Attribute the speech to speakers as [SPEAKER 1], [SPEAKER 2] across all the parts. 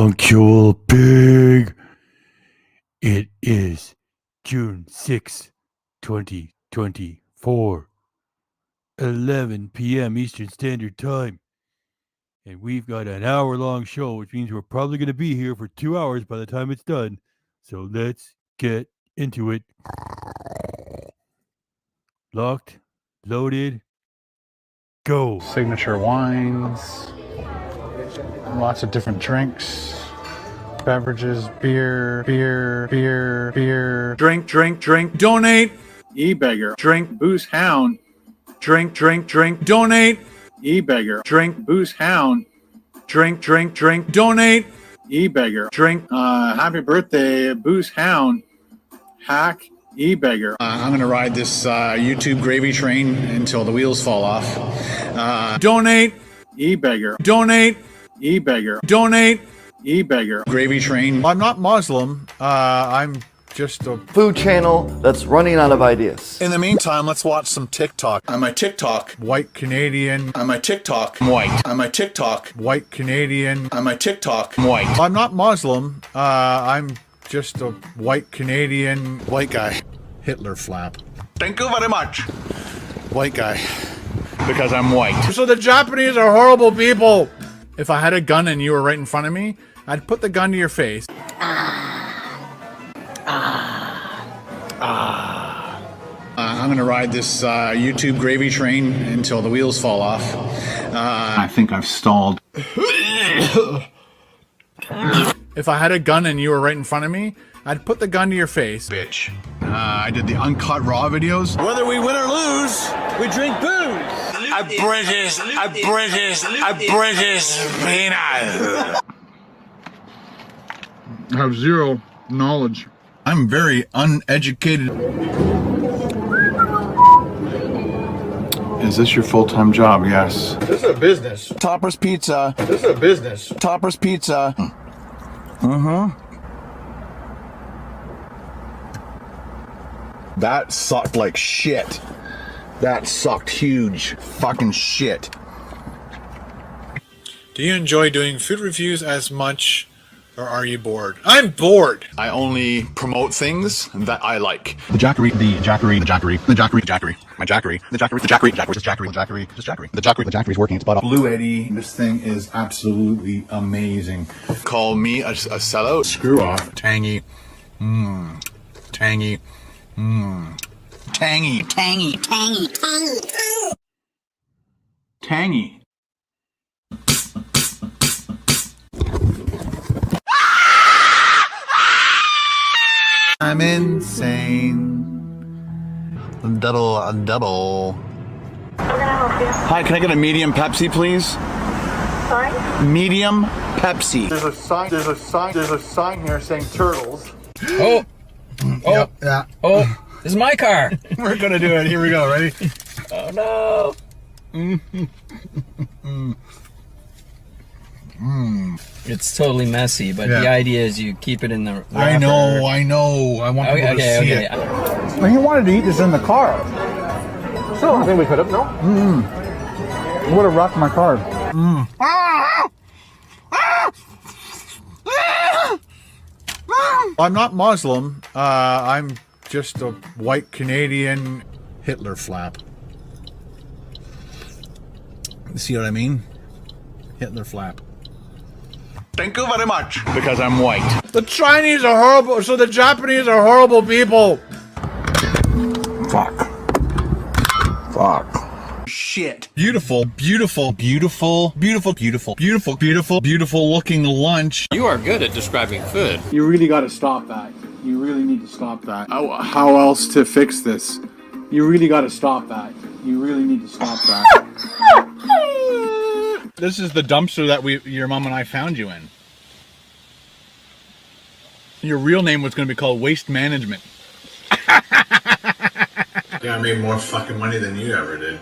[SPEAKER 1] Punctual pig. It is June 6, 2024, 11 p.m. Eastern Standard Time. And we've got an hour-long show, which means we're probably going to be here for 2 hours by the time it's done. So let's get into it. Locked, loaded, go.
[SPEAKER 2] Signature wines, lots of different drinks, beverages, beer,
[SPEAKER 3] drink, donate, e-beggar, drink, booze hound, drink, donate, e-beggar, drink, booze hound, drink, donate, e-beggar, drink, happy birthday, booze hound, hack, e-beggar.
[SPEAKER 2] I'm gonna ride this YouTube gravy train until the wheels fall off.
[SPEAKER 3] Donate, e-beggar, donate, e-beggar, donate, e-beggar.
[SPEAKER 2] Gravy train. I'm not Muslim. I'm just a
[SPEAKER 4] food channel that's running out of ideas.
[SPEAKER 2] In the meantime, let's watch some TikTok. I'm a TikTok. White Canadian. I'm a TikTok. White. I'm a TikTok. White Canadian. I'm a TikTok. White. I'm not Muslim. I'm just a white Canadian. White guy. Hitler flap. Thank you very much. White guy. Because I'm white. So the Japanese are horrible people. If I had a gun and you were right in front of me, I'd put the gun to your face. I'm gonna ride this YouTube gravy train until the wheels fall off. I think I've stalled. If I had a gun and you were right in front of me, I'd put the gun to your face. Bitch. I did the uncut raw videos.
[SPEAKER 5] Whether we win or lose, we drink booze. A British peanut.
[SPEAKER 2] I have zero knowledge. I'm very uneducated. Is this your full-time job? Yes. This is a business. Topper's Pizza. This is a business. Topper's Pizza. That sucked like shit. That sucked huge fucking shit. Do you enjoy doing food reviews as much, or are you bored? I'm bored! I only promote things that I like. The Jackery, the Jackery, the Jackery, the Jackery, the Jackery, my Jackery, the Jackery, the Jackery, the Jackery, the Jackery, the Jackery, the Jackery, the Jackery, the Jackery's working its butt off. Blue Eddie, this thing is absolutely amazing. Call me a sellout. Screw off. Tangy. Tangy. Tangy. Tangy. Tangy. Tangy. Tangy. I'm insane. Double. Hi, can I get a medium Pepsi, please?
[SPEAKER 6] Sorry?
[SPEAKER 2] Medium Pepsi.
[SPEAKER 7] There's a sign here saying turtles.
[SPEAKER 5] Oh,
[SPEAKER 2] Yep, yeah.
[SPEAKER 5] oh, this is my car.
[SPEAKER 2] We're gonna do it. Here we go. Ready?
[SPEAKER 5] Oh no. It's totally messy, but the idea is you keep it in the wrapper.
[SPEAKER 2] I know. I want people to see it.
[SPEAKER 7] Well, he wanted to eat this in the car. So I think we could have, no? It would have rocked my car.
[SPEAKER 2] I'm not Muslim. I'm just a white Canadian Hitler flap. See what I mean? Hitler flap. Thank you very much. Because I'm white. The Chinese are horrible, so the Japanese are horrible people. Fuck. Shit. Beautiful looking lunch.
[SPEAKER 5] You are good at describing food.
[SPEAKER 3] You really got to stop that. You really need to stop that. How else to fix this? You really got to stop that. You really need to stop that.
[SPEAKER 2] This is the dumpster that your mom and I found you in. Your real name was going to be called Waste Management. Yeah, I made more fucking money than you ever did.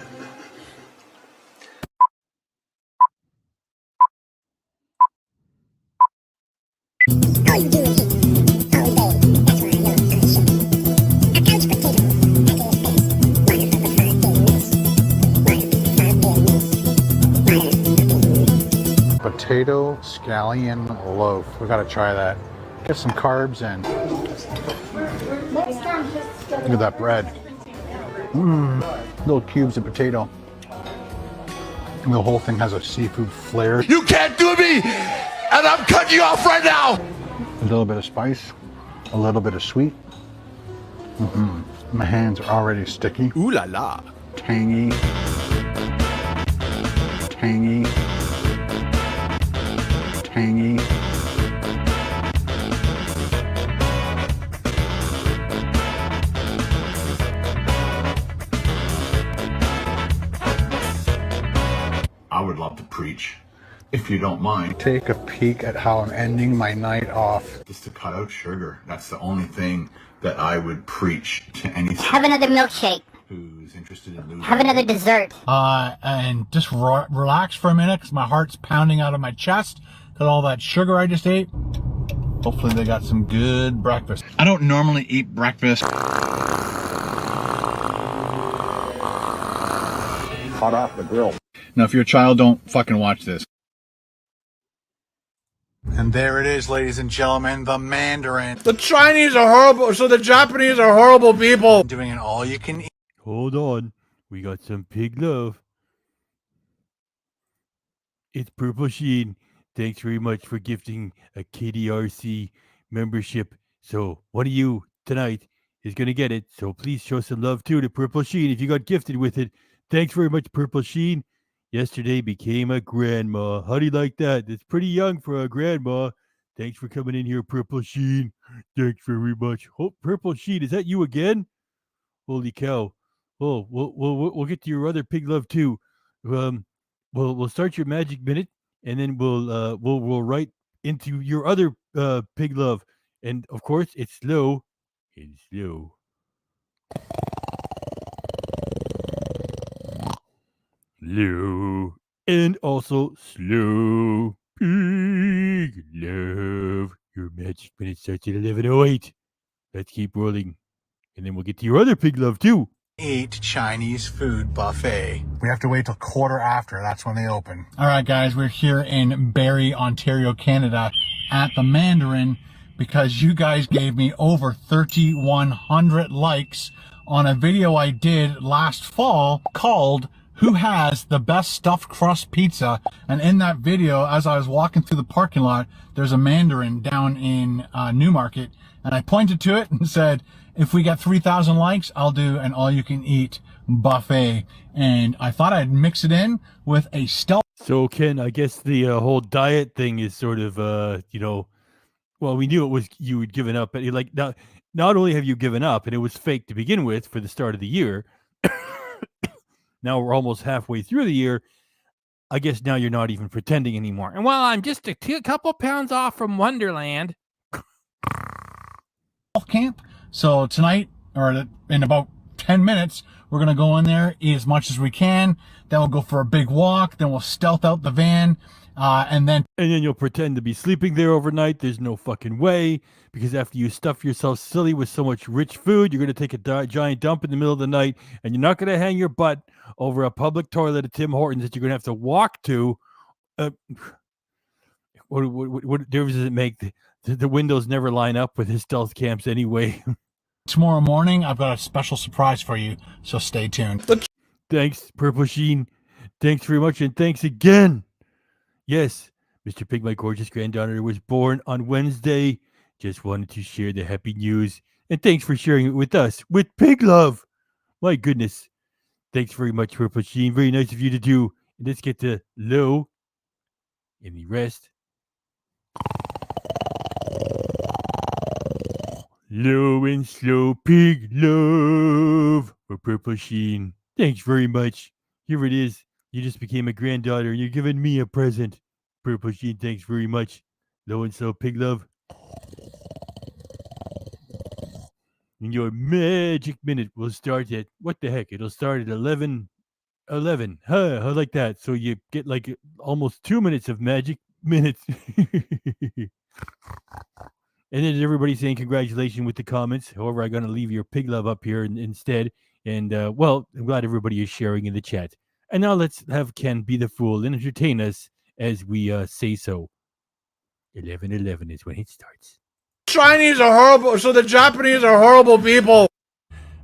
[SPEAKER 2] potato scallion loaf. We gotta try that. Get some carbs in. Look at that bread. Little cubes of potato. And the whole thing has a seafood flair.
[SPEAKER 6] You can't do me! And I'm cutting you off right now!
[SPEAKER 2] A little bit of spice, a little bit of sweet. My hands are already sticky.
[SPEAKER 6] Ooh la la.
[SPEAKER 2] Tangy. Tangy. Tangy.
[SPEAKER 6] I would love to preach, if you don't mind.
[SPEAKER 2] Take a peek at how I'm ending my night off.
[SPEAKER 6] Just to cut out sugar. That's the only thing that I would preach to anyone
[SPEAKER 8] Have another milkshake.
[SPEAKER 6] who's interested in losing.
[SPEAKER 8] Have another dessert.
[SPEAKER 7] And just relax for a minute because my heart's pounding out of my chest because all that sugar I just ate. Hopefully they got some good breakfast. I don't normally eat breakfast.
[SPEAKER 2] Hot off the grill.
[SPEAKER 7] Now, if you're a child, don't fucking watch this.
[SPEAKER 2] And there it is, ladies and gentlemen, the Mandarin.
[SPEAKER 7] The Chinese are horrible, so the Japanese are horrible people.
[SPEAKER 2] Doing an all-you-can-eat.
[SPEAKER 1] Hold on. We got some pig love. It's Purple Sheen. Thanks very much for gifting a KDRC membership. So one of you tonight is going to get it. So please show some love too to Purple Sheen if you got gifted with it. Thanks very much, Purple Sheen. Yesterday became a grandma. How do you like that? That's pretty young for a grandma. Thanks for coming in here, Purple Sheen. Thanks very much. Oh, Purple Sheen, is that you again? Holy cow. Oh, we'll get to your other pig love too. We'll start your magic minute, and then we'll right into your other pig love. And of course, it's slow and slow. Slow and also slow. Pig love. Your magic minute starts at 11:08. Let's keep rolling, and then we'll get to your other pig love too.
[SPEAKER 2] Eat Chinese food buffet. We have to wait till quarter after. That's when they open.
[SPEAKER 7] All right, guys, we're here in Barrie, Ontario, Canada at the Mandarin because you guys gave me over 3,100 likes on a video I did last fall called Who Has the Best Stuffed Crust Pizza? And in that video, as I was walking through the parking lot, there's a Mandarin down in Newmarket, and I pointed to it and said, if we get 3,000 likes, I'll do an all-you-can-eat buffet. And I thought I'd mix it in with a stealth.
[SPEAKER 1] So, Ken, I guess the whole diet thing is sort of, well, we knew it was you had given up, but like not only have you given up, and it was fake to begin with for the start of the year. Now we're almost halfway through the year. I guess now you're not even pretending anymore. And well, I'm just a couple pounds off from Wonderland.
[SPEAKER 7] Camp. So tonight, or in about 10 minutes, we're going to go in there, eat as much as we can. Then we'll go for a big walk. Then we'll stealth out the van. And then
[SPEAKER 1] you'll pretend to be sleeping there overnight. There's no fucking way, because after you stuff yourself silly with so much rich food, you're going to take a giant dump in the middle of the night, and you're not going to hang your butt over a public toilet at Tim Hortons that you're going to have to walk to. What difference does it make? The windows never line up with his stealth camps anyway.
[SPEAKER 7] Tomorrow morning, I've got a special surprise for you, so stay tuned.
[SPEAKER 1] Thanks, Purple Sheen. Thanks very much, and thanks again. Yes, Mr. Pig, my gorgeous granddaughter, was born on Wednesday. Just wanted to share the happy news, and thanks for sharing it with us, with Pig Love. My goodness. Thanks very much, Purple Sheen. Very nice of you to do. And let's get to low and the rest. Low and slow pig love for Purple Sheen. Thanks very much. Here it is. You just became a granddaughter and you're giving me a present. Purple Sheen, thanks very much. Low and slow pig love. And your magic minute will start at, what the heck? It'll start at 11. I like that. So you get like almost 2 minutes of magic minutes. And then everybody saying congratulations with the comments. However, I'm going to leave your pig love up here instead. And, well, I'm glad everybody is sharing in the chat. And now let's have Ken be the fool and entertain us as we say so. 11:11 is when it starts.
[SPEAKER 2] Chinese are horrible, so the Japanese are horrible people.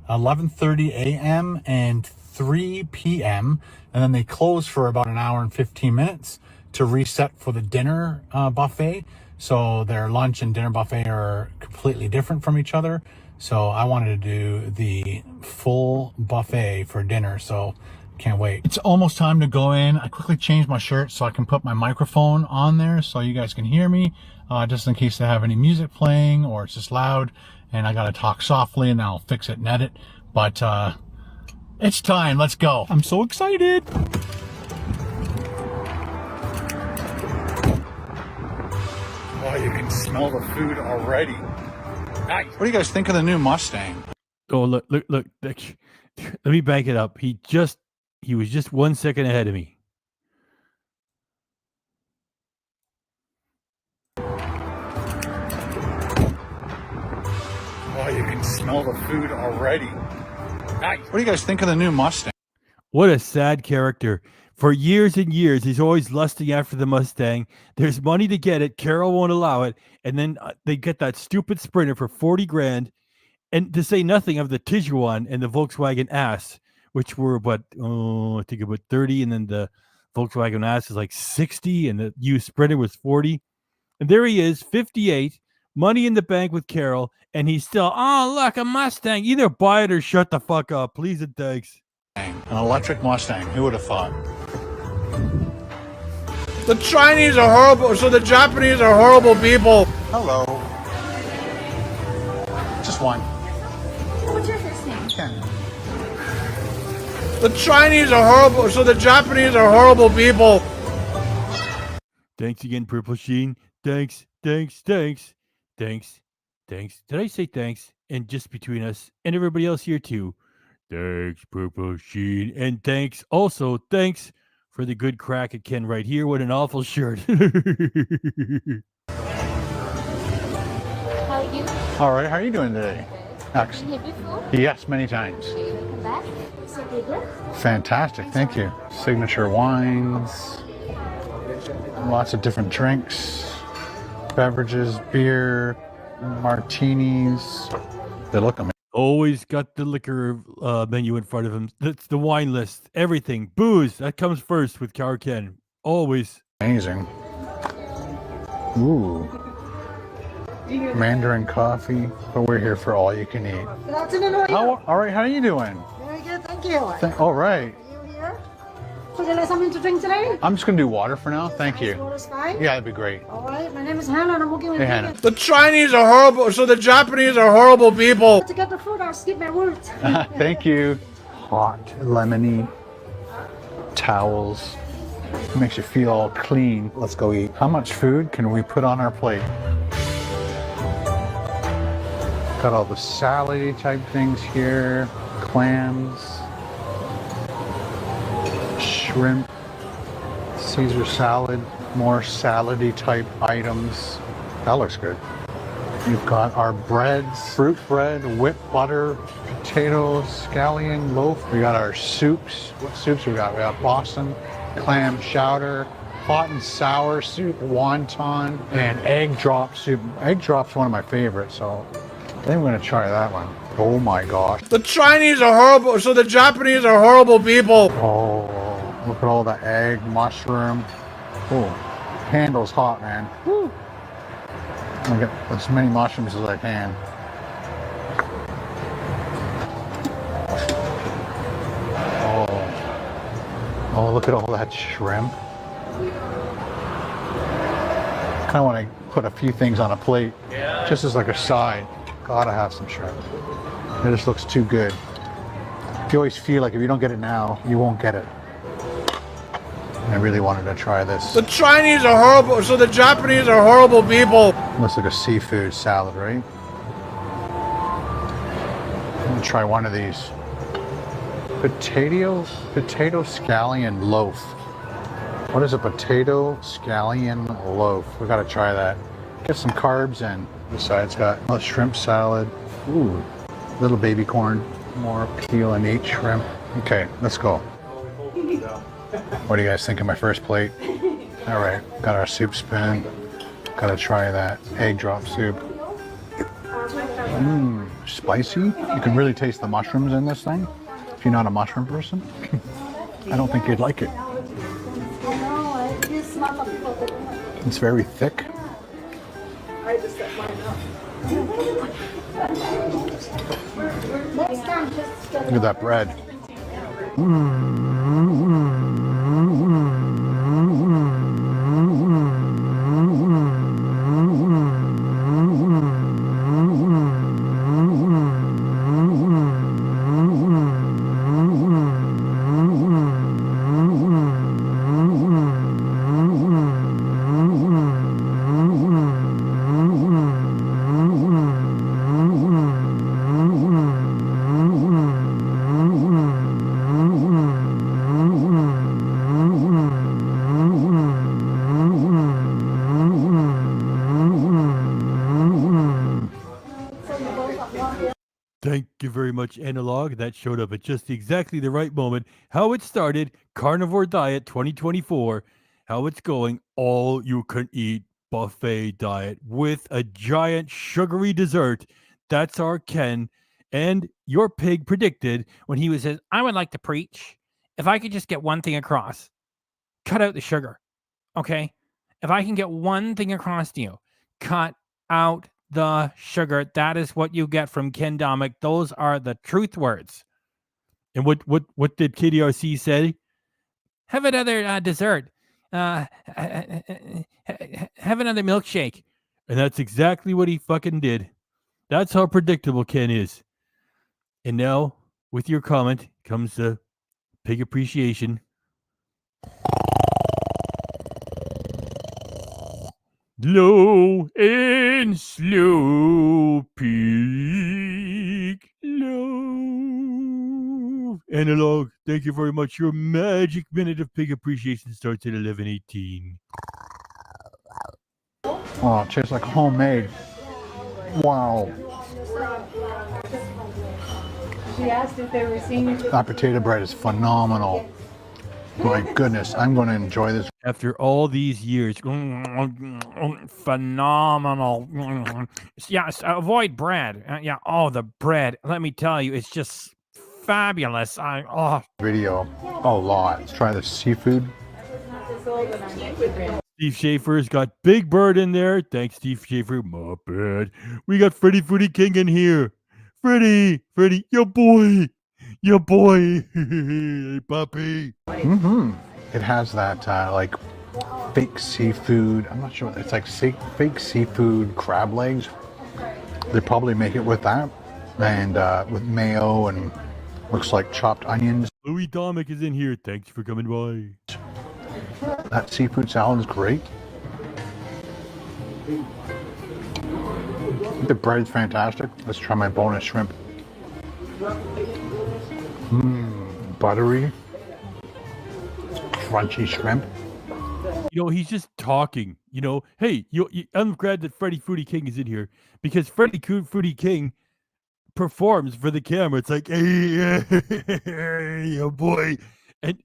[SPEAKER 7] 11:30 a.m. and 3 p.m. and then they close for about an hour and 15 minutes to reset for the dinner buffet. So their lunch and dinner buffet are completely different from each other. So I wanted to do the full buffet for dinner, so can't wait. It's almost time to go in. I quickly changed my shirt so I can put my microphone on there so you guys can hear me, just in case they have any music playing or it's just loud and I gotta talk softly and I'll fix it and edit. But it's time, let's go. I'm so excited. Oh, you can smell the food already. Nice. What do you guys think of the new Mustang?
[SPEAKER 1] Oh, look. Let me back it up. He was just 1 second ahead of me.
[SPEAKER 7] Oh, you can smell the food already. Nice. What do you guys think of the new Mustang?
[SPEAKER 1] What a sad character. For years and years, he's always lusting after the Mustang. There's money to get it. Carol won't allow it. And then they get that stupid Sprinter for 40 grand. And to say nothing of the Tiguan and the Volkswagen Ass, which were I think about 30. And then the Volkswagen Ass is like 60. And the used Sprinter was 40. And there he is, 58, money in the bank with Carol. And he's still, oh, look, a Mustang. Either buy it or shut the fuck up. Please and thanks.
[SPEAKER 7] An electric Mustang. Who would have thought?
[SPEAKER 2] The Chinese are horrible, so the Japanese are horrible people.
[SPEAKER 7] Hello. Just one.
[SPEAKER 8] What's your first name?
[SPEAKER 7] Ken.
[SPEAKER 2] The Chinese are horrible, so the Japanese are horrible people.
[SPEAKER 1] Thanks again, Purple Sheen. Thanks. Did I say thanks? And just between us and everybody else here too. Thanks, Purple Sheen. And thanks for the good crack at Ken right here. What an awful shirt.
[SPEAKER 8] How are you?
[SPEAKER 7] All right, how are you doing today?
[SPEAKER 8] Been
[SPEAKER 7] Excellent.
[SPEAKER 8] here before?
[SPEAKER 7] Yes, many times.
[SPEAKER 8] Welcome back. So good.
[SPEAKER 7] Fantastic, thank you. Signature wines, lots of different drinks, beverages, beer, martinis. They look amazing.
[SPEAKER 1] Always got the liquor menu in front of him. That's the wine list. Everything. Booze. That comes first with Car Ken. Always.
[SPEAKER 7] Amazing. Ooh. Mandarin coffee, but we're here for all you can eat.
[SPEAKER 9] Good afternoon, how are you?
[SPEAKER 7] All right, how are you doing?
[SPEAKER 9] Very good, thank you.
[SPEAKER 7] All right.
[SPEAKER 9] Are you here? Would you like something to drink today?
[SPEAKER 7] I'm just going to do water for now. Thank you.
[SPEAKER 9] Water's fine.
[SPEAKER 7] Yeah, that'd be great.
[SPEAKER 9] All right, my name is Hannah and I'm working with
[SPEAKER 7] Hey, Hannah.
[SPEAKER 2] The Chinese are horrible, so the Japanese are horrible people.
[SPEAKER 9] To get the food, I'll skip my words.
[SPEAKER 7] Thank you. Hot, lemony towels. Makes you feel all clean. Let's go eat. How much food can we put on our plate? Got all the salad type things here. Clams. Shrimp. Caesar salad. More salady type items. That looks good. We've got our breads, fruit bread, whipped butter, potato, scallion loaf. We got our soups. What soups we got? We got Boston, clam chowder, hot and sour soup, wonton, and egg drop soup. Egg drop's one of my favorites, so I think I'm gonna try that one. Oh my gosh.
[SPEAKER 2] The Chinese are horrible, so the Japanese are horrible people.
[SPEAKER 7] Oh, look at all the egg, mushroom. Oh, handle's hot, man. Woo. I'm gonna get as many mushrooms as I can. Oh, look at all that shrimp. Kind of want to put a few things on a plate, just as like a side. Gotta have some shrimp. It just looks too good. You always feel like if you don't get it now, you won't get it. I really wanted to try this.
[SPEAKER 2] The Chinese are horrible, so the Japanese are horrible people.
[SPEAKER 7] Looks like a seafood salad, right? I'm gonna try one of these. Potato scallion loaf. What is a potato scallion loaf? We gotta try that. Get some carbs in. Besides, got a shrimp salad. Ooh, little baby corn. More peel and eat shrimp. Okay, let's go. What do you guys think of my first plate? All right, got our soup spoon. Gotta try that egg drop soup. Spicy. You can really taste the mushrooms in this thing. If you're not a mushroom person, I don't think you'd like it. It's very thick. Look at that bread.
[SPEAKER 1] Thank you very much, Analog. That showed up at just exactly the right moment. How it started, Carnivore Diet 2024. How it's going, all you can eat buffet diet with a giant sugary dessert. That's our Ken. And your pig predicted when he was says, I would like to preach. If I could just get one thing across, cut out the sugar. Okay? If I can get one thing across to you, cut out the sugar. That is what you get from Ken Domik. Those are the truth words. And what did KDRC say? Have another dessert. Have another milkshake. And that's exactly what he fucking did. That's how predictable Ken is. And now, with your comment, comes the pig appreciation. Low and slow, pig low. Analog, thank you very much. Your magic minute of pig appreciation starts at 11:18.
[SPEAKER 7] Oh, it tastes like homemade. Wow.
[SPEAKER 9] She asked if they were seeing you.
[SPEAKER 7] That potato bread is phenomenal. My goodness, I'm going to enjoy this.
[SPEAKER 1] After all these years, phenomenal. Yes, avoid bread. The bread. Let me tell you, it's just fabulous.
[SPEAKER 7] Video a lot. Let's try the seafood.
[SPEAKER 1] Steve Schaefer's got Big Bird in there. Thanks, Steve Schaefer. My bad. We got Freddy Foodie King in here. Freddy, your boy. Hey, puppy.
[SPEAKER 7] It has that like fake seafood. I'm not sure. It's like fake seafood crab legs. They probably make it with that and with mayo and looks like chopped onions.
[SPEAKER 1] Louis Domik is in here. Thanks for coming by.
[SPEAKER 7] That seafood salad is great. The bread's fantastic. Let's try my bonus shrimp. Buttery, crunchy shrimp.
[SPEAKER 1] He's just talking. Hey, I'm glad that Freddy Foodie King is in here because Freddy Foodie King performs for the camera. It's like, hey, boy, and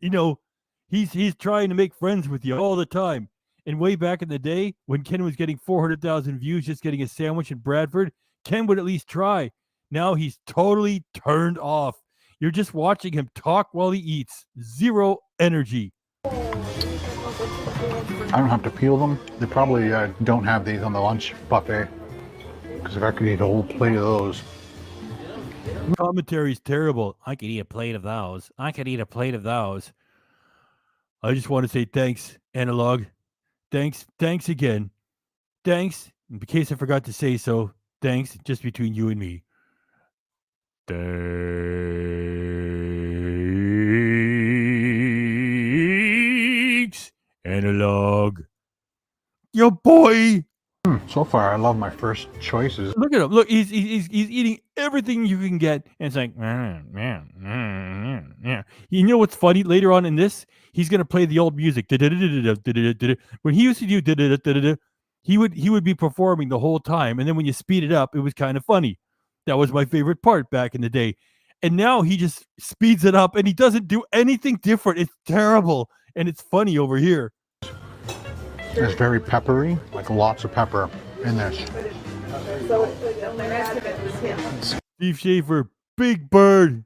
[SPEAKER 1] he's trying to make friends with you all the time. And way back in the day, when Ken was getting 400,000 views just getting a sandwich in Bradford, Ken would at least try. Now he's totally turned off. You're just watching him talk while he eats. Zero energy.
[SPEAKER 7] I don't have to peel them. They probably don't have these on the lunch buffet. Because if I could eat a whole plate of those.
[SPEAKER 1] Commentary's terrible. I could eat a plate of those. I just want to say thanks, Analog. Thanks again. Thanks. In case I forgot to say so, thanks just between you and me. Thanks, Analog. Yo, boy.
[SPEAKER 7] So far, I love my first choices.
[SPEAKER 1] Look at him. Look, he's eating everything you can get, and it's like, yeah. You know what's funny? Later on in this, he's gonna play the old music. When he used to do, he would be performing the whole time, and then when you speed it up, it was kind of funny. That was my favorite part back in the day. And now he just speeds it up, and he doesn't do anything different. It's terrible, and it's funny over here.
[SPEAKER 7] It's very peppery, like lots of pepper in this.
[SPEAKER 9] So the rest of it was him.
[SPEAKER 1] Steve Schaefer, Big Bird.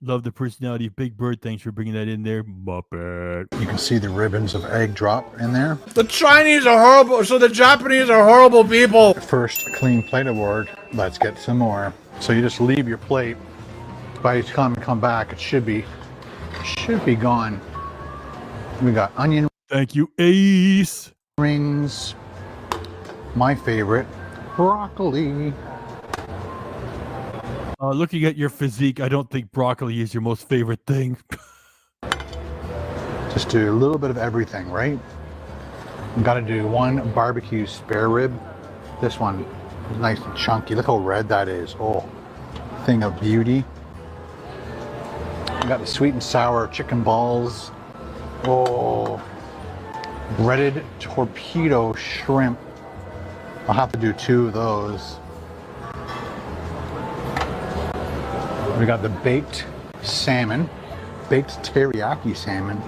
[SPEAKER 1] Love the personality of Big Bird. Thanks for bringing that in there, Muppet.
[SPEAKER 7] You can see the ribbons of egg drop in there.
[SPEAKER 2] The Chinese are horrible, so the Japanese are horrible people.
[SPEAKER 7] First clean plate award. Let's get some more. So you just leave your plate. By the time you come back, it should be gone. We got onion
[SPEAKER 1] Thank you, Ace.
[SPEAKER 7] rings. My favorite, broccoli.
[SPEAKER 1] Looking at your physique, I don't think broccoli is your most favorite thing.
[SPEAKER 7] Just do a little bit of everything, right? Got to do one barbecue spare rib. This one is nice and chunky. Look how red that is. Oh, thing of beauty. Got the sweet and sour chicken balls. Oh, breaded torpedo shrimp. I'll have to do 2 of those. We got the baked salmon, baked teriyaki salmon.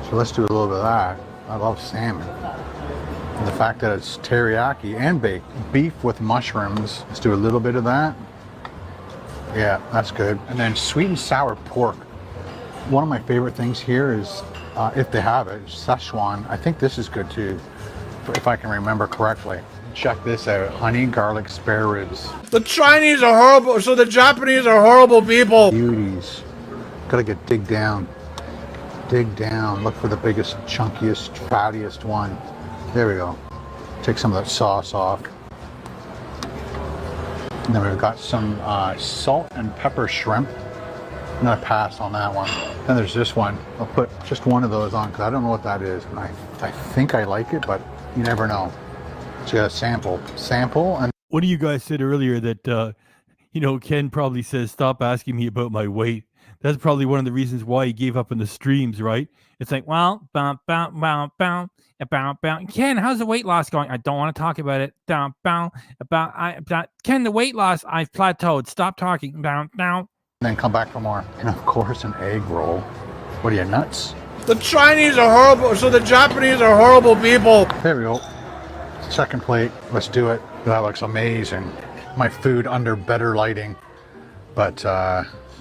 [SPEAKER 7] So let's do a little bit of that. I love salmon. And the fact that it's teriyaki and baked. Beef with mushrooms. Let's do a little bit of that. Yeah, that's good. And then sweet and sour pork. One of my favorite things here is, if they have it, Szechuan. I think this is good too, if I can remember correctly. Check this out, honey garlic spare ribs.
[SPEAKER 2] The Chinese are horrible, so the Japanese are horrible people.
[SPEAKER 7] Beauties. Gotta get dig down. Dig down. Look for the biggest, chunkiest, fattiest one. There we go. Take some of that sauce off. And then we've got some salt and pepper shrimp. I'm gonna pass on that one. Then there's this one. I'll put just one of those on because I don't know what that is. And I think I like it, but you never know. So you got a sample, and
[SPEAKER 1] One of you guys said earlier that, Ken probably says, stop asking me about my weight. That's probably one of the reasons why he gave up on the streams, right? It's like, well, Ken, how's the weight loss going? I don't want to talk about it. Ken, the weight loss, I've plateaued. Stop talking.
[SPEAKER 7] then come back for more. And of course, an egg roll. What are you, nuts?
[SPEAKER 2] The Chinese are horrible, so the Japanese are horrible people.
[SPEAKER 7] There we go. Second plate. Let's do it. That looks amazing. My food under better lighting. But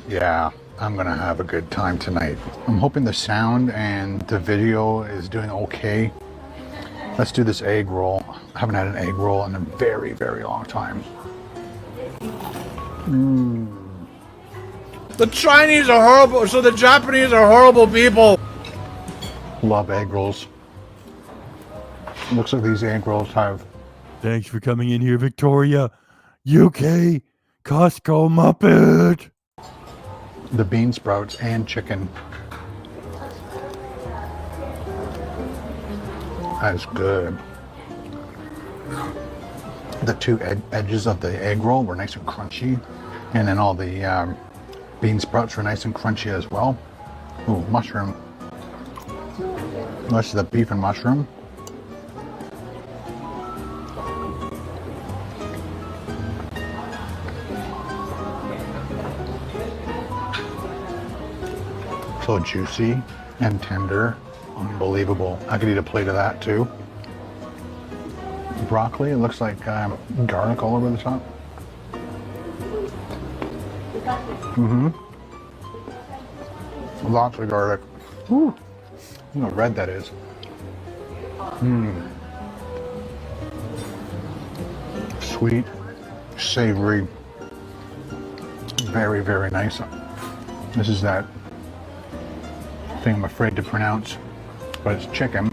[SPEAKER 7] yeah, I'm gonna have a good time tonight. I'm hoping the sound and the video is doing okay. Let's do this egg roll. I haven't had an egg roll in a very, very long time.
[SPEAKER 2] The Chinese are horrible, so the Japanese are horrible people.
[SPEAKER 7] Love egg rolls. Looks like these egg rolls have...
[SPEAKER 1] Thanks for coming in here, Victoria. UK Costco Muppet.
[SPEAKER 7] the bean sprouts and chicken. That's good. The two edges of the egg roll were nice and crunchy, and then all the bean sprouts were nice and crunchy as well. Ooh, mushroom. This is the beef and mushroom. So juicy and tender. Unbelievable. I could eat a plate of that too. Broccoli, it looks like garlic all over the top. Lots of garlic. Ooh. Look how red that is. Sweet, savory, very, very nice. This is that thing I'm afraid to pronounce, but it's chicken.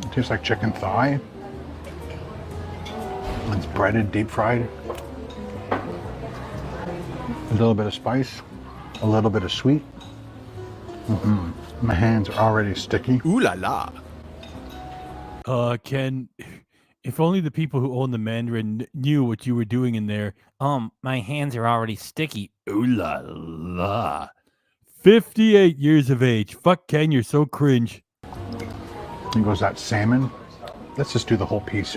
[SPEAKER 7] It tastes like chicken thigh. It's breaded, deep fried. A little bit of spice, a little bit of sweet. My hands are already sticky.
[SPEAKER 2] Ooh la la.
[SPEAKER 1] Ken, if only the people who own the Mandarin knew what you were doing in there. My hands are already sticky. Ooh la la. 58 years of age. Fuck Ken, you're so cringe.
[SPEAKER 7] Here goes that salmon. Let's just do the whole piece.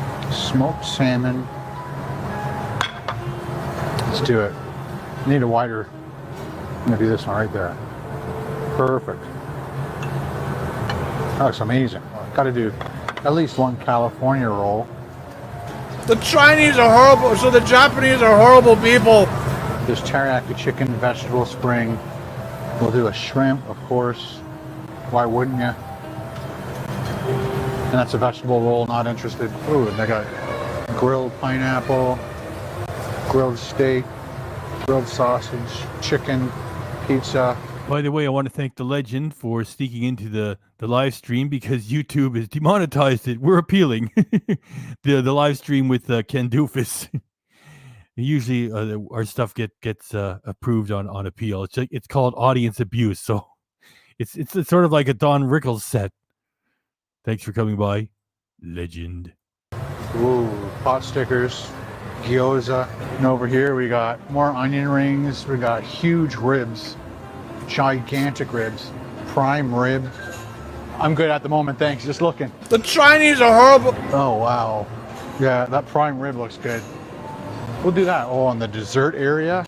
[SPEAKER 7] Smoked salmon. Let's do it. Need a wider. I'm gonna do this one right there. Perfect. That looks amazing. Gotta do at least one California roll.
[SPEAKER 2] The Chinese are horrible, so the Japanese are horrible people.
[SPEAKER 7] There's teriyaki chicken, vegetable spring. We'll do a shrimp, of course. Why wouldn't you? And that's a vegetable roll, not interested. Ooh, and they got grilled pineapple, grilled steak, grilled sausage, chicken, pizza.
[SPEAKER 1] By the way, I want to thank the legend for sneaking into the live stream because YouTube has demonetized it. We're appealing the live stream with Ken Doofus. Usually our stuff gets approved on appeal. It's called audience abuse, so it's sort of like a Don Rickles set. Thanks for coming by, legend.
[SPEAKER 7] Ooh, pot stickers, gyoza. And over here we got more onion rings. We got huge ribs, gigantic ribs, prime rib. I'm good at the moment, thanks. Just looking.
[SPEAKER 2] The Chinese are horrible.
[SPEAKER 7] Oh wow, yeah, that prime rib looks good. We'll do that. Oh, on the dessert area,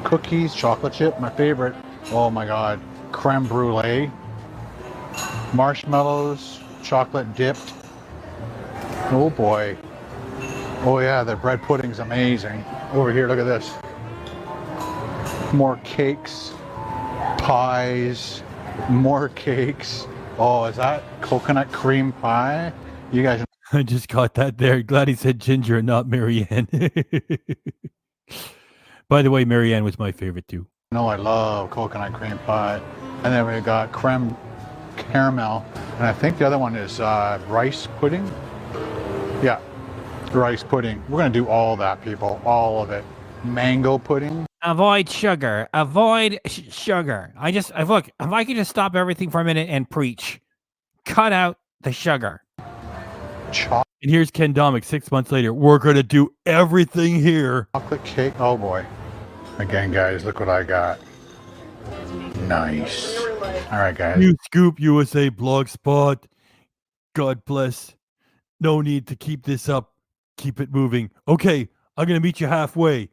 [SPEAKER 7] cookies, chocolate chip, my favorite. Oh my god, creme brulee, marshmallows, chocolate dipped. Oh boy. Oh yeah, the bread pudding's amazing. Over here, look at this. More cakes, pies, more cakes. Oh, is that coconut cream pie? You guys.
[SPEAKER 1] I just got that there. Glad he said Ginger and not Marianne. By the way, Marianne was my favorite too.
[SPEAKER 7] No, I love coconut cream pie. And then we got creme caramel. And I think the other one is rice pudding. Yeah, rice pudding. We're gonna do all that, people. All of it. Mango pudding.
[SPEAKER 10] Avoid sugar. Avoid sugar. Look, if I could just stop everything for a minute and preach. Cut out the sugar.
[SPEAKER 1] And here's Ken Domik 6 months later. We're going to do everything here.
[SPEAKER 7] Chocolate cake. Oh boy. Again, guys, look what I got. Nice. All right, guys.
[SPEAKER 1] New Scoop USA blog spot. God bless. No need to keep this up. Keep it moving. Okay, I'm going to meet you halfway.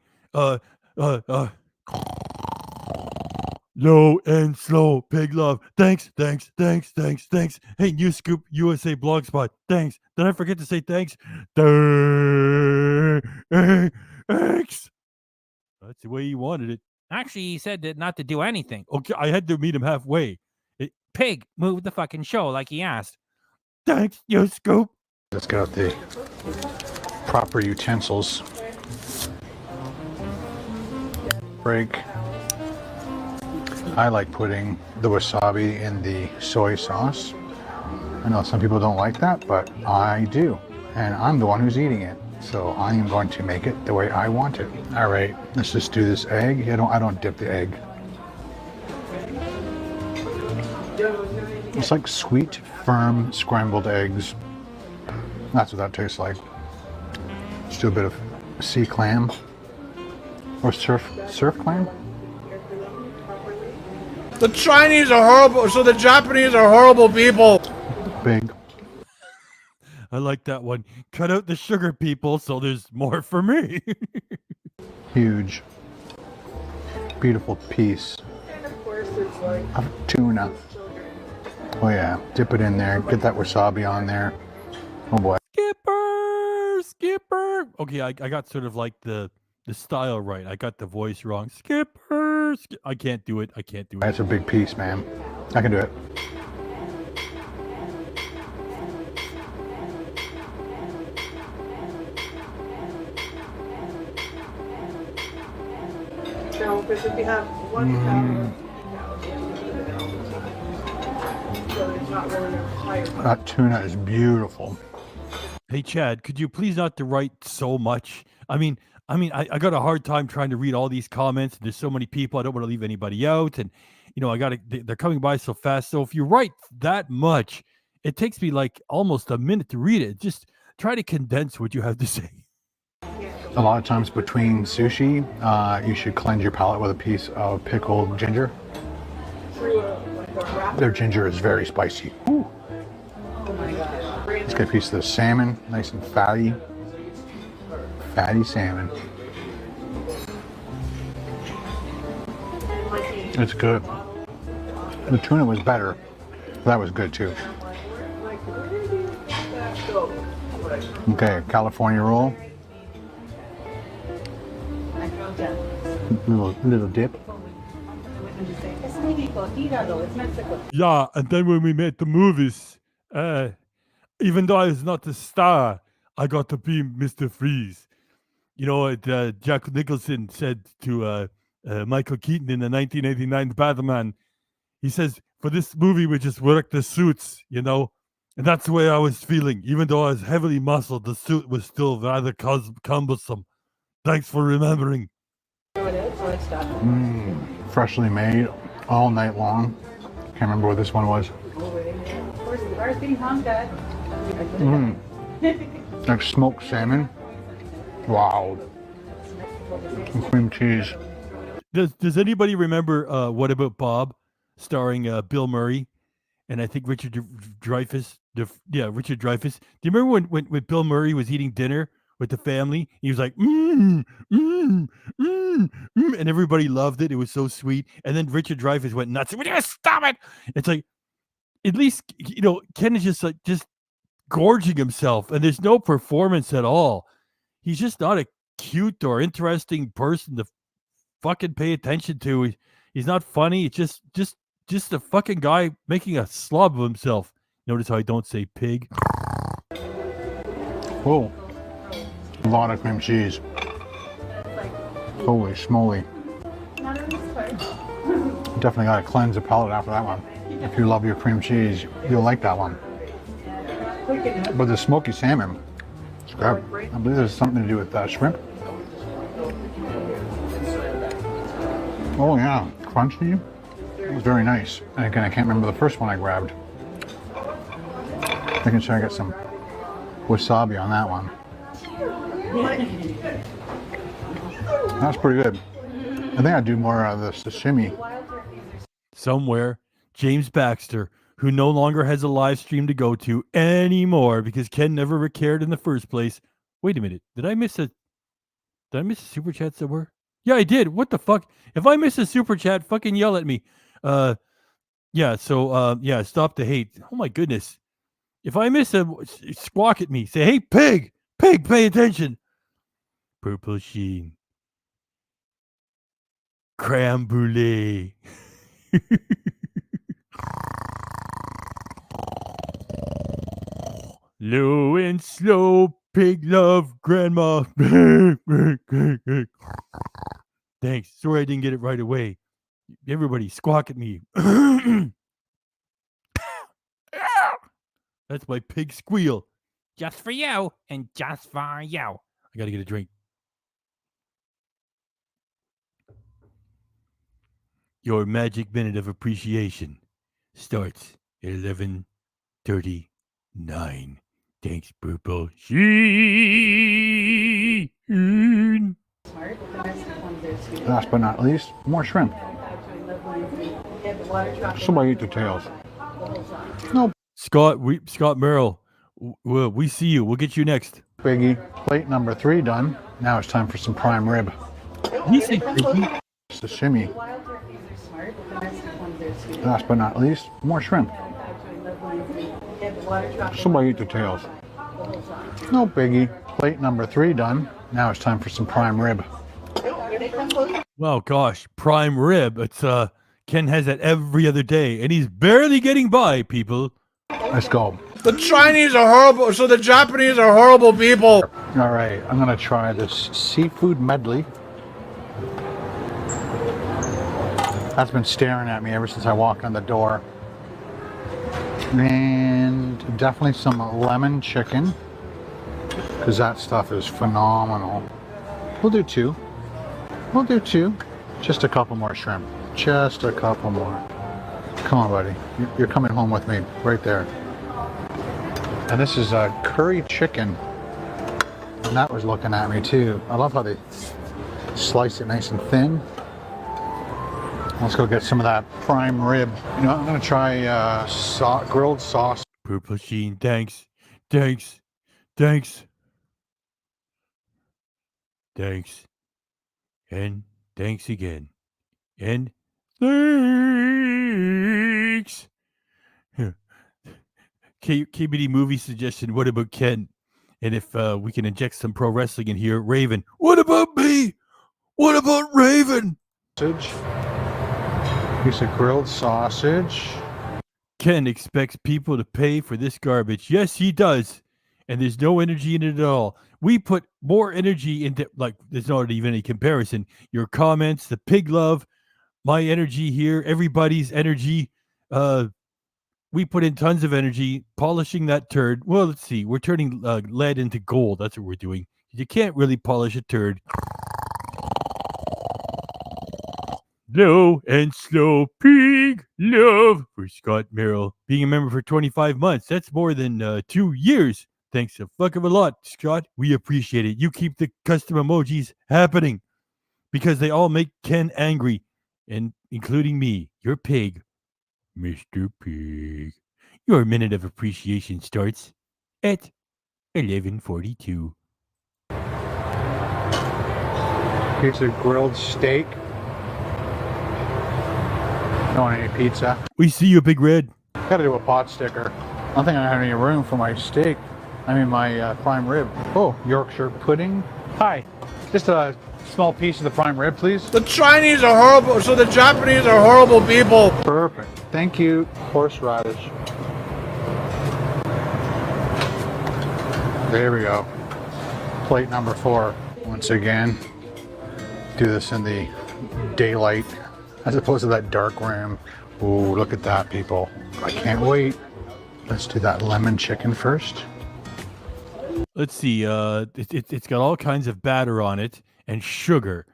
[SPEAKER 1] Low and slow, pig love. Thanks. Hey, New Scoop USA blog spot. Thanks. Did I forget to say thanks? Thanks. That's the way you wanted it.
[SPEAKER 10] Actually, he said that not to do anything.
[SPEAKER 1] Okay, I had to meet him halfway.
[SPEAKER 10] Pig, move the fucking show like he asked.
[SPEAKER 1] Thanks, New Scoop.
[SPEAKER 7] Let's get out the proper utensils. Break. I like putting the wasabi in the soy sauce. I know some people don't like that, but I do. And I'm the one who's eating it. So I am going to make it the way I want it. All right, let's just do this egg. I don't dip the egg. It's like sweet, firm, scrambled eggs. That's what that tastes like. Let's do a bit of sea clam. Or surf clam?
[SPEAKER 2] The Chinese are horrible, so the Japanese are horrible people.
[SPEAKER 7] Big.
[SPEAKER 1] I like that one. Cut out the sugar, people, so there's more for me.
[SPEAKER 7] Huge. Beautiful piece of tuna. Oh yeah, dip it in there. Get that wasabi on there. Oh boy.
[SPEAKER 1] Skipper. Okay, I got sort of like the style right. I got the voice wrong. Skipper. I can't do it.
[SPEAKER 7] That's a big piece, man. I can do it.
[SPEAKER 9] No, because if you have one pound, so it's not really a higher.
[SPEAKER 7] That tuna is beautiful.
[SPEAKER 1] Hey, Chad, could you please not to write so much? I mean, I got a hard time trying to read all these comments. There's so many people. I don't want to leave anybody out. And, they're coming by so fast. So if you write that much, it takes me like almost a minute to read it. Just try to condense what you have to say.
[SPEAKER 7] A lot of times between sushi, you should cleanse your palate with a piece of pickled ginger. Their ginger is very spicy. Ooh. Let's get a piece of the salmon, nice and fatty. Fatty salmon. It's good. The tuna was better. That was good too. Okay, California roll. Little dip.
[SPEAKER 1] Yeah, and then when we made the movies, even though I was not the star, I got to be Mr. Freeze. You know, Jack Nicholson said to Michael Keaton in the 1989 Batman, he says, for this movie, we just worked the suits, you know? And that's the way I was feeling. Even though I was heavily muscled, the suit was still rather cumbersome. Thanks for remembering.
[SPEAKER 7] Freshly made all night long. Can't remember what this one was. Like smoked salmon. Wow. And cream cheese.
[SPEAKER 1] Does anybody remember What About Bob, starring Bill Murray and I think Richard Dreyfuss? Richard Dreyfuss. Do you remember when Bill Murray was eating dinner with the family? He was like, and everybody loved it. It was so sweet. And then Richard Dreyfuss went nuts. Would you stop it? It's like, at least, you know, Ken is just gorging himself, and there's no performance at all. He's just not a cute or interesting person to fucking pay attention to. He's not funny. It's just a fucking guy making a slob of himself. Notice how I don't say pig.
[SPEAKER 7] Whoa. A lot of cream cheese. Holy schmoly. Definitely got to cleanse the palate after that one. If you love your cream cheese, you'll like that one. But the smoky salmon, it's good. I believe there's something to do with shrimp. Oh yeah, crunchy. It was very nice. And again, I can't remember the first one I grabbed. I can try to get some wasabi on that one. That's pretty good. I think I'd do more of the sashimi.
[SPEAKER 1] Somewhere, James Baxter, who no longer has a live stream to go to anymore because Ken never cared in the first place. Wait a minute. Did I miss a super chat somewhere? Yeah, I did. What the fuck? If I miss a super chat, fucking yell at me. Stop the hate. Oh my goodness. If I miss a squawk at me, say, hey, pig, pay attention. Purple sheen. Creme brulee. Low and slow, pig love, grandma. Thanks. Sorry I didn't get it right away. Everybody squawk at me. That's my pig squeal.
[SPEAKER 10] Just for you and just for you.
[SPEAKER 1] I gotta get a drink. Your magic minute of appreciation starts at 11:39. Thanks, Purple Sheen.
[SPEAKER 7] Last but not least, more shrimp. Somebody eat the tails. No.
[SPEAKER 1] Scott Merrill, we see you. We'll get you next.
[SPEAKER 7] Biggie. Plate number 3 done. Now it's time for some prime rib. Sashimi. Last but not least, more shrimp. Somebody eat the tails. No biggie. Plate number 3 done. Now it's time for some prime rib.
[SPEAKER 1] Well, gosh, prime rib. It's Ken has that every other day, and he's barely getting by, people.
[SPEAKER 7] Let's go.
[SPEAKER 2] The Chinese are horrible, so the Japanese are horrible people.
[SPEAKER 7] All right, I'm gonna try this seafood medley. That's been staring at me ever since I walked in the door. And definitely some lemon chicken, because that stuff is phenomenal. We'll do 2. We'll do 2. Just a couple more shrimp. Just a couple more. Come on, buddy. You're coming home with me right there. And this is a curry chicken. And that was looking at me too. I love how they slice it nice and thin. Let's go get some of that prime rib. You know, I'm going to try grilled sauce.
[SPEAKER 1] Purple Sheen, thanks. Thanks. Thanks. Thanks. And thanks again. And thanks. KBD movie suggestion. What about Ken? And if we can inject some pro wrestling in here, Raven. What about me? What about Raven?
[SPEAKER 7] Sausage. Piece of grilled sausage.
[SPEAKER 1] Ken expects people to pay for this garbage. Yes, he does. And there's no energy in it at all. We put more energy into, like, there's not even any comparison. Your comments, the pig love, my energy here, everybody's energy. We put in tons of energy polishing that turd. Well, let's see. We're turning lead into gold. That's what we're doing. You can't really polish a turd. Low and slow pig love for Scott Merrill. Being a member for 25 months. That's more than 2 years. Thanks a fuck of a lot, Scott. We appreciate it. You keep the custom emojis happening because they all make Ken angry, and including me, your pig, Mr. Pig. Your minute of appreciation starts at 11:42.
[SPEAKER 7] Piece of grilled steak. Don't want any pizza.
[SPEAKER 1] We see you, Big Red.
[SPEAKER 7] Gotta do a pot sticker. I don't think I have any room for my steak. I mean my prime rib. Oh, Yorkshire pudding. Hi, just a small piece of the prime rib, please.
[SPEAKER 2] The Chinese are horrible, so the Japanese are horrible people.
[SPEAKER 7] Perfect. Thank you. Horseradish. There we go. Plate number 4. Once again, do this in the daylight as opposed to that dark room. Ooh, look at that, people. I can't wait. Let's do that lemon chicken first.
[SPEAKER 1] Let's see. It's got all kinds of batter on it and sugar.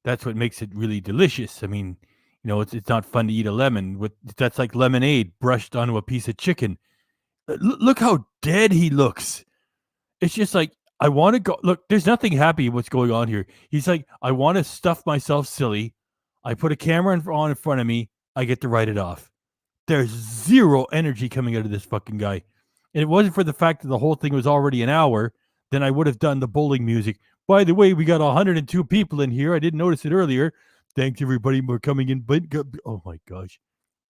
[SPEAKER 1] That's what makes it really delicious. I mean, you know, it's not fun to eat a lemon. That's like lemonade brushed onto a piece of chicken. Look how dead he looks. It's just like, I want to go. Look, there's nothing happy what's going on here. He's like, I want to stuff myself silly. I put a camera on in front of me. I get to write it off. There's zero energy coming out of this fucking guy. And it wasn't for the fact that the whole thing was already an hour, then I would have done the bowling music. By the way, we got 102 people in here. I didn't notice it earlier. Thanks, everybody, for coming in. Oh, my gosh.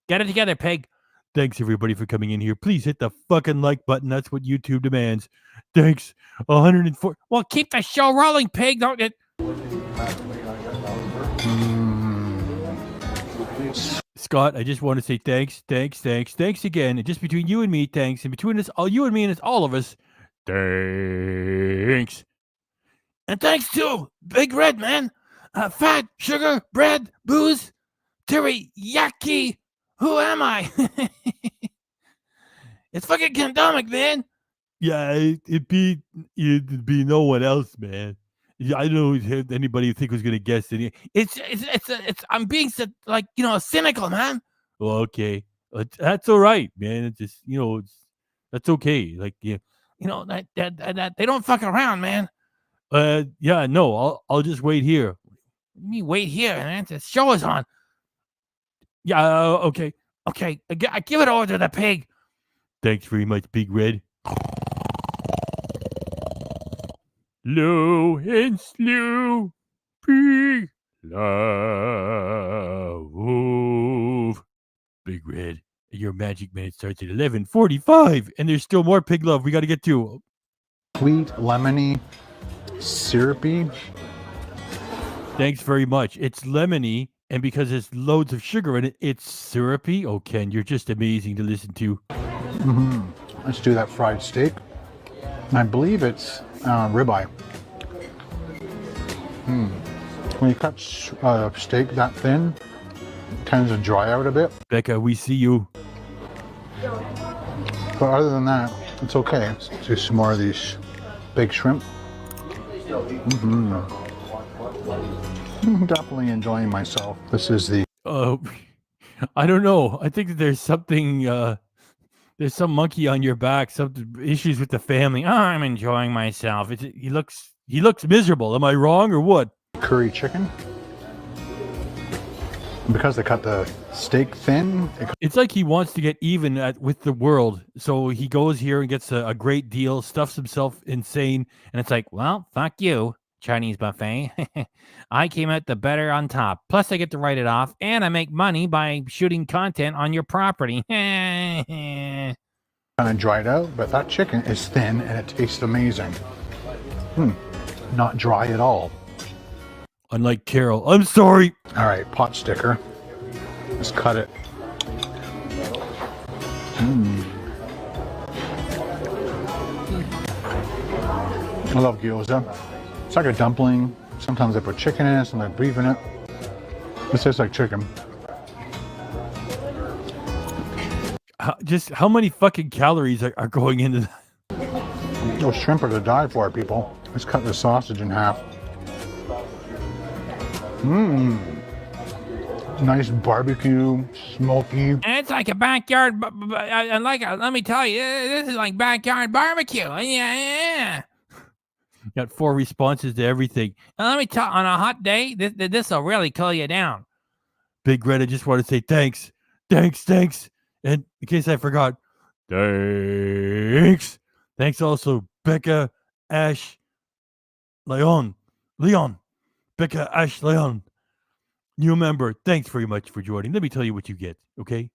[SPEAKER 10] Get it together, pig.
[SPEAKER 1] Thanks, everybody, for coming in here. Please hit the fucking like button. That's what YouTube demands. Thanks. 104.
[SPEAKER 10] Well, keep the show rolling, pig. Don't it?
[SPEAKER 1] Scott, I just want to say thanks again. And just between you and me, thanks. And between us, all you and me and it's all of us, thanks.
[SPEAKER 10] And thanks to Big Red, man. Fat, sugar, bread, booze, teriyaki. Who am I? It's fucking Domik, man.
[SPEAKER 1] Yeah, it'd be no one else, man. Yeah, I don't have anybody who think was gonna guess it.
[SPEAKER 10] It's I'm being like, you know, cynical, man.
[SPEAKER 1] Well, okay, that's all right, man. It's just, you know, that's okay. Like, yeah,
[SPEAKER 10] you know that they don't fuck around, man.
[SPEAKER 1] Yeah, no, I'll just wait here.
[SPEAKER 10] Me wait here, man. The show is on.
[SPEAKER 1] Yeah, okay.
[SPEAKER 10] Okay, I give it over to the pig.
[SPEAKER 1] Thanks very much, Big Red. Low and slow, pig love. Big Red, your magic minute starts at 11:45, and there's still more pig love we got to get to.
[SPEAKER 7] Sweet, lemony, syrupy.
[SPEAKER 1] Thanks very much. It's lemony, and because there's loads of sugar in it, it's syrupy. Oh, Ken, you're just amazing to listen to.
[SPEAKER 7] Let's do that fried steak. I believe it's ribeye. When you cut steak that thin, it tends to dry out a bit.
[SPEAKER 1] Becca, we see you.
[SPEAKER 7] But other than that, it's okay. Let's do some more of these big shrimp. Definitely enjoying myself. This is the...
[SPEAKER 1] I don't know. I think that there's something... there's some monkey on your back, some issues with the family. I'm enjoying myself. He looks miserable. Am I wrong or what?
[SPEAKER 7] Curry chicken. Because they cut the steak thin,
[SPEAKER 1] It's like he wants to get even with the world. So he goes here and gets a great deal, stuffs himself insane. And it's like, well, fuck you, Chinese buffet. I came out the better on top. Plus, I get to write it off. And I make money by shooting content on your property.
[SPEAKER 7] kind of dried out, but that chicken is thin and it tastes amazing. Not dry at all.
[SPEAKER 1] Unlike Carol. I'm sorry.
[SPEAKER 7] All right, pot sticker. Let's cut it. I love gyoza. It's like a dumpling. Sometimes they put chicken in it, sometimes beef in it. This tastes like chicken.
[SPEAKER 1] Just how many fucking calories are going into that?
[SPEAKER 7] Those shrimp are to die for, people. Let's cut the sausage in half. Nice barbecue, smoky.
[SPEAKER 10] It's like a backyard. Let me tell you, this is like backyard barbecue. Yeah.
[SPEAKER 1] Got 4 responses to everything.
[SPEAKER 10] Let me tell. On a hot day, this will really cool you down.
[SPEAKER 1] Big Red, I just want to say thanks. And in case I forgot, thanks. Thanks also, Becca, Ash, Leon. Becca, Ash, Leon. New member, thanks very much for joining. Let me tell you what you get, okay?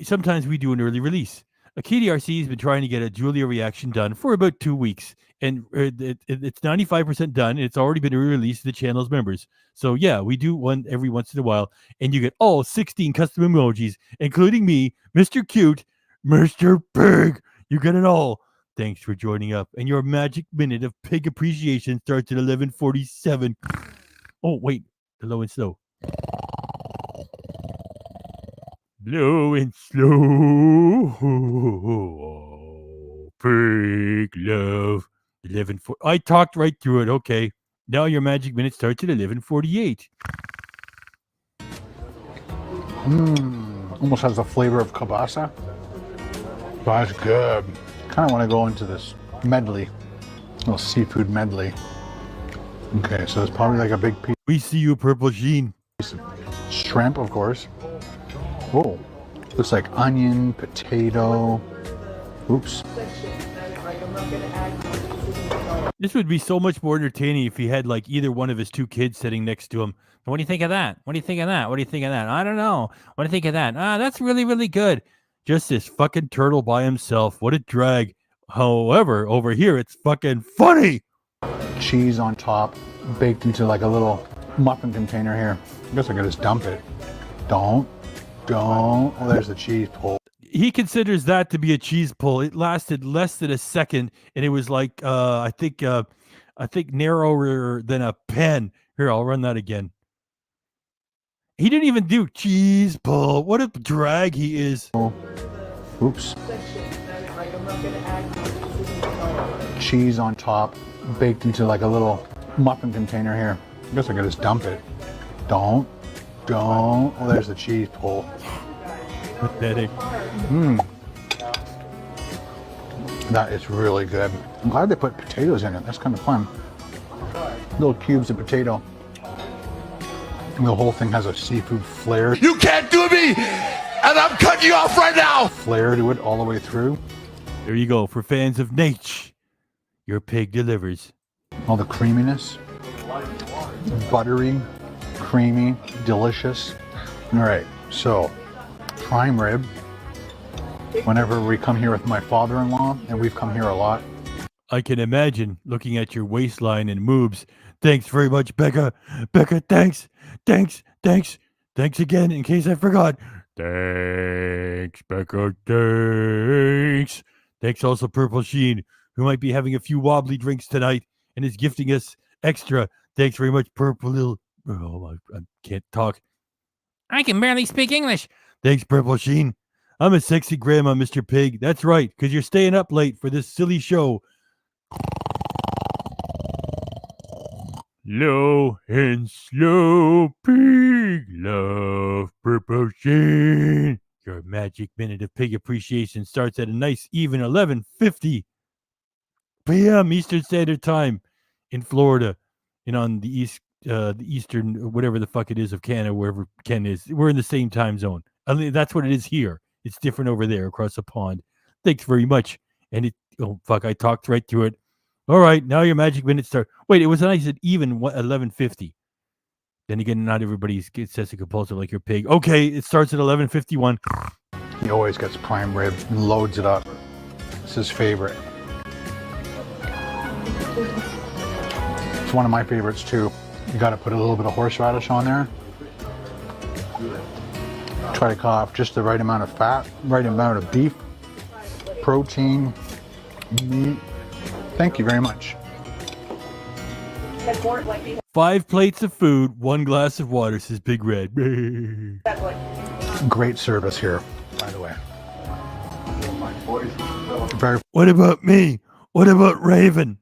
[SPEAKER 1] Sometimes we do an early release. A KDRC has been trying to get a Julia reaction done for about 2 weeks, and it's 95% done, and it's already been released to the channel's members. So yeah, we do one every once in a while, and you get all 16 custom emojis, including me, Mr. Cute, Mr. Pig. You get it all. Thanks for joining up, and your magic minute of pig appreciation starts at 11:47. Oh wait, the low and slow. Low and slow. Pig love. 11:40. I talked right through it. Okay. Now your magic minute starts at 11:48.
[SPEAKER 7] Almost has the flavor of kielbasa. That's good. Kind of want to go into this medley. Little seafood medley. Okay, so it's probably like a big piece
[SPEAKER 1] We see you, Purple Sheen.
[SPEAKER 7] of shrimp, of course. Oh, looks like onion, potato. Oops.
[SPEAKER 1] This would be so much more entertaining if he had like either one of his 2 kids sitting next to him.
[SPEAKER 10] What do you think of that? What do you think of that? What do you think of that? I don't know. What do you think of that? That's really, really good.
[SPEAKER 1] Just this fucking turtle by himself. What a drag. However, over here, it's fucking funny.
[SPEAKER 7] Cheese on top, baked into like a little muffin container here. I guess I could just dump it. Don't. Oh, there's the cheese pull.
[SPEAKER 1] He considers that to be a cheese pull. It lasted less than a second, and it was like I think narrower than a pen. Here, I'll run that again. He didn't even do cheese pull. What a drag he is.
[SPEAKER 7] Oops. Cheese on top, baked into like a little muffin container here. I guess I could just dump it. Don't. Oh, there's the cheese pull.
[SPEAKER 1] Pathetic.
[SPEAKER 7] That is really good. I'm glad they put potatoes in it. That's kind of fun. Little cubes of potato. And the whole thing has a seafood flair.
[SPEAKER 6] You can't do me! And I'm cutting you off right now!
[SPEAKER 7] Flair to it all the way through.
[SPEAKER 1] There you go. For fans of Nate, your pig delivers.
[SPEAKER 7] All the creaminess. Buttery, creamy, delicious. All right, so prime rib. Whenever we come here with my father-in-law, and we've come here a lot.
[SPEAKER 1] I can imagine looking at your waistline and moves. Thanks very much, Becca. Becca, thanks. Thanks again, in case I forgot. Thanks, Becca. Thanks. Thanks also, Purple Sheen, who might be having a few wobbly drinks tonight and is gifting us extra. Thanks very much, Purple Little. Oh, I can't talk.
[SPEAKER 10] I can barely speak English.
[SPEAKER 1] Thanks, Purple Sheen. I'm a sexy grandma, Mr. Pig. That's right, because you're staying up late for this silly show. Low and slow, pig love, Purple Sheen. Your magic minute of pig appreciation starts at a nice even 11:50 p.m. Eastern Standard Time in Florida and on the East the eastern, whatever the fuck it is of Canada, wherever Ken is. We're in the same time zone. I mean, that's what it is here. It's different over there across the pond. Thanks very much. And oh fuck, I talked right through it. All right, now your magic minutes start. Wait, it was nice at even 11:50. Then again, not everybody says a compulsive like your pig. Okay, it starts at 11:51.
[SPEAKER 7] He always gets prime rib and loads it up. It's his favorite. It's one of my favorites too. You got to put a little bit of horseradish on there. Try to cut off just the right amount of fat, right amount of beef, protein, meat. Thank you very much.
[SPEAKER 1] 5 plates of food, 1 glass of water, says Big Red.
[SPEAKER 7] Great service here, by the way.
[SPEAKER 1] What about me? What about Raven?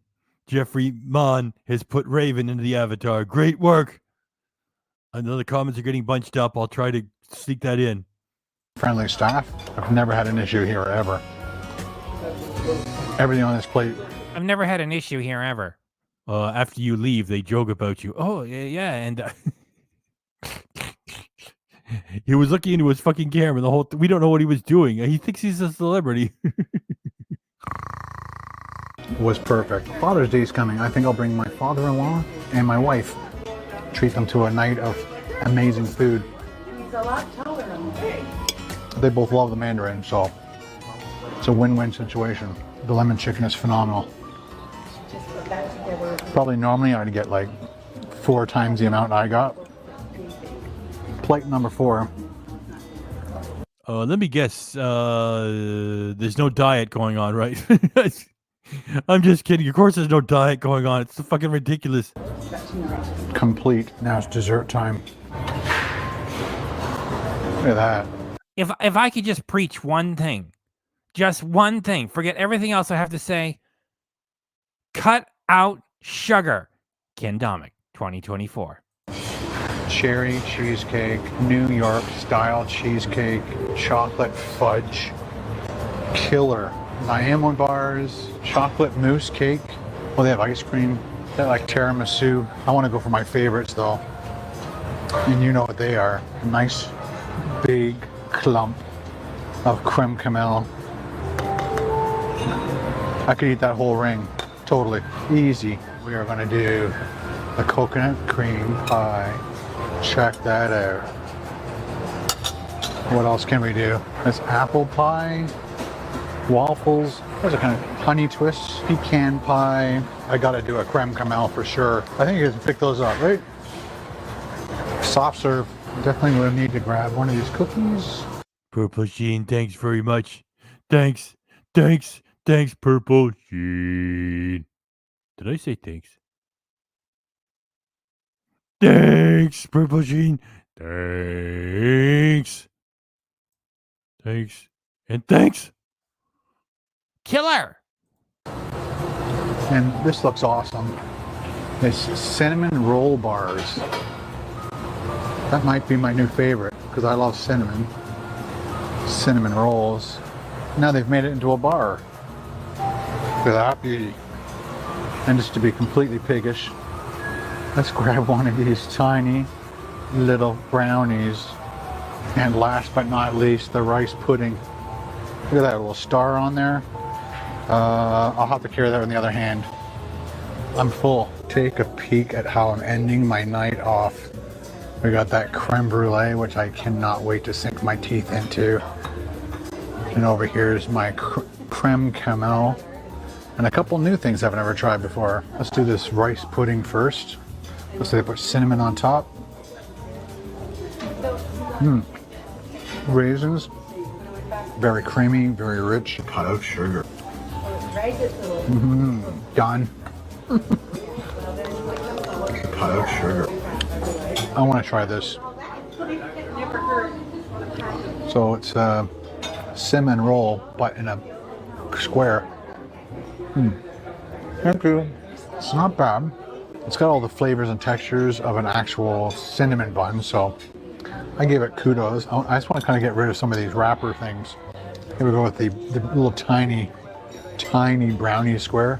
[SPEAKER 1] Jeffrey Mon has put Raven into the avatar. Great work. I know the comments are getting bunched up. I'll try to sneak that in.
[SPEAKER 7] Friendly staff. I've never had an issue here ever. Everything on this plate.
[SPEAKER 10] I've never had an issue here ever.
[SPEAKER 1] After you leave, they joke about you. Oh, yeah, and he was looking into his fucking camera the whole we don't know what he was doing. He thinks he's a celebrity.
[SPEAKER 7] Was perfect. Father's Day is coming. I think I'll bring my father-in-law and my wife. Treat them to a night of amazing food.
[SPEAKER 9] He's a lot taller than me.
[SPEAKER 7] They both love the Mandarin, so it's a win-win situation. The lemon chicken is phenomenal. Probably normally I'd get like 4 times the amount I got. Plate number 4.
[SPEAKER 1] Let me guess. There's no diet going on, right? I'm just kidding. Of course there's no diet going on. It's fucking ridiculous.
[SPEAKER 7] Complete. Now it's dessert time. Look at that.
[SPEAKER 10] If I could just preach one thing, just one thing, forget everything else I have to say. Cut out sugar. Ken Domik, 2024.
[SPEAKER 7] Cherry cheesecake, New York style cheesecake, chocolate fudge, killer. Diamond bars, chocolate mousse cake. Well, they have ice cream. They like tiramisu. I want to go for my favorites though. And you know what they are. A nice big clump of creme camel. I could eat that whole ring. Totally. Easy. We are going to do the coconut cream pie. Check that out. What else can we do? There's apple pie. Waffles. There's a kind of honey twist, pecan pie. I gotta do a creme camel for sure. I think you can pick those up, right? Soft serve. Definitely would need to grab one of these cookies.
[SPEAKER 1] Purple Sheen, thanks very much. Thanks, Purple Sheen. Did I say thanks? Thanks, Purple Sheen. Thanks. And thanks.
[SPEAKER 10] Killer.
[SPEAKER 7] And this looks awesome. It's cinnamon roll bars. That might be my new favorite because I love cinnamon. Cinnamon rolls. Now they've made it into a bar. Look at that beauty. And just to be completely piggish, let's grab one of these tiny little brownies. And last but not least, the rice pudding. Look at that little star on there. I'll have to carry that in the other hand. I'm full. Take a peek at how I'm ending my night off. We got that creme brulee, which I cannot wait to sink my teeth into. And over here is my creme camel. And a couple new things I've never tried before. Let's do this rice pudding first. Looks like they put cinnamon on top. Raisins. Very creamy, very rich.
[SPEAKER 6] Cut out sugar.
[SPEAKER 7] Done.
[SPEAKER 6] Cut out sugar.
[SPEAKER 7] I want to try this. So it's a cinnamon roll, but in a square. Thank you. It's not bad. It's got all the flavors and textures of an actual cinnamon bun, so I give it kudos. I just want to kind of get rid of some of these wrapper things. Here we go with the little tiny brownie square.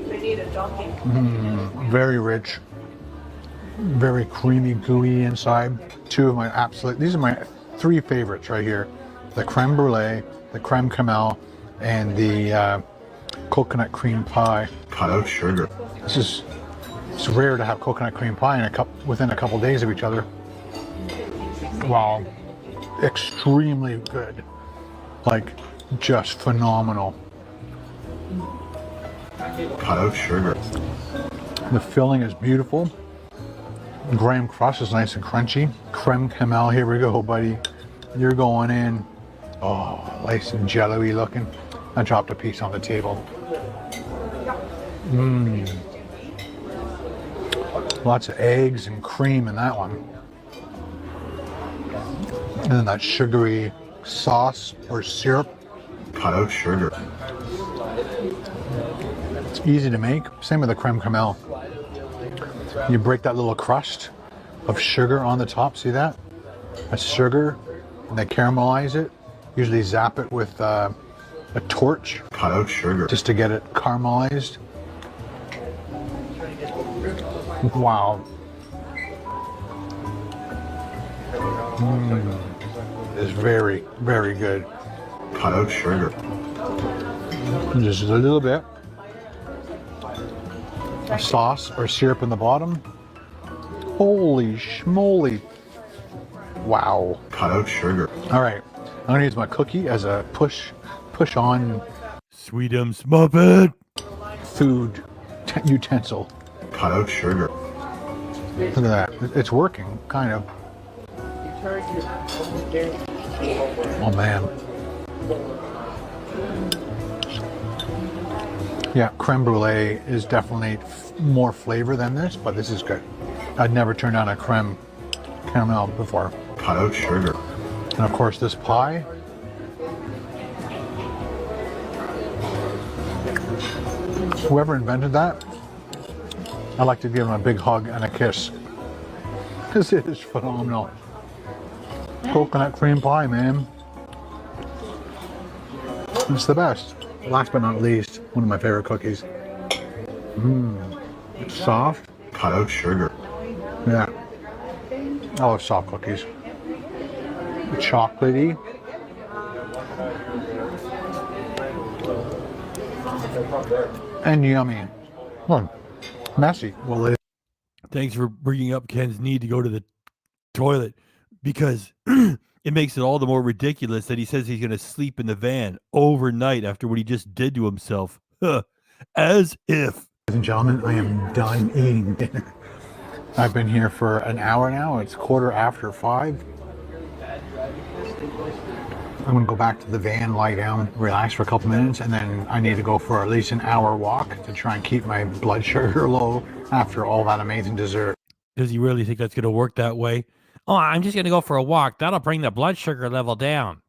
[SPEAKER 9] We need a donkey.
[SPEAKER 7] Very rich. Very creamy, gooey inside. Two of my these are my three favorites right here. The creme brulee, the creme camel, and the coconut cream pie.
[SPEAKER 6] Cut out sugar.
[SPEAKER 7] It's rare to have coconut cream pie within a couple days of each other. Wow, extremely good. Like, just phenomenal.
[SPEAKER 6] Cut out sugar.
[SPEAKER 7] The filling is beautiful. Graham crust is nice and crunchy. Creme camel, here we go, buddy. You're going in. Oh, nice and jello-y looking. I dropped a piece on the table. Mmm. Lots of eggs and cream in that one. And then that sugary sauce or syrup.
[SPEAKER 6] Cut out sugar.
[SPEAKER 7] It's easy to make. Same with the creme camel. You break that little crust of sugar on the top. See that? That's sugar. And they caramelize it. Usually zap it with a torch.
[SPEAKER 6] Cut out sugar.
[SPEAKER 7] Just to get it caramelized. Wow. It's very, very good.
[SPEAKER 6] Cut out sugar.
[SPEAKER 7] Just a little bit. A sauce or syrup in the bottom. Holy schmoly. Wow.
[SPEAKER 6] Cut out sugar.
[SPEAKER 7] All right. I'm going to use my cookie as a push on
[SPEAKER 1] Sweetums Muppet.
[SPEAKER 7] food utensil.
[SPEAKER 6] Cut out sugar.
[SPEAKER 7] Look at that. It's working, kind of. Oh, man. Yeah, creme brulee is definitely more flavor than this, but this is good. I'd never turned on a creme caramel before.
[SPEAKER 6] Cut out sugar.
[SPEAKER 7] And of course this pie. Whoever invented that, I'd like to give him a big hug and a kiss. Because it is phenomenal. Coconut cream pie, man. It's the best. Last but not least, one of my favorite cookies. It's soft.
[SPEAKER 6] Cut out sugar.
[SPEAKER 7] Yeah. I love soft cookies. Chocolatey. And yummy. Messy. Well,
[SPEAKER 1] Thanks for bringing up Ken's need to go to the toilet, because it makes it all the more ridiculous that he says he's going to sleep in the van overnight after what he just did to himself. As if.
[SPEAKER 7] ladies and gentlemen, I am done eating dinner. I've been here for an hour now. It's 5:15. I'm going to go back to the van, lie down, relax for a couple minutes, and then I need to go for at least an hour walk to try and keep my blood sugar low after all that amazing dessert.
[SPEAKER 1] Does he really think that's going to work that way?
[SPEAKER 10] Oh, I'm just going to go for a walk. That'll bring the blood sugar level down.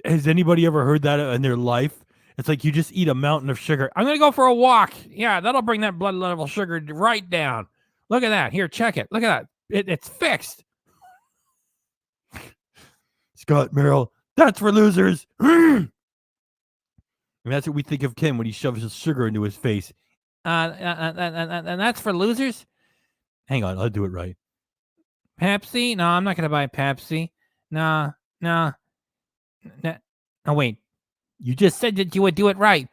[SPEAKER 1] Has anybody ever heard that in their life? It's like you just eat a mountain of sugar. I'm going to go for a walk. Yeah, that'll bring that blood level sugar right down. Look at that. Here, check it. Look at that. It's fixed. Scott Merrill, that's for losers. And that's what we think of Ken when he shoves his sugar into his face.
[SPEAKER 10] And that's for losers?
[SPEAKER 1] Hang on, I'll do it right.
[SPEAKER 10] Pepsi? No, I'm not going to buy Pepsi. No. Oh, wait. You just said that you would do it right.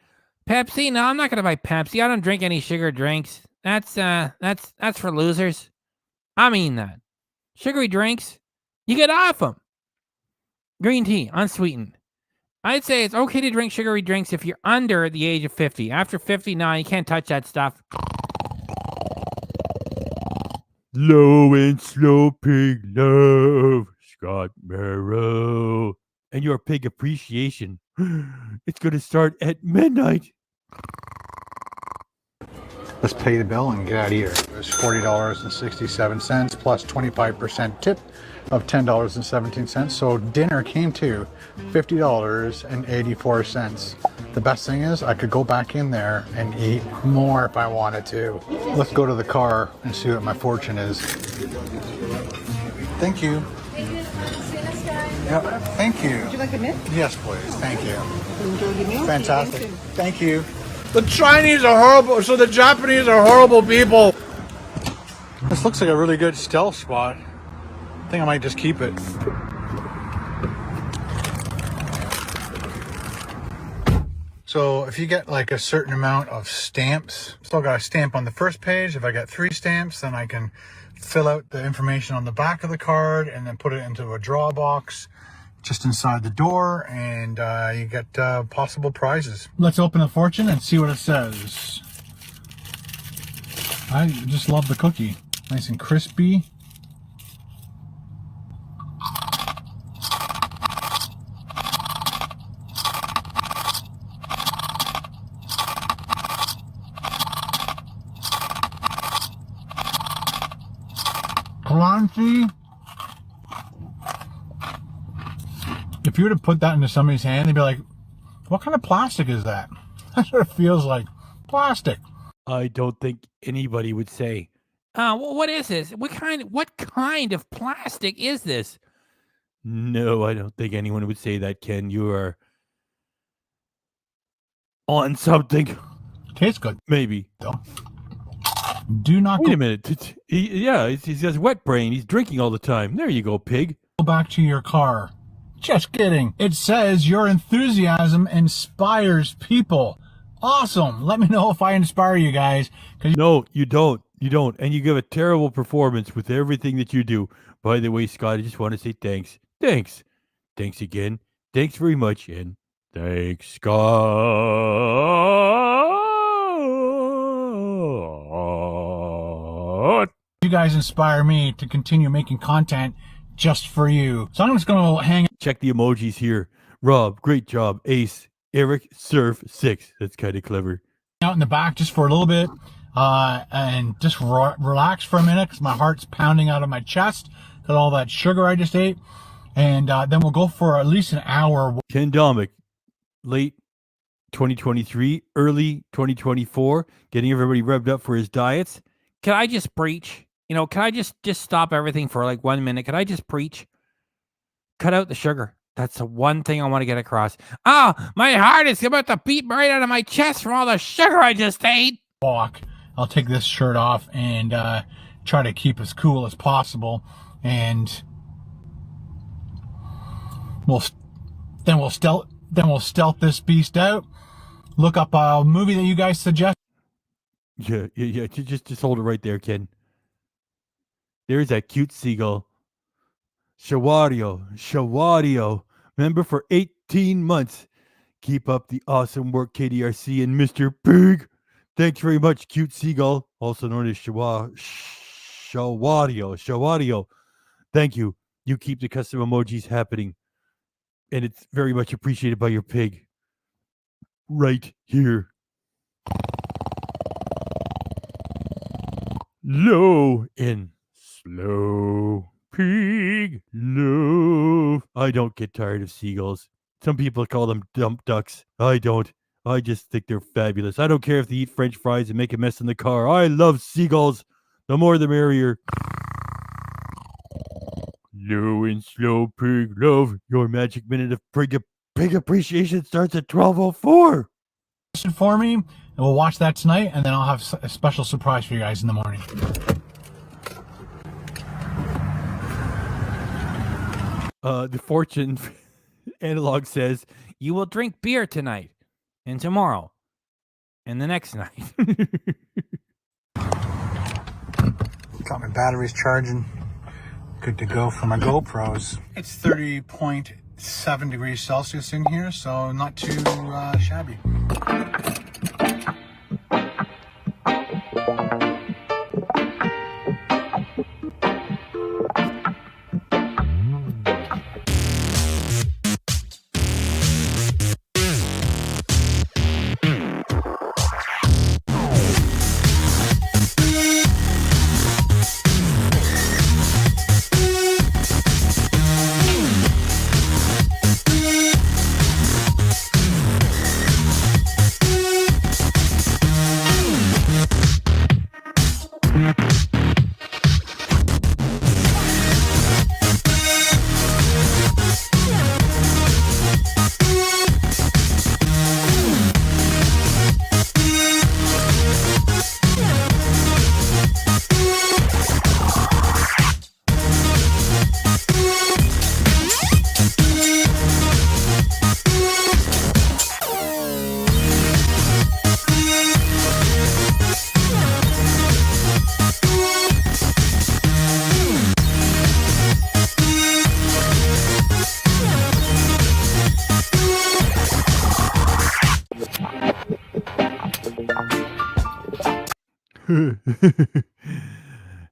[SPEAKER 10] Pepsi? No, I'm not going to buy Pepsi. I don't drink any sugar drinks. That's for losers. I mean that. Sugary drinks, you get off them. Green tea, unsweetened. I'd say it's okay to drink sugary drinks if you're under the age of 50. After 50, no, you can't touch that stuff.
[SPEAKER 1] Low and slow pig love, Scott Merrill. And your pig appreciation. It's going to start at midnight.
[SPEAKER 7] Let's pay the bill and get out of here. It was $40.67 plus 25% tip of $10.17. So dinner came to $50.84. The best thing is I could go back in there and eat more if I wanted to. Let's go to the car and see what my fortune is. Thank you. Yep, thank you.
[SPEAKER 9] Would you like a mint?
[SPEAKER 7] Yes, please. Thank you.
[SPEAKER 9] Enjoy your meal.
[SPEAKER 7] Fantastic. Thank you.
[SPEAKER 2] The Chinese are horrible, so the Japanese are horrible people. This looks like a really good stealth spot. I think I might just keep it. So if you get like a certain amount of stamps, still got a stamp on the first page. If I get 3 stamps, then I can fill out the information on the back of the card and then put it into a draw box just inside the door, and you get possible prizes. Let's open the fortune and see what it says. I just love the cookie. Nice and crispy. Crunchy. If you were to put that into somebody's hand, they'd be like, what kind of plastic is that? That sort of feels like plastic.
[SPEAKER 1] I don't think anybody would say,
[SPEAKER 10] what is this? What kind of plastic is this?
[SPEAKER 1] no, I don't think anyone would say that, Ken. You are on something.
[SPEAKER 7] Tastes good.
[SPEAKER 1] Maybe.
[SPEAKER 7] Do not
[SPEAKER 1] Wait a minute. He has wet brain. He's drinking all the time. There you go, pig.
[SPEAKER 7] go back to your car. Just kidding. It says your enthusiasm inspires people. Awesome. Let me know if I inspire you guys.
[SPEAKER 1] No, you don't. You don't. And you give a terrible performance with everything that you do. By the way, Scott, I just want to say thanks. Thanks. Thanks again. Thanks very much. And thanks, Scott.
[SPEAKER 7] You guys inspire me to continue making content just for you. So I'm just going to hang.
[SPEAKER 1] Check the emojis here. Rob, great job. Ace, Eric, Surf, 6. That's kind of clever.
[SPEAKER 7] Out in the back just for a little bit and just relax for a minute because my heart's pounding out of my chest with all that sugar I just ate. And then we'll go for at least an hour.
[SPEAKER 1] Ken Domik, late 2023, early 2024, getting everybody revved up for his diets.
[SPEAKER 10] Can I just preach? You know, can I just stop everything for like 1 minute? Can I just preach? Cut out the sugar. That's the one thing I want to get across. Oh, my heart is about to beat right out of my chest from all the sugar I just ate.
[SPEAKER 7] Walk. I'll take this shirt off and try to keep as cool as possible. And we'll stealth this beast out. Look up a movie that you guys suggest.
[SPEAKER 1] Yeah. Just hold it right there, Ken. There's that cute seagull. Shawadio, member for 18 months. Keep up the awesome work, KDRC and Mr. Pig. Thanks very much, cute seagull, also known as Shawadio. Thank you. You keep the custom emojis happening. And it's very much appreciated by your pig. Right here. Low and slow. Pig love. I don't get tired of seagulls. Some people call them dump ducks. I don't. I just think they're fabulous. I don't care if they eat French fries and make a mess in the car. I love seagulls. The more the merrier. Low and slow pig love. Your magic minute of pig appreciation starts at 12:04.
[SPEAKER 7] For me, and we'll watch that tonight, and then I'll have a special surprise for you guys in the morning.
[SPEAKER 1] The fortune analog says
[SPEAKER 10] You will drink beer tonight and tomorrow and the next night.
[SPEAKER 7] Got my batteries charging. Good to go for my GoPros. It's 30.7 degrees Celsius in here, so not too shabby.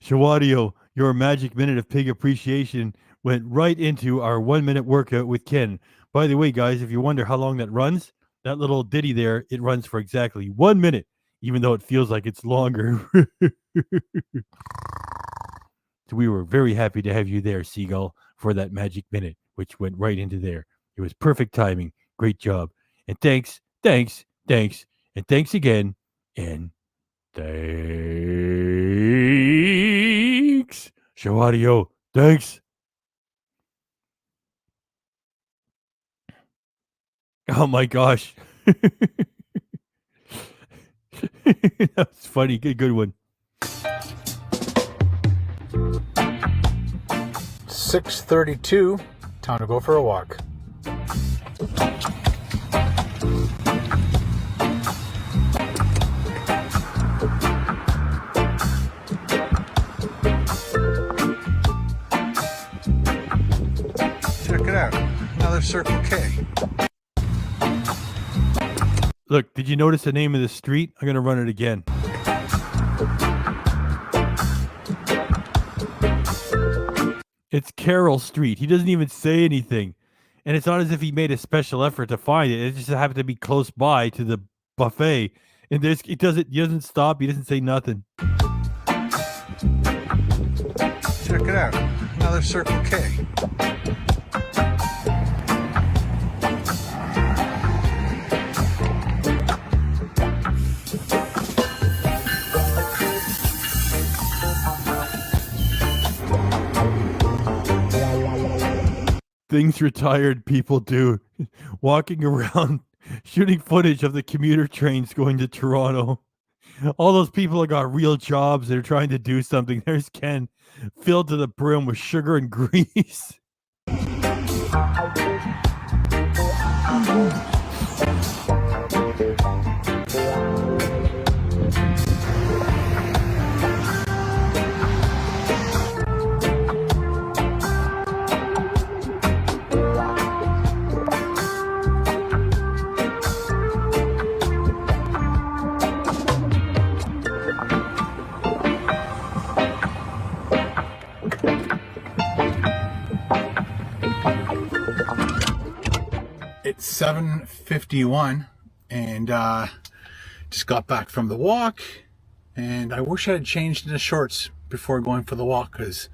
[SPEAKER 1] Shawadio, your magic minute of pig appreciation went right into our 1 minute workout with Ken. By the way, guys, if you wonder how long that runs, that little ditty there, it runs for exactly 1 minute, even though it feels like it's longer. So we were very happy to have you there, Seagull, for that magic minute, which went right into there. It was perfect timing. Great job. And thanks, and thanks again, and thanks. Shawadio, thanks. Oh my gosh. That's funny. Good one.
[SPEAKER 7] 6:32. Time to go for a walk. Check it out. Another Circle K.
[SPEAKER 1] Look, did you notice the name of the street? I'm going to run it again. It's Carroll Street. He doesn't even say anything. And it's not as if he made a special effort to find it. It just happened to be close by to the buffet. And he doesn't stop. He doesn't say nothing.
[SPEAKER 7] Check it out. Another Circle K.
[SPEAKER 1] Things retired people do. Walking around, shooting footage of the commuter trains going to Toronto. All those people that got real jobs, they're trying to do something. There's Ken, filled to the brim with sugar and grease.
[SPEAKER 7] It's 7:51 and just got back from the walk, and I wish I had changed into shorts before going for the walk, because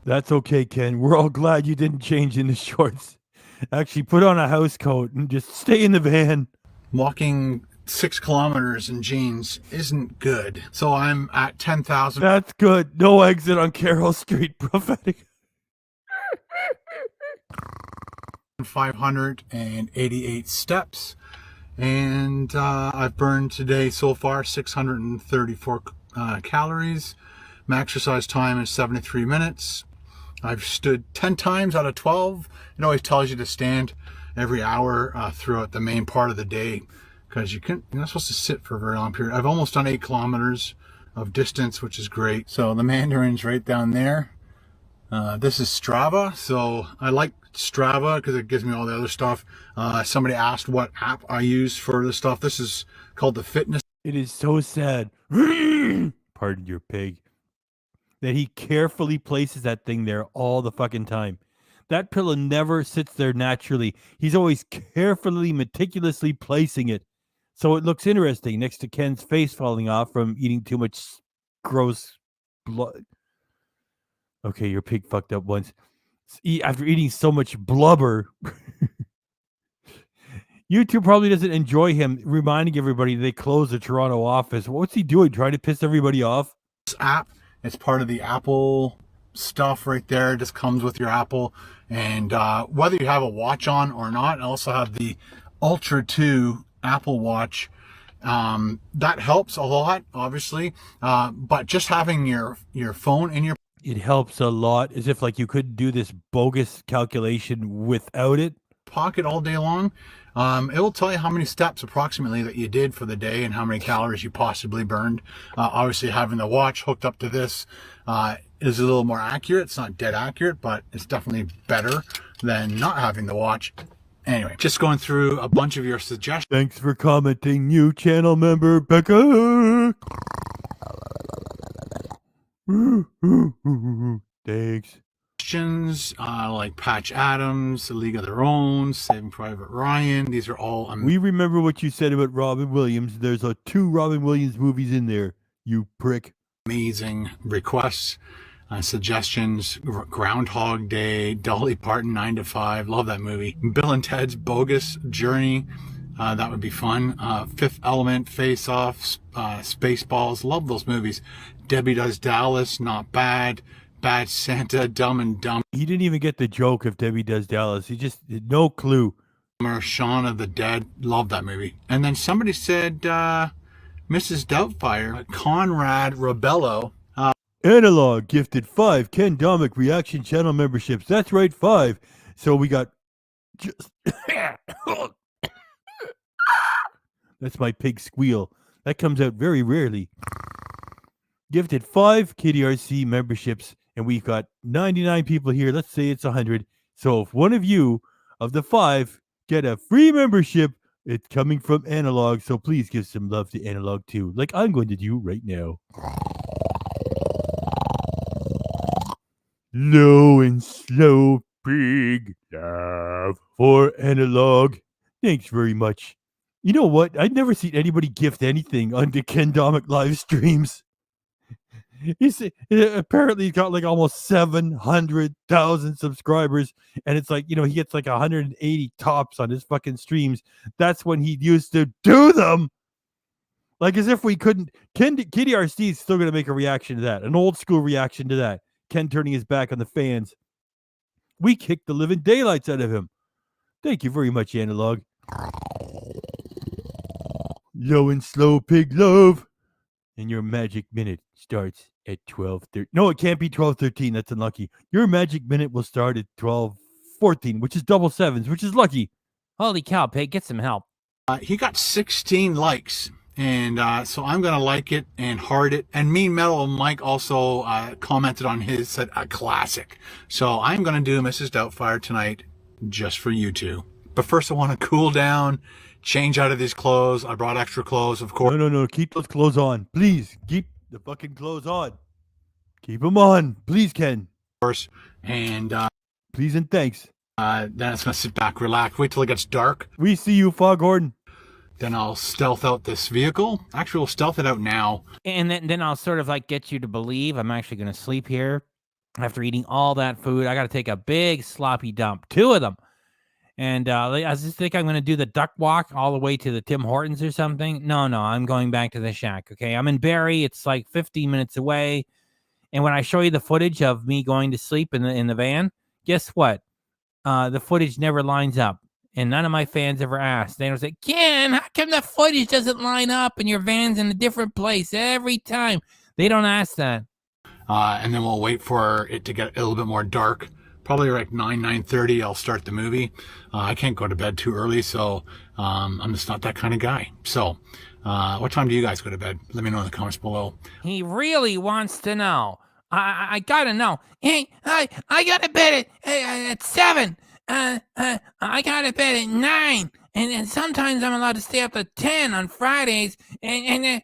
[SPEAKER 1] That's okay, Ken. We're all glad you didn't change into shorts. Actually, put on a house coat and just stay in the van.
[SPEAKER 7] walking 6 kilometers in jeans isn't good. So I'm at 10,000.
[SPEAKER 1] That's good. No exit on Carroll Street. Prophetic.
[SPEAKER 7] 588 steps, and I've burned today so far 634 calories. My exercise time is 73 minutes. I've stood 10 times out of 12. It always tells you to stand every hour throughout the main part of the day, because you're not supposed to sit for a very long period. I've almost done 8 kilometers of distance, which is great. So the Mandarin's right down there. This is Strava, so I like Strava because it gives me all the other stuff. Somebody asked what app I use for this stuff. This is called the Fitness.
[SPEAKER 1] It is so sad. Pardon your pig. That he carefully places that thing there all the fucking time. That pillow never sits there naturally. He's always carefully, meticulously placing it. So it looks interesting next to Ken's face falling off from eating too much gross blood. Okay, your pig fucked up once. After eating so much blubber, YouTube probably doesn't enjoy him reminding everybody they closed the Toronto office. What's he doing? Trying to piss everybody off?
[SPEAKER 7] This app, it's part of the Apple stuff right there. It just comes with your Apple. And whether you have a watch on or not, I also have the Ultra 2 Apple Watch. That helps a lot, obviously. But just having your phone in your
[SPEAKER 1] It helps a lot, as if like you couldn't do this bogus calculation without it.
[SPEAKER 7] Pocket all day long. It will tell you how many steps approximately that you did for the day and how many calories you possibly burned. Obviously having the watch hooked up to this is a little more accurate. It's not dead accurate, but it's definitely better than not having the watch. Anyway, just going through a bunch of your suggestions.
[SPEAKER 1] Thanks for commenting, new channel member Becca. Thanks.
[SPEAKER 7] Questions like Patch Adams, A League of Their Own, Saving Private Ryan. These are all
[SPEAKER 1] We remember what you said about Robin Williams. There's two Robin Williams movies in there, you prick.
[SPEAKER 7] amazing requests, suggestions. Groundhog Day, Dolly Parton, 9 to 5. Love that movie. Bill and Ted's Bogus Journey. That would be fun. Fifth Element, Face Off, Spaceballs. Love those movies. Debbie Does Dallas, not bad. Bad Santa, Dumb and Dumber.
[SPEAKER 1] He didn't even get the joke of Debbie Does Dallas. He just had no clue.
[SPEAKER 7] Shaun of the Dead. Love that movie. And then somebody said Mrs. Doubtfire. Conrad Rebello.
[SPEAKER 1] Analog gifted 5 Ken Domik reaction channel memberships. That's right, 5. So we got just that's my pig squeal. That comes out very rarely. Gifted 5 KDRC memberships, and we've got 99 people here. Let's say it's 100. So if one of you of the 5 get a free membership, it's coming from Analog. So please give some love to Analog too, like I'm going to do right now. Low and slow, big love for Analog. Thanks very much. You know what? I'd never seen anybody gift anything on the Ken Domik live streams. He's apparently got like almost 700,000 subscribers, and it's like, he gets like 180 tops on his fucking streams. That's when he used to do them. Like as if we couldn't. KDRC is still going to make a reaction to that, an old school reaction to that. Ken turning his back on the fans. We kicked the living daylights out of him. Thank you very much, Analog. Low and slow pig love. And your magic minute starts at 12:13. No, it can't be 12:13. That's unlucky. Your magic minute will start at 12:14, which is double sevens, which is lucky.
[SPEAKER 10] Holy cow, Pig, get some help.
[SPEAKER 7] He got 16 likes. And so I'm going to like it and heart it. And Mean Metal Mike also commented on his, said a classic. So I'm going to do Mrs. Doubtfire tonight just for you two. But first I want to cool down, change out of these clothes. I brought extra clothes, of course.
[SPEAKER 1] No. Keep those clothes on. Please, keep the fucking clothes on. Keep them on. Please, Ken.
[SPEAKER 7] And
[SPEAKER 1] please and thanks.
[SPEAKER 7] Then it's going to sit back, relax, wait till it gets dark.
[SPEAKER 1] We see you, Foghorn.
[SPEAKER 7] Then I'll stealth out this vehicle. Actually, we'll stealth it out now.
[SPEAKER 10] And then I'll sort of like get you to believe I'm actually going to sleep here after eating all that food. I got to take a big sloppy dump, 2 of them. And I just think I'm going to do the duck walk all the way to the Tim Hortons or something. No, I'm going back to the shack. Okay, I'm in Barrie. It's like 15 minutes away. And when I show you the footage of me going to sleep in the van, guess what? The footage never lines up. And none of my fans ever asked. They don't say, Ken, how come the footage doesn't line up and your van's in a different place every time? They don't ask that.
[SPEAKER 7] And then we'll wait for it to get a little bit more dark. Probably like 9:30, I'll start the movie. I can't go to bed too early, so I'm just not that kind of guy. So what time do you guys go to bed? Let me know in the comments below.
[SPEAKER 10] He really wants to know. I got to know. Hey, I got to bed at 7. I got to bed at 9, and sometimes I'm allowed to stay up to 10 on Fridays, and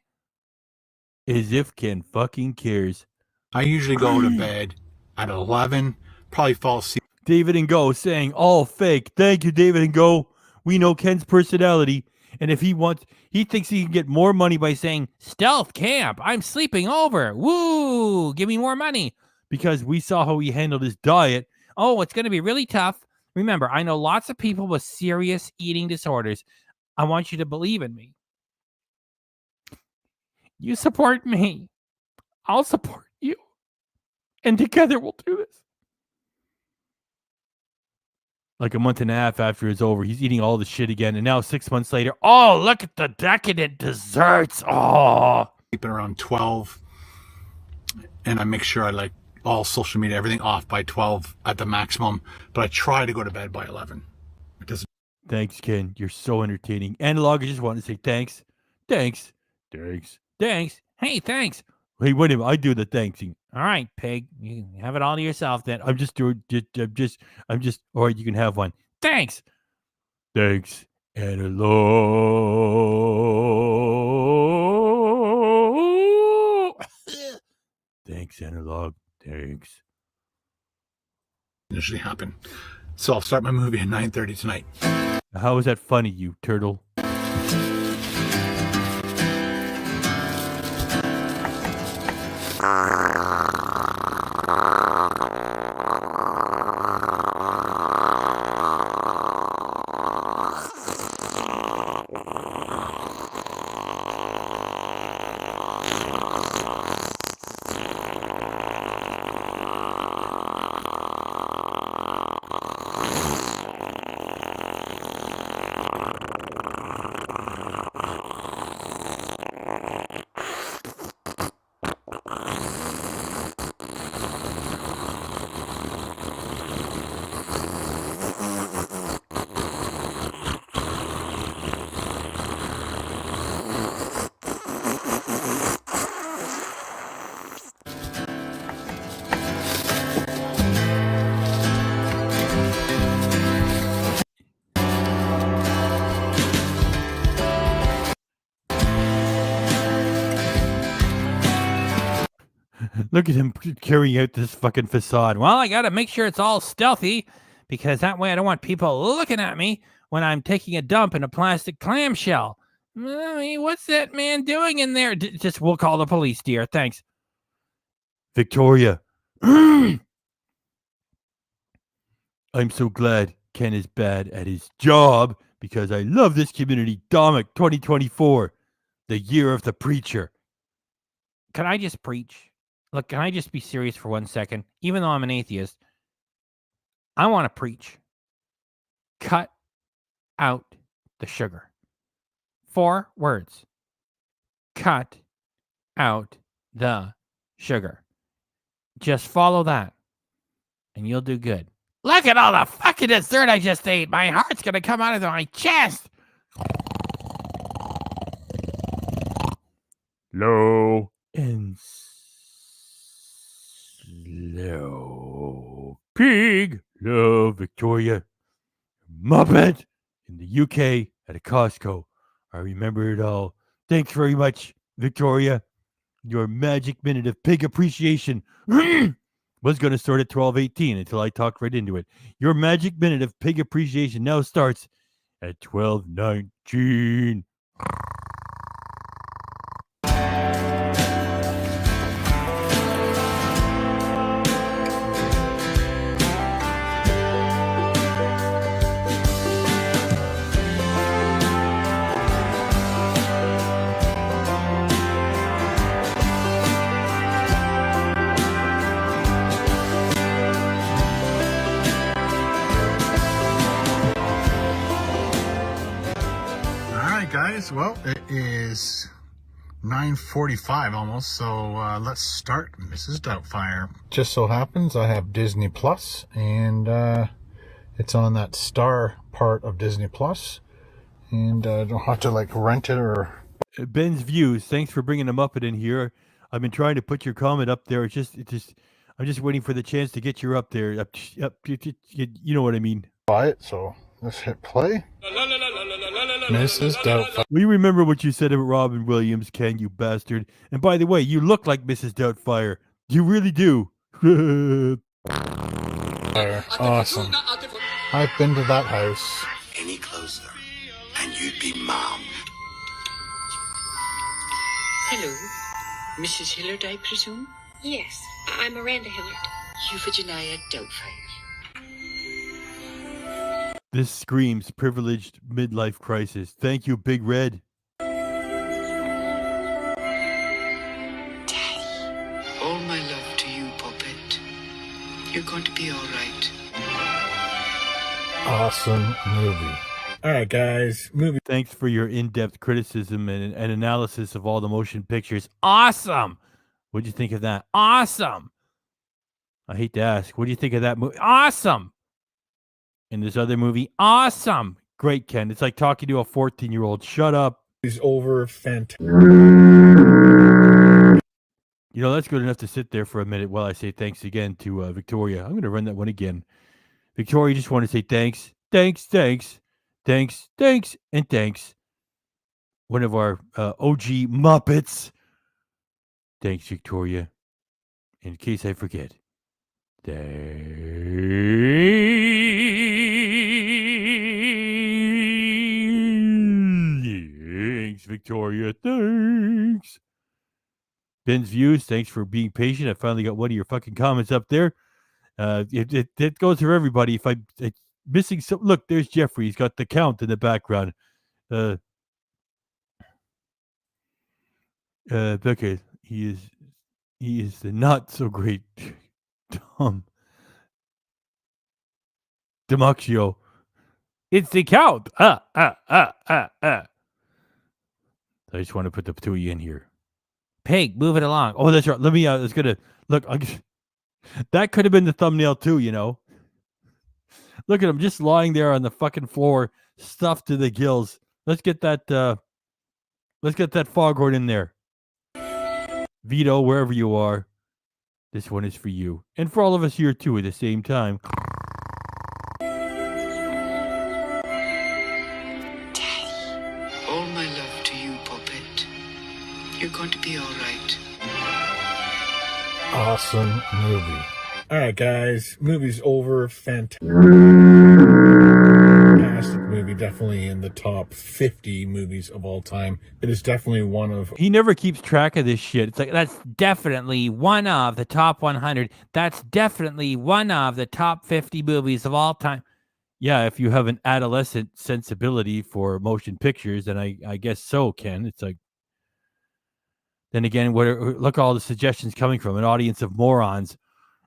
[SPEAKER 1] as if Ken fucking cares.
[SPEAKER 7] I usually go to bed at 11, probably fall asleep.
[SPEAKER 1] David and Go saying, all fake. Thank you, David and Go. We know Ken's personality, and if he thinks he can get more money by saying, stealth camp, I'm sleeping over. Woo, give me more money. Because we saw how he handled his diet. Oh, it's going to be really tough. Remember, I know lots of people with serious eating disorders. I want you to believe in me. You support me. I'll support you. And together we'll do this. Like a month and a half after it's over, he's eating all the shit again. And now 6 months later, oh, look at the decadent desserts. Oh.
[SPEAKER 7] Sleeping around 12. And I make sure I like all social media, everything off by 12 at the maximum, but I try to go to bed by 11. It doesn't.
[SPEAKER 1] Thanks, Ken. You're so entertaining. Analog, I just want to say thanks. Thanks.
[SPEAKER 10] Hey, thanks.
[SPEAKER 1] Hey, wait a minute. I do the thanksing.
[SPEAKER 10] All right, Pig. You have it all to yourself then.
[SPEAKER 1] I'm just, all right, you can have one.
[SPEAKER 10] Thanks.
[SPEAKER 1] Analog. Thanks, Analog.
[SPEAKER 7] usually happen. So I'll start my movie at 9:30 tonight.
[SPEAKER 1] How is that funny, you turtle? Look at him carrying out this fucking facade.
[SPEAKER 10] Well, I gotta make sure it's all stealthy, because that way I don't want people looking at me when I'm taking a dump in a plastic clamshell. I mean, what's that man doing in there? Just, we'll call the police, dear. Thanks.
[SPEAKER 1] Victoria. I'm so glad Ken is bad at his job, because I love this community. Domik 2024, the year of the preacher.
[SPEAKER 10] Can I just preach? Look, can I just be serious for 1 second? Even though I'm an atheist, I want to preach. Cut out the sugar. 4 words. Cut out the sugar. Just follow that, and you'll do good. Look at all the fucking dessert I just ate. My heart's going to come out of my chest.
[SPEAKER 1] Low and slow. Pig. Love Victoria. Muppet in the UK at a Costco. I remember it all. Thanks very much, Victoria. Your magic minute of pig appreciation was going to start at 12:18 until I talked right into it. Your magic minute of pig appreciation now starts at 12:19.
[SPEAKER 7] Guys, well, it is 9:45 almost, so let's start Mrs. Doubtfire. Just so happens I have Disney Plus, and it's on that star part of Disney Plus, and I don't have to like rent it or...
[SPEAKER 1] Ben's Views, thanks for bringing them up in here. I've been trying to put your comment up there. I'm just waiting for the chance to get you up there. You know what I mean.
[SPEAKER 7] Buy it, so let's hit play. Mrs. Doubtfire.
[SPEAKER 1] We remember what you said about Robin Williams, Ken, you bastard. And by the way, you look like Mrs. Doubtfire. You really do.
[SPEAKER 7] Awesome. I've been to that house.
[SPEAKER 11] Any closer, and you'd be mom.
[SPEAKER 12] Hello, Mrs. Hillard, I presume?
[SPEAKER 8] Yes, I'm Miranda Hillard.
[SPEAKER 12] Euphigenia Doubtfire.
[SPEAKER 1] This screams privileged midlife crisis. Thank you, Big Red.
[SPEAKER 12] Daddy. All my love to you, Puppet. You're going to be all right.
[SPEAKER 7] Awesome movie. All right, guys. Movie.
[SPEAKER 1] Thanks for your in-depth criticism and analysis of all the motion pictures. Awesome. What'd you think of that? Awesome. I hate to ask. What do you think of that movie? Awesome. In this other movie, awesome. Great, Ken. It's like talking to a 14-year-old. Shut up.
[SPEAKER 7] He's over fantastic.
[SPEAKER 1] You know, that's good enough to sit there for a minute while I say thanks again to Victoria. I'm going to run that one again. Victoria, just want to say thanks, thanks, thanks, thanks, thanks, and thanks. One of our OG Muppets. Thanks, Victoria. In case I forget, Thanks, Victoria. Thanks. Ben's Views, thanks for being patient. I finally got one of your fucking comments up there. It goes for everybody. If I'm missing some, look, there's Jeffrey. He's got the count in the background. Okay, he is the not so great Tom Demacchio. It's the count. I just want to put the two of you in here. Pig, move it along. Oh, that's right. Let me. I was gonna look. That could have been the thumbnail too. You know. Look at him just lying there on the fucking floor, stuffed to the gills. Let's get that. Let's get that foghorn in there. Vito, wherever you are, this one is for you, and for all of us here too at the same time.
[SPEAKER 12] All my love to you, Puppet. You're going to be all right.
[SPEAKER 7] Awesome movie. All right, guys. Movie's over. Fantastic movie. Definitely in the top 50 movies of all time. It is definitely one of...
[SPEAKER 1] He never keeps track of this shit. It's like, that's definitely one of the top 100. That's definitely one of the top 50 movies of all time. Yeah, if you have an adolescent sensibility for motion pictures, then I guess so, Ken. It's like, then again, look all the suggestions coming from an audience of morons.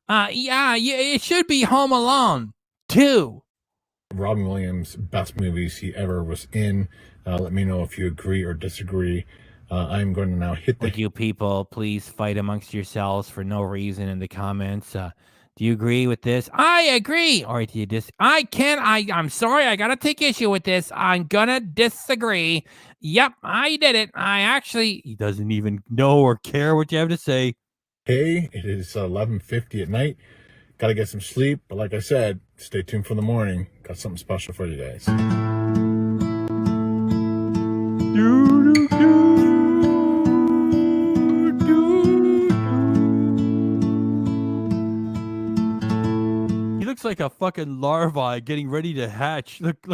[SPEAKER 1] Yeah, it should be Home Alone 2.
[SPEAKER 7] Robin Williams' best movies he ever was in. Let me know if you agree or disagree. I'm going to now hit the...
[SPEAKER 10] Would you people please fight amongst yourselves for no reason in the comments? Do you agree with this? I agree. Or do you I'm sorry. I got to take issue with this. I'm going to disagree. Yep, I did it. He doesn't even know or care what you have to say.
[SPEAKER 7] Hey, it is 11:50 at night. Got to get some sleep. But like I said, stay tuned for the morning. Got something special for you guys.
[SPEAKER 1] He looks like a fucking larva getting ready to hatch. Look.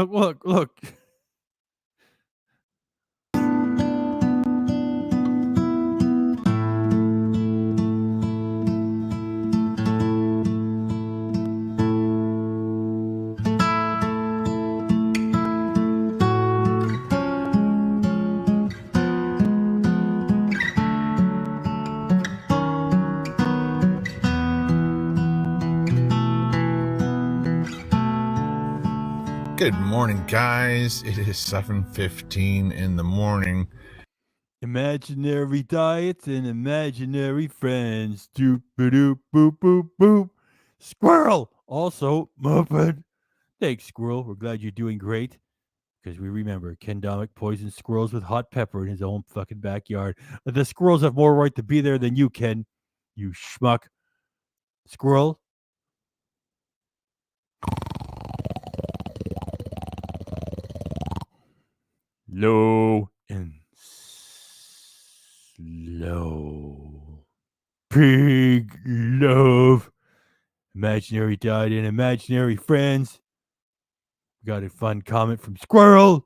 [SPEAKER 2] Good morning, guys. It is 7:15 in the morning.
[SPEAKER 1] Imaginary diets and imaginary friends. Doop doop boop boop boop. Squirrel. Also, Muppet. Thanks, Squirrel. We're glad you're doing great. Because we remember Ken Domik poisoned squirrels with hot pepper in his own fucking backyard. The squirrels have more right to be there than you, Ken. You schmuck. Squirrel. Low and slow. Pig love. Imaginary diet and imaginary friends. We got a fun comment from Squirrel.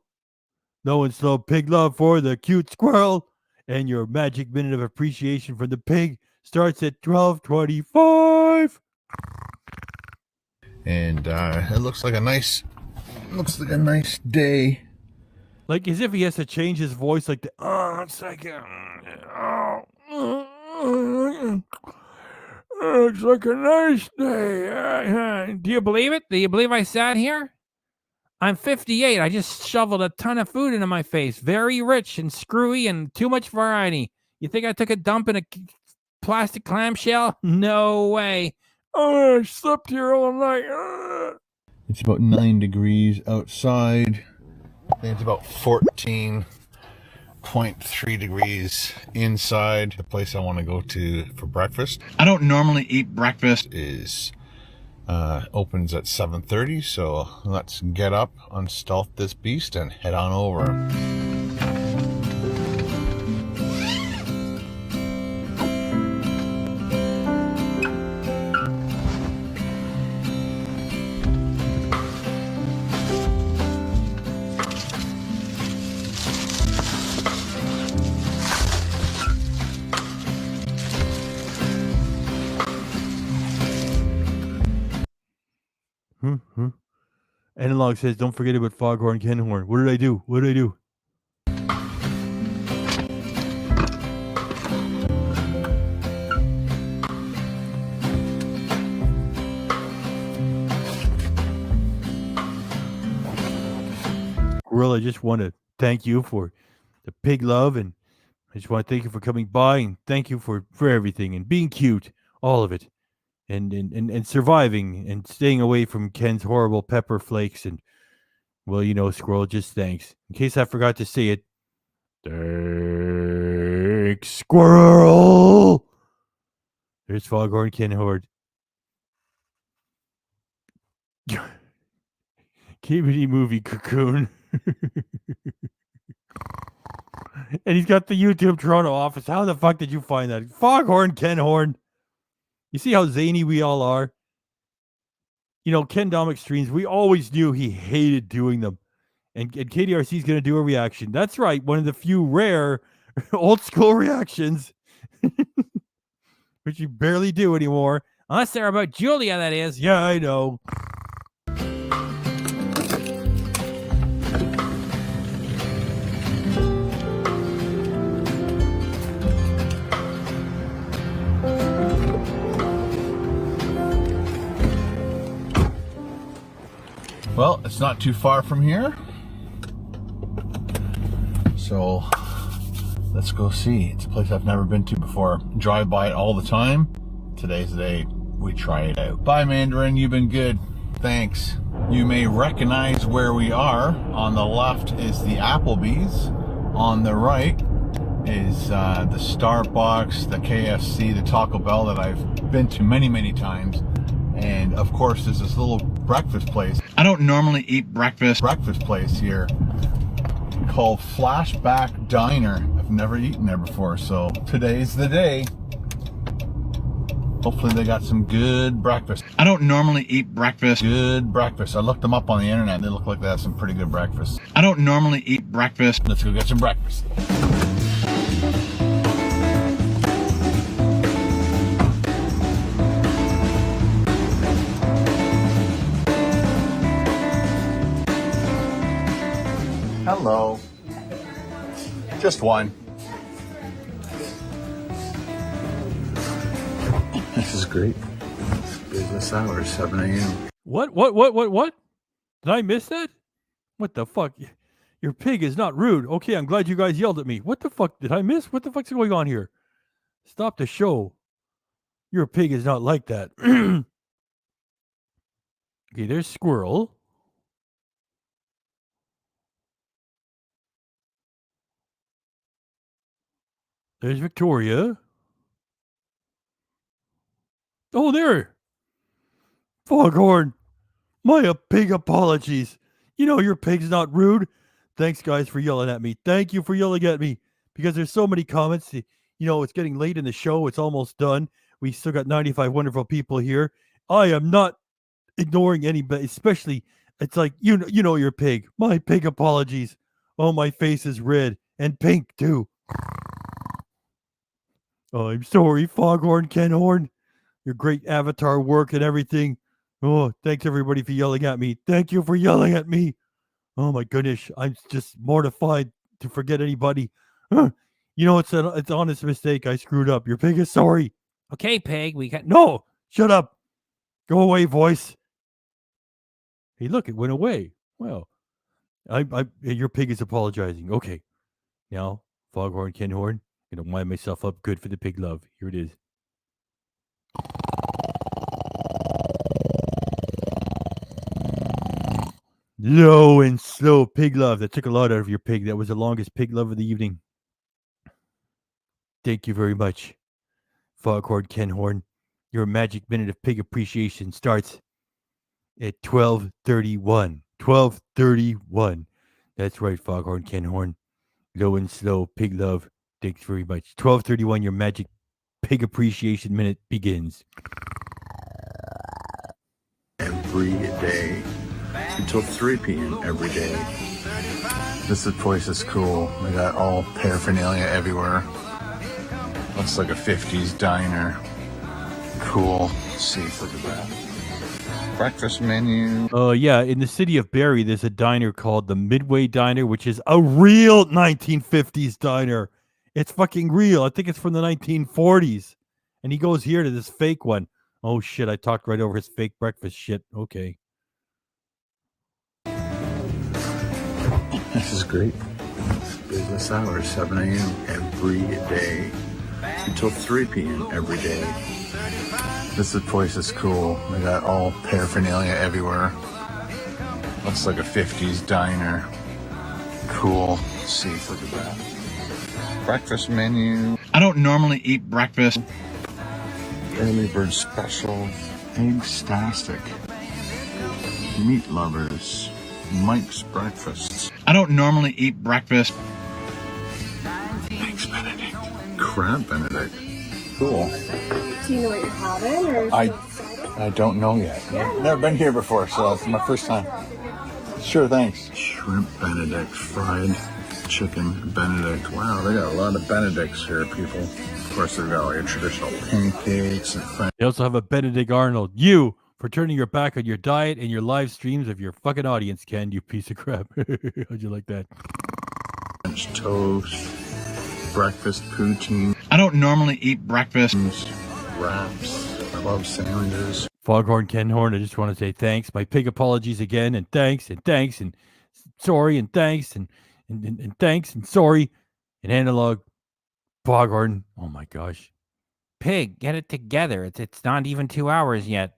[SPEAKER 1] No and slow pig love for the cute squirrel. And your magic minute of appreciation for the pig starts at 12:25.
[SPEAKER 2] And it looks like a nice day.
[SPEAKER 1] Like as if he has to change his voice like the it's like it's like a nice day.
[SPEAKER 10] Do you believe it? Do you believe I sat here? I'm 58. I just shoveled a ton of food into my face. Very rich and screwy and too much variety. You think I took a dump in a plastic clamshell? No way.
[SPEAKER 1] I slept here all night.
[SPEAKER 2] It's about 9 degrees outside. I think it's about 14.3 degrees inside. The place I want to go to for breakfast. I don't normally eat breakfast. Opens at 7:30, so let's get up, unstealth this beast, and head on over.
[SPEAKER 1] Analog says, don't forget about Foghorn Kenhorn. What did I do? What did I do? Gorilla, I just want to thank you for the pig love, and I just want to thank you for coming by, and thank you for everything, and being cute, all of it, and surviving, and staying away from Ken's horrible pepper flakes, and, well, you know, Squirrel, just thanks. In case I forgot to say it, thanks, Squirrel! There's Foghorn Kenhorn. KBD movie Cocoon. And he's got the YouTube Toronto office. How the fuck did you find that? Foghorn Kenhorn. You see how zany we all are? You know, Ken Domik streams, we always knew he hated doing them. And KDRC is going to do a reaction. That's right. One of the few rare old school reactions, which you barely do anymore.
[SPEAKER 10] Unless they're about Julia, that is.
[SPEAKER 1] Yeah, I know.
[SPEAKER 2] Well, it's not too far from here, so let's go see. It's a place I've never been to before. Drive by it all the time. Today's the day we try it out. Bye, Mandarin. You've been good. Thanks. You may recognize where we are. On the left is the Applebee's. On the right is the Starbucks, the KFC, the Taco Bell that I've been to many, many times. And of course, there's this little breakfast place. I don't normally eat breakfast place here called Flashback Diner. I've never eaten there before, so today's the day. Hopefully they got some good breakfast. I don't normally eat breakfast. Good breakfast. I looked them up on the internet. They look like they have some pretty good breakfast. I don't normally eat breakfast. Let's go get some breakfast. Hello. Just one. This is great. It's business hours, 7 a.m.
[SPEAKER 1] What? Did I miss that? What the fuck? Your pig is not rude. Okay, I'm glad you guys yelled at me. What the fuck did I miss? What the fuck's going on here? Stop the show. Your pig is not like that. Okay, there's Squirrel. There's Victoria. Oh, there. Foghorn. My pig apologies. You know your pig's not rude. Thanks, guys, for yelling at me. Thank you for yelling at me. Because there's so many comments. You know, it's getting late in the show. It's almost done. We still got 95 wonderful people here. I am not ignoring anybody, especially, it's like, you know your pig. My pig apologies. Oh, my face is red. And pink, too. Oh, I'm sorry, Foghorn Kenhorn. Your great avatar work and everything. Oh, thanks everybody for yelling at me. Thank you for yelling at me. Oh my goodness, I'm just mortified to forget anybody. You know, it's an honest mistake. I screwed up. Your pig is sorry.
[SPEAKER 10] Okay, pig, we got...
[SPEAKER 1] No, shut up. Go away, voice. Hey, look, it went away. Well, your pig is apologizing. Okay. Now, Foghorn Kenhorn. I'm going to wind myself up good for the pig love. Here it is. Low and slow pig love. That took a lot out of your pig. That was the longest pig love of the evening. Thank you very much, Foghorn Kenhorn. Your magic minute of pig appreciation starts at 12:31. 12:31. That's right, Foghorn Kenhorn. Low and slow pig love. Thanks very much. 12:31, your magic pig appreciation minute begins.
[SPEAKER 2] Every day until 3 p.m. every day. This place is cool. They got all paraphernalia everywhere. Looks like a 50s diner. Cool. Let's see, look at that. Breakfast menu.
[SPEAKER 1] Yeah, in the city of Barrie, there's a diner called the Midway Diner, which is a real 1950s diner. It's fucking real. I think it's from the 1940s. And he goes here to this fake one. Oh shit, I talked right over his fake breakfast shit. Okay.
[SPEAKER 2] This is great. It's business hours, 7 a.m. every day until 3 p.m. every day. This place is cool. They got all paraphernalia everywhere. Looks like a 50s diner. Cool. Let's see, look at that. Breakfast menu. I don't normally eat breakfast. Early bird special. Egg-tastic. Meat lovers. Mike's breakfasts. I don't normally eat breakfast. Eggs Benedict. Crab Benedict. Cool.
[SPEAKER 9] Do you know what you're having? Or
[SPEAKER 2] I don't know yet. Never been here before, so it's my first time. Sure, thanks. Shrimp Benedict, fried chicken Benedict. Wow, they got a lot of Benedicts here, people. Of course, they've got like traditional pancakes and
[SPEAKER 1] They also have a Benedict Arnold. You, for turning your back on your diet and your live streams of your fucking audience, Ken, you piece of crap. How'd you like that?
[SPEAKER 2] French toast, breakfast poutine. I don't normally eat breakfast. Wraps, club sandwiches.
[SPEAKER 1] Foghorn Ken Horn, I just want to say thanks. My pig apologies again, and thanks, and thanks, and sorry, and thanks, and thanks, and sorry. And Analog Foghorn, oh my gosh.
[SPEAKER 10] Pig, get it together. It's not even 2 hours yet.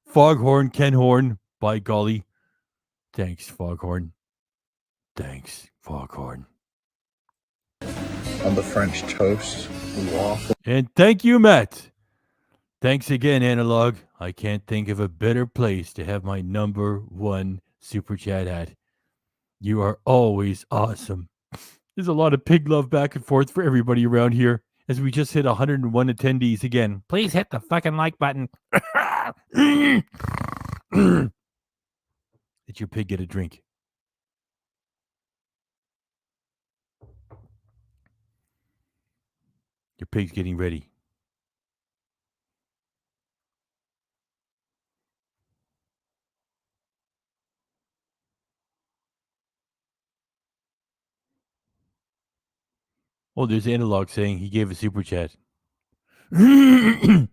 [SPEAKER 1] Foghorn Ken Horn, by golly. Thanks, Foghorn. Thanks, Foghorn.
[SPEAKER 2] On the French toast, waffle.
[SPEAKER 1] And thank you, Matt. Thanks again, Analog. I can't think of a better place to have my #1 super chat at. You are always awesome. There's a lot of pig love back and forth for everybody around here as we just hit 101 attendees again.
[SPEAKER 10] Please hit the fucking like button.
[SPEAKER 1] Did your pig get a drink? Your pig's getting ready. Oh, there's Analog saying he gave a super chat. Reminding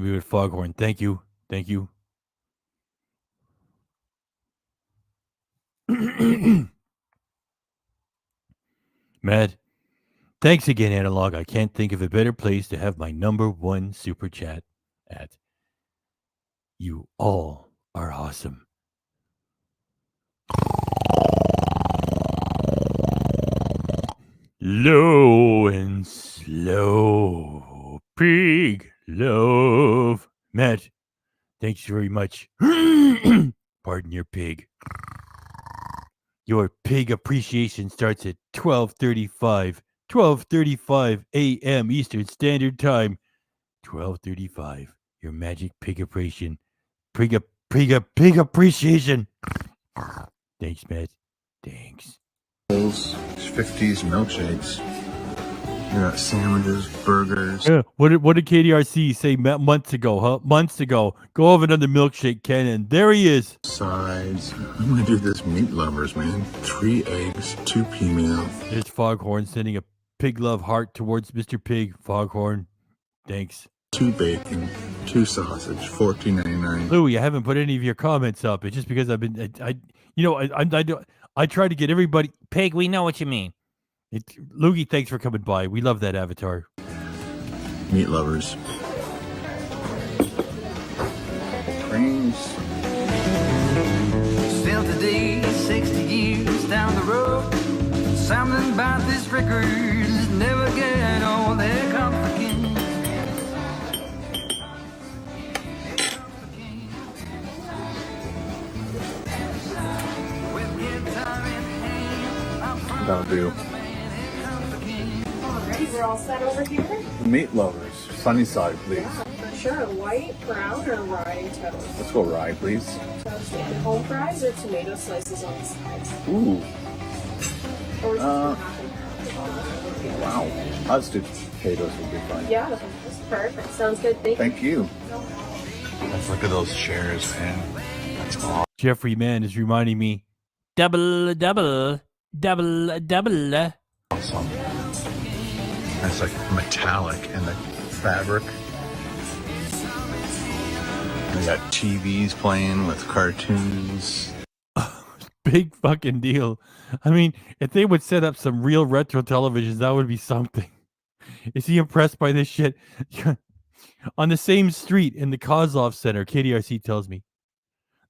[SPEAKER 1] me of Foghorn. Thank you. Thank you. Matt, thanks again, Analog. I can't think of a better place to have my #1 super chat at. You all are awesome. Low and slow. Pig love. Matt, thanks very much. Pardon your pig. Your pig appreciation starts at 12:35 a.m. Eastern Standard Time. 12:35. Your magic pig appreciation. Pig appreciation. Thanks, Matt. Thanks.
[SPEAKER 2] Those 50s milkshakes. You got sandwiches, burgers.
[SPEAKER 1] Yeah. What did KDRC say months ago, huh? Months ago. Go have another milkshake, Ken, and there he is.
[SPEAKER 2] Sides. I'm gonna do this meat lovers, man. 3 eggs, 2 pea meal.
[SPEAKER 1] There's Foghorn sending a pig love heart towards Mr. Pig. Foghorn, thanks.
[SPEAKER 2] 2 bacon, 2 sausage, $14.99.
[SPEAKER 1] Louie, I haven't put any of your comments up. It's just because I've been, I try to get everybody.
[SPEAKER 10] Pig, we know what you mean.
[SPEAKER 1] Loogie, thanks for coming by. We love that avatar.
[SPEAKER 2] Meat lovers. Creams.
[SPEAKER 13] Still today, 60 years down the road, something about this record is never get old. There comes the king.
[SPEAKER 2] That'll do.
[SPEAKER 9] Alright, we're all set over here.
[SPEAKER 2] Meat lovers. Sunny side, please.
[SPEAKER 9] For sure, white, brown, or rye toast.
[SPEAKER 2] Let's go rye, please.
[SPEAKER 9] Toast and home fries or tomato slices on the sides.
[SPEAKER 2] Ooh.
[SPEAKER 9] Or
[SPEAKER 2] Wow. Let's do potatoes will be fine.
[SPEAKER 9] Yeah, that's perfect. Sounds good.
[SPEAKER 2] Thank you. Let's look at those chairs, man. That's awesome.
[SPEAKER 1] Jeffrey Mann is reminding me. Double.
[SPEAKER 2] Awesome. It's like metallic and the fabric. We got TVs playing with cartoons.
[SPEAKER 1] Big fucking deal. I mean, if they would set up some real retro televisions, that would be something. Is he impressed by this shit? On the same street in the Kozlov Center, KDRC tells me,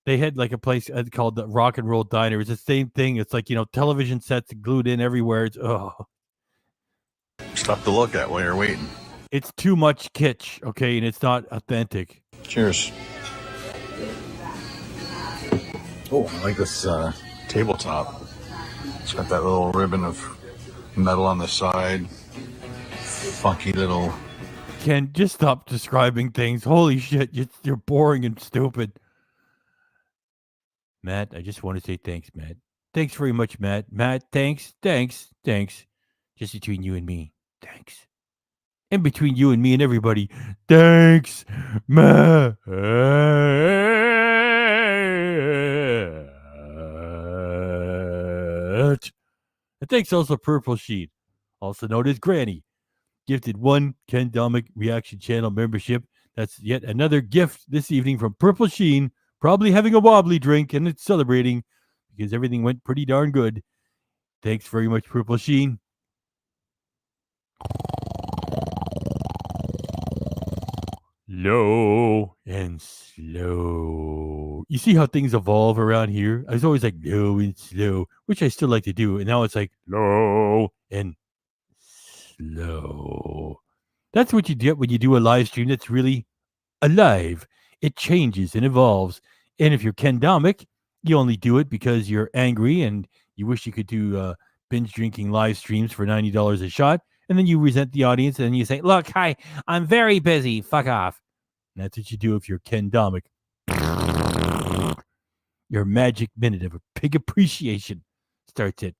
[SPEAKER 1] they had like a place called the Rock and Roll Diner. It's the same thing. It's like, television sets glued in everywhere. It's
[SPEAKER 2] stuff to look at while you're waiting.
[SPEAKER 1] It's too much kitsch, okay, and it's not authentic.
[SPEAKER 2] Cheers. Oh, I like this tabletop. It's got that little ribbon of metal on the side. Funky little...
[SPEAKER 1] Ken, just stop describing things. Holy shit, you're boring and stupid. Matt, I just want to say thanks, Matt. Thanks very much, Matt. Matt, thanks. Just between you and me, thanks. And between you and me and everybody, thanks, Matt. And thanks also Purple Sheet, also known as Granny, gifted 1 Ken Domik Reaction Channel membership. That's yet another gift this evening from Purple Sheen, probably having a wobbly drink and it's celebrating because everything went pretty darn good. Thanks very much, Purple Sheen. Low and slow. You see how things evolve around here? I was always like low and slow, which I still like to do. And now it's like low and slow. That's what you get when you do a live stream that's really alive. It changes and evolves. And if you're Ken Domik, you only do it because you're angry and you wish you could do binge drinking live streams for $90 a shot. And then you resent the audience and you say, look, hi, I'm very busy. Fuck off. And that's what you do if you're Ken Domik. Your magic minute of pig appreciation starts at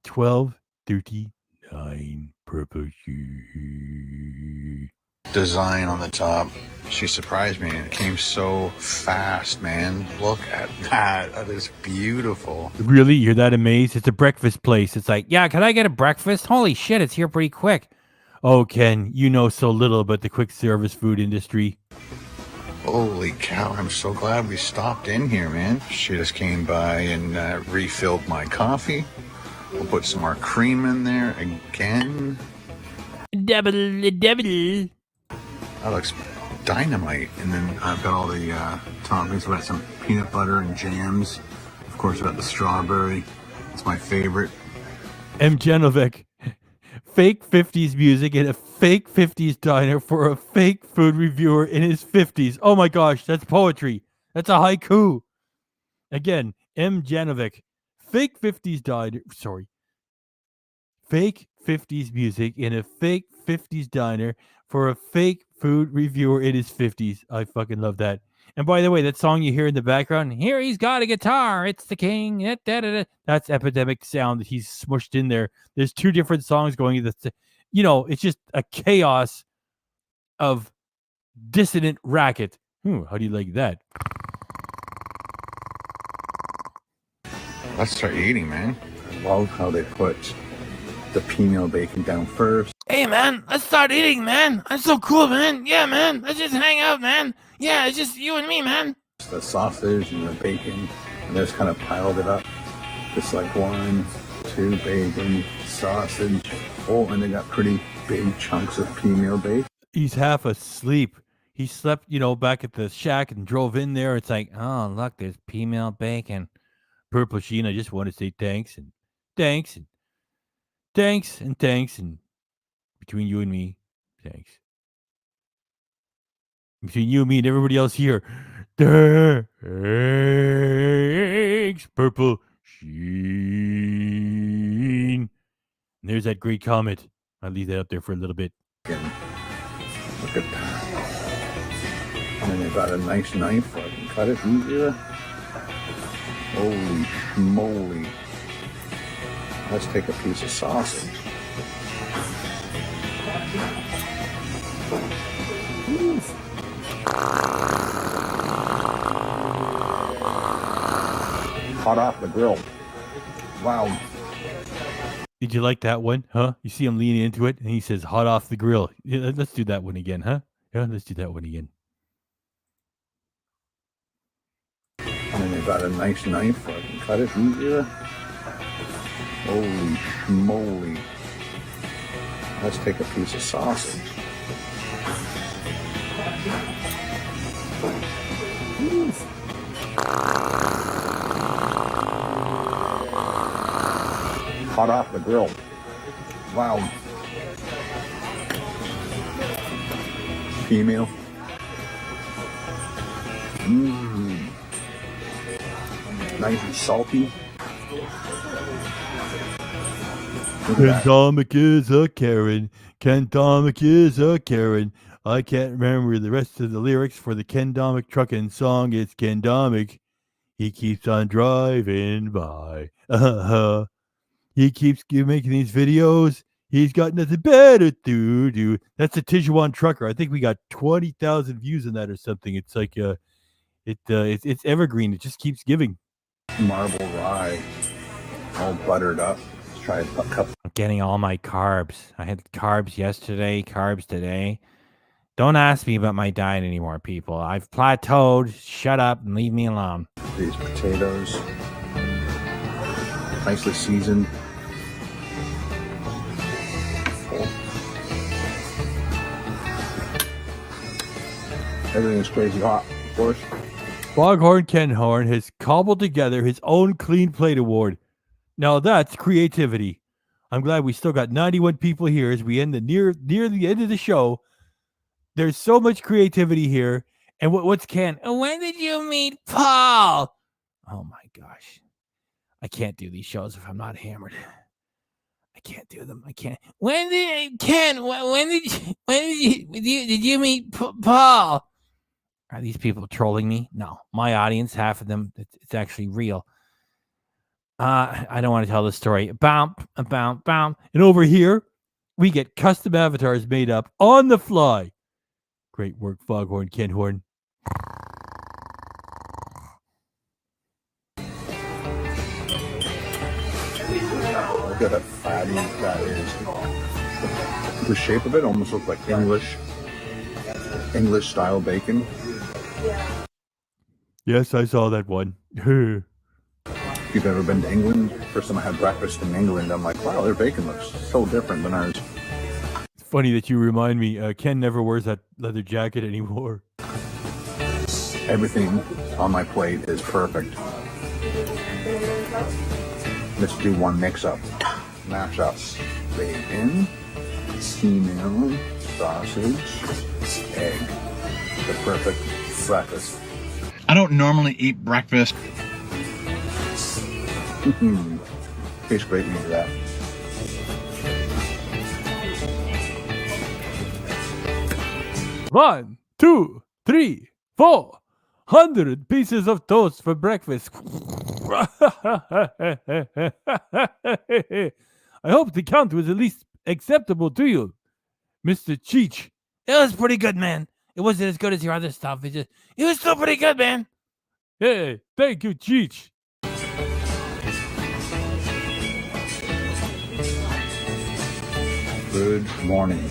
[SPEAKER 1] 12:39 Purple Sheet.
[SPEAKER 2] Design on the top. She surprised me and it came so fast, man. Look at that. That is beautiful.
[SPEAKER 1] Really? You're that amazed? It's a breakfast place. It's like, yeah, can I get a breakfast? Holy shit, it's here pretty quick. Oh, Ken, you know so little about the quick service food industry.
[SPEAKER 2] Holy cow, I'm so glad we stopped in here, man. She just came by and refilled my coffee. We'll put some more cream in there again.
[SPEAKER 10] Double.
[SPEAKER 2] That looks dynamite. And then I've got all the toppings. We've got some peanut butter and jams. Of course, we've got the strawberry. It's my favorite.
[SPEAKER 1] M. Genovic. Fake 50s music in a fake 50s diner for a fake food reviewer in his 50s. Oh my gosh, that's poetry. That's a haiku. Again, M. Genovic. Fake 50s diner. Sorry. Fake 50s music in a fake 50s diner for a fake food reviewer in his 50s. I fucking love that. And by the way, that song you hear in the background, here he's got a guitar, it's the king, that's Epidemic Sound that he's smushed in there. There's 2 different songs going. It's just a chaos of dissonant racket. How do you like that?
[SPEAKER 2] Let's start eating, man. I love how they put the female bacon down first.
[SPEAKER 10] Hey, man, let's start eating, man. I'm so cool, man. Yeah, man, let's just hang out, man. Yeah, it's just you and me, man.
[SPEAKER 2] The sausage and the bacon, and they just kind of piled it up. Just like 1, 2 bacon, sausage. Oh, and they got pretty big chunks of female bacon.
[SPEAKER 1] He's half asleep. He slept, back at the shack and drove in there. It's like, oh, look, there's female bacon. Purple Sheen, I just want to say thanks and thanks and thanks and thanks and between you and me, thanks. Between you and me and everybody else here, thanks, Purple Sheen. And there's that great comment. I'll leave that up there for a little bit.
[SPEAKER 2] Look at that. And then they got a nice knife where I can cut it easier. Holy schmoly. Let's take a piece of sausage. Hot off the grill. Wow.
[SPEAKER 1] Did you like that one? Huh? You see him leaning into it, and he says, hot off the grill. Yeah, let's do that one again, huh? Yeah, let's do that one again.
[SPEAKER 2] And then they've got a nice knife where I can cut it easier. Holy schmoly. Let's take a piece of sausage. Hot off the grill. Wow. Female. Nice and salty.
[SPEAKER 1] Ken Domik is a Karen. Ken Domik is a Karen. I can't remember the rest of the lyrics for the Ken Domik truckin' song. It's Ken Domik. He keeps on driving by. He keeps making these videos. He's got nothing better to do. That's a Tijuana trucker. I think we got 20,000 views on that or something. It's like it's evergreen. It just keeps giving.
[SPEAKER 2] Marble rye, all buttered up. Let's try a couple.
[SPEAKER 10] I'm getting all my carbs. I had carbs yesterday, carbs today. Don't ask me about my diet anymore, people. I've plateaued. Shut up and leave me alone.
[SPEAKER 2] These potatoes, nicely seasoned. Everything is crazy hot, of course.
[SPEAKER 1] Foghorn Ken Horn has cobbled together his own Clean Plate Award. Now that's creativity. I'm glad we still got 91 people here as we end near the end of the show. There's so much creativity here. And what's Ken? When did you meet Paul? Oh my gosh. I can't do these shows if I'm not hammered. I can't do them. I can't. When did you meet Paul? Are these people trolling me? No. My audience, half of them, it's actually real. I don't want to tell the story. Bounce. And over here, we get custom avatars made up on the fly. Great work, Foghorn Ken Horn.
[SPEAKER 2] Look at how fatty that is. The shape of it almost looks like English style bacon.
[SPEAKER 1] Yes, I saw that one.
[SPEAKER 2] If you've ever been to England, first time I had breakfast in England, I'm like, wow, their bacon looks so different than ours.
[SPEAKER 1] It's funny that you remind me, Ken never wears that leather jacket anymore.
[SPEAKER 2] Everything on my plate is perfect. Let's do one mix-up. Mash up bacon, female, sausage, egg. The perfect breakfast.
[SPEAKER 7] I don't normally eat breakfast.
[SPEAKER 2] Tastes great when you do that.
[SPEAKER 1] One, 2, 3, 4. 100 pieces of toast for breakfast. I hope the count was at least acceptable to you, Mr. Cheech. It was pretty good, man. It wasn't as good as your other stuff. It was still pretty good, man. Hey, thank you, Cheech.
[SPEAKER 2] Good morning.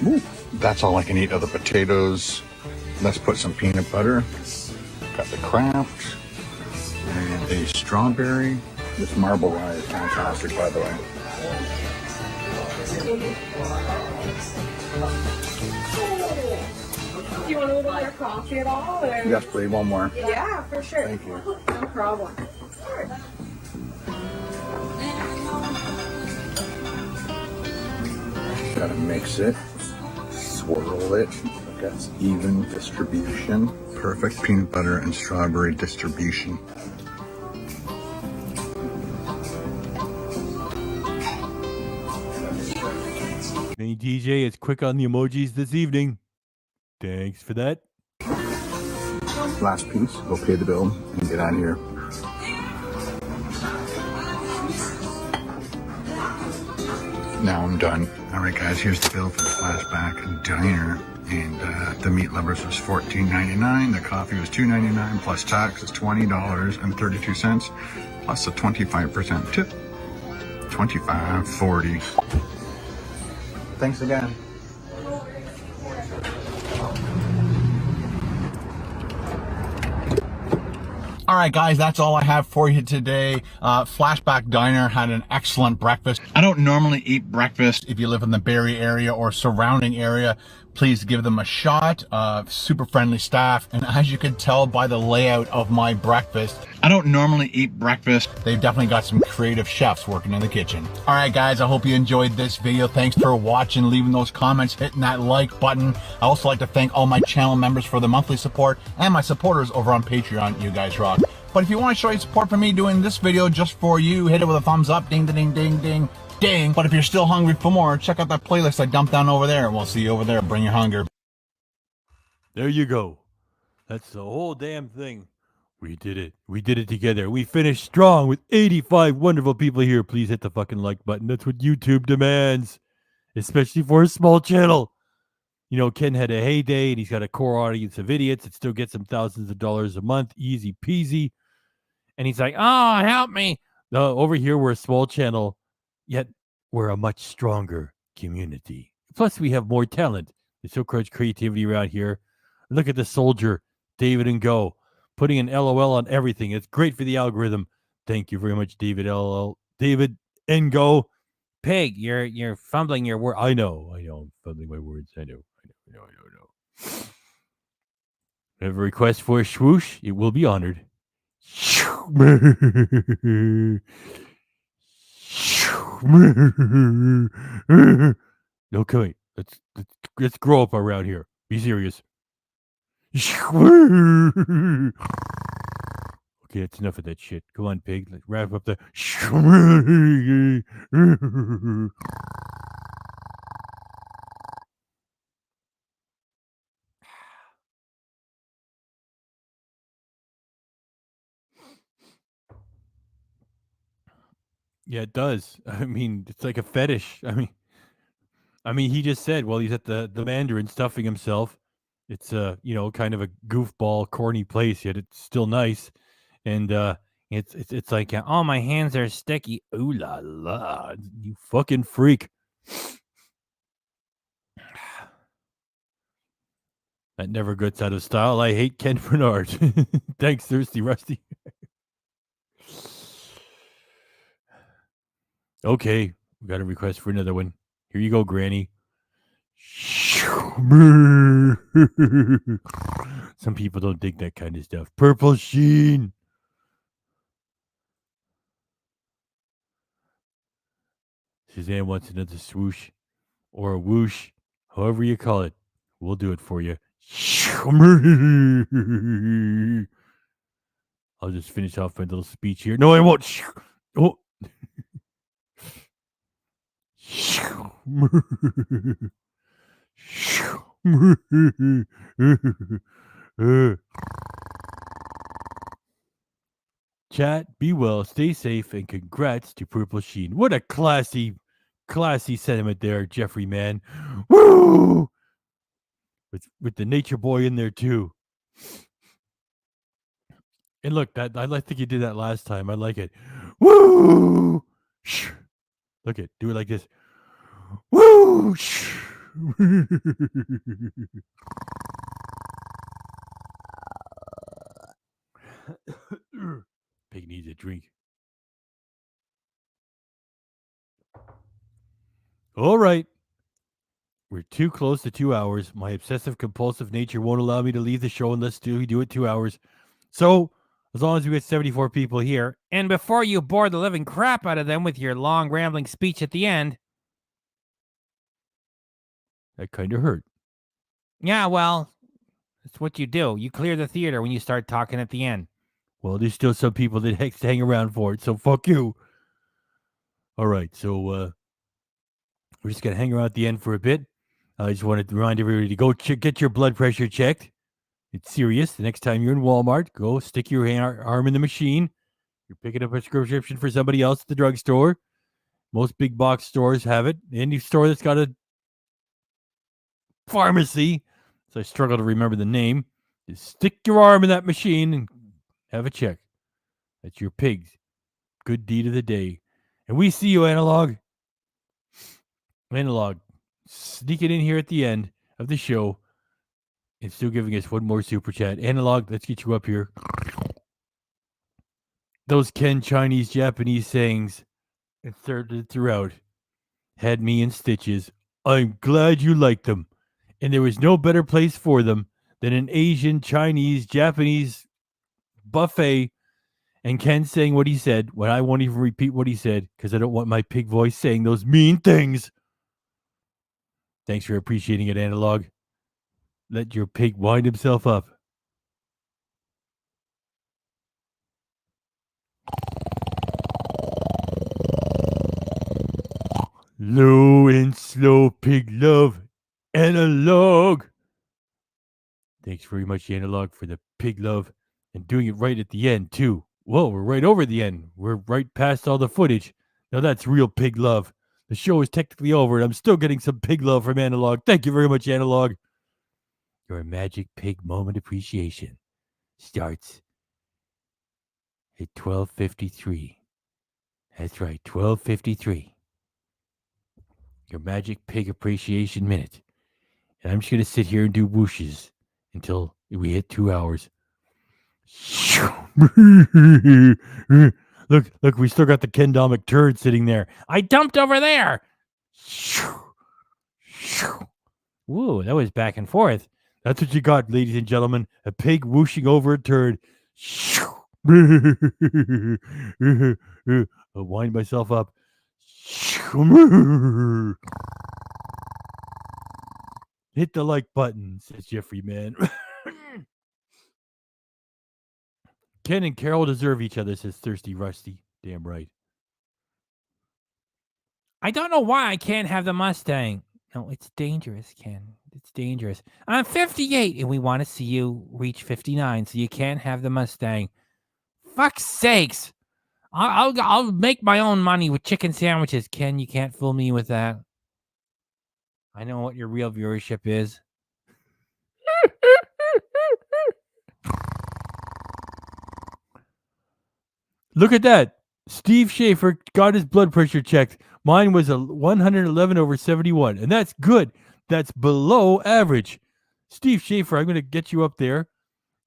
[SPEAKER 2] Ooh, that's all I can eat of the potatoes. Let's put some peanut butter. Got the Kraft and a strawberry. This marble rye is fantastic, by the way.
[SPEAKER 9] Do you want a little more coffee at all? Or?
[SPEAKER 2] Yes, please. One more.
[SPEAKER 9] Yeah, for sure.
[SPEAKER 2] Thank you.
[SPEAKER 9] No problem.
[SPEAKER 2] Gotta mix it, swirl it. That's even distribution. Perfect peanut butter and strawberry distribution.
[SPEAKER 1] Hey, DJ, it's quick on the emojis this evening. Thanks for that.
[SPEAKER 2] Last piece. Go pay the bill and get out of here. Now I'm done. All right, guys, here's the bill for the Flashback Diner. And the meat lovers was $14.99. The coffee was $2.99 plus tax is $20.32 plus a 25% tip. $25.40. Thanks again.
[SPEAKER 7] All right, guys, that's all I have for you today. Flashback Diner had an excellent breakfast. I don't normally eat breakfast. If you live in the Barrie area or surrounding area, please give them a shot. Super friendly staff. And as you can tell by the layout of my breakfast, I don't normally eat breakfast. They've definitely got some creative chefs working in the kitchen. All right, guys, I hope you enjoyed this video. Thanks for watching, leaving those comments, hitting that like button. I also like to thank all my channel members for the monthly support and my supporters over on Patreon. You guys rock. But if you want to show your support for me doing this video just for you, hit it with a thumbs up, ding, ding, ding, ding, ding. But if you're still hungry for more, check out that playlist I dumped down over there. We'll see you over there. Bring your hunger.
[SPEAKER 1] There you go. That's the whole damn thing. We did it. We did it together. We finished strong with 85 wonderful people here. Please hit the fucking like button. That's what YouTube demands, especially for a small channel. You know, Ken had a heyday and he's got a core audience of idiots that still gets him thousands of dollars a month. Easy peasy. And he's like, oh, help me. No, over here, we're a small channel, yet we're a much stronger community. Plus, we have more talent. There's so much creativity around here. Look at the soldier, David and Go, putting an LOL on everything. It's great for the algorithm. Thank you very much, David LOL. David and Go. Pig, you're fumbling your word. I know. I'm fumbling my words. I know. I have a request for a swoosh. It will be honored. Okay, let's grow up around here. Be serious. Okay, that's enough of that shit. Come on, pig. Let's wrap up the. Yeah, it does. I mean, it's like a fetish. I mean, he just said, well, he's at the Mandarin stuffing himself. It's kind of a goofball, corny place, yet it's still nice. And it's like, oh, my hands are sticky. Ooh la la, you fucking freak. That never gets out of style. I hate Ken Bernard. Thanks, Thirsty Rusty. Okay, we got a request for another one. Here you go, Granny. Some people don't dig that kind of stuff. Purple sheen. Suzanne wants another swoosh or a whoosh, however you call it. We'll do it for you. I'll just finish off my little speech here. No, I won't. Oh. Chat, be well, stay safe, and congrats to Purple Sheen. What a classy sentiment there, Jeffrey, man. Woo! With the nature boy in there too. And look, I think you did that last time. I like it. Woo! Look it, do it like this. Woo! Pig needs a drink. All right. We're too close to 2 hours. My obsessive compulsive nature won't allow me to leave the show unless we do it 2 hours. So, as long as we get 74 people here.
[SPEAKER 10] And before you bore the living crap out of them with your long rambling speech at the end.
[SPEAKER 1] That kind of hurt.
[SPEAKER 10] Yeah, well, that's what you do. You clear the theater when you start talking at the end.
[SPEAKER 1] Well, there's still some people that hang around for it, so fuck you. All right, so we're just going to hang around at the end for a bit. I just wanted to remind everybody to go get your blood pressure checked. It's serious. The next time you're in Walmart, go stick your arm in the machine. You're picking up a prescription for somebody else at the drugstore. Most big box stores have it. Any store that's got a pharmacy, so I struggle to remember the name, just stick your arm in that machine and have a check. That's your pigs. Good deed of the day. And we see you, Analog. Analog, sneaking in here at the end of the show and still giving us one more super chat. Analog, let's get you up here. Those Ken Chinese Japanese sayings inserted throughout had me in stitches. I'm glad you liked them. And there was no better place for them than an Asian, Chinese, Japanese buffet. And Ken saying what he said when I won't even repeat what he said because I don't want my pig voice saying those mean things. Thanks for appreciating it, Analog. Let your pig wind himself up. Low and slow pig love. Analog. Thanks very much, Analog, for the pig love and doing it right at the end, too. Whoa, we're right over the end. We're right past all the footage. Now that's real pig love. The show is technically over, and I'm still getting some pig love from Analog. Thank you very much, Analog. Your magic pig moment appreciation starts at 12:53. That's right, 12:53. Your magic pig appreciation minute. And I'm just going to sit here and do whooshes until we hit 2 hours. Look, we still got the Ken Domik turd sitting there. I dumped over there. Whoa, that was back and forth. That's what you got, ladies and gentlemen. A pig whooshing over a turd. I'll wind myself up. Hit the like button, says Jeffrey, man. Ken and Carol deserve each other, says Thirsty Rusty. Damn right. I don't know why I can't have the Mustang. No, it's dangerous, Ken. It's dangerous. I'm 58, and we want to see you reach 59, so you can't have the Mustang. Fuck's sakes. I'll make my own money with chicken sandwiches, Ken. You can't fool me with that. I know what your real viewership is. Look at that. Steve Schaefer got his blood pressure checked. Mine was a 111/71, and that's good. That's below average. Steve Schaefer, I'm going to get you up there.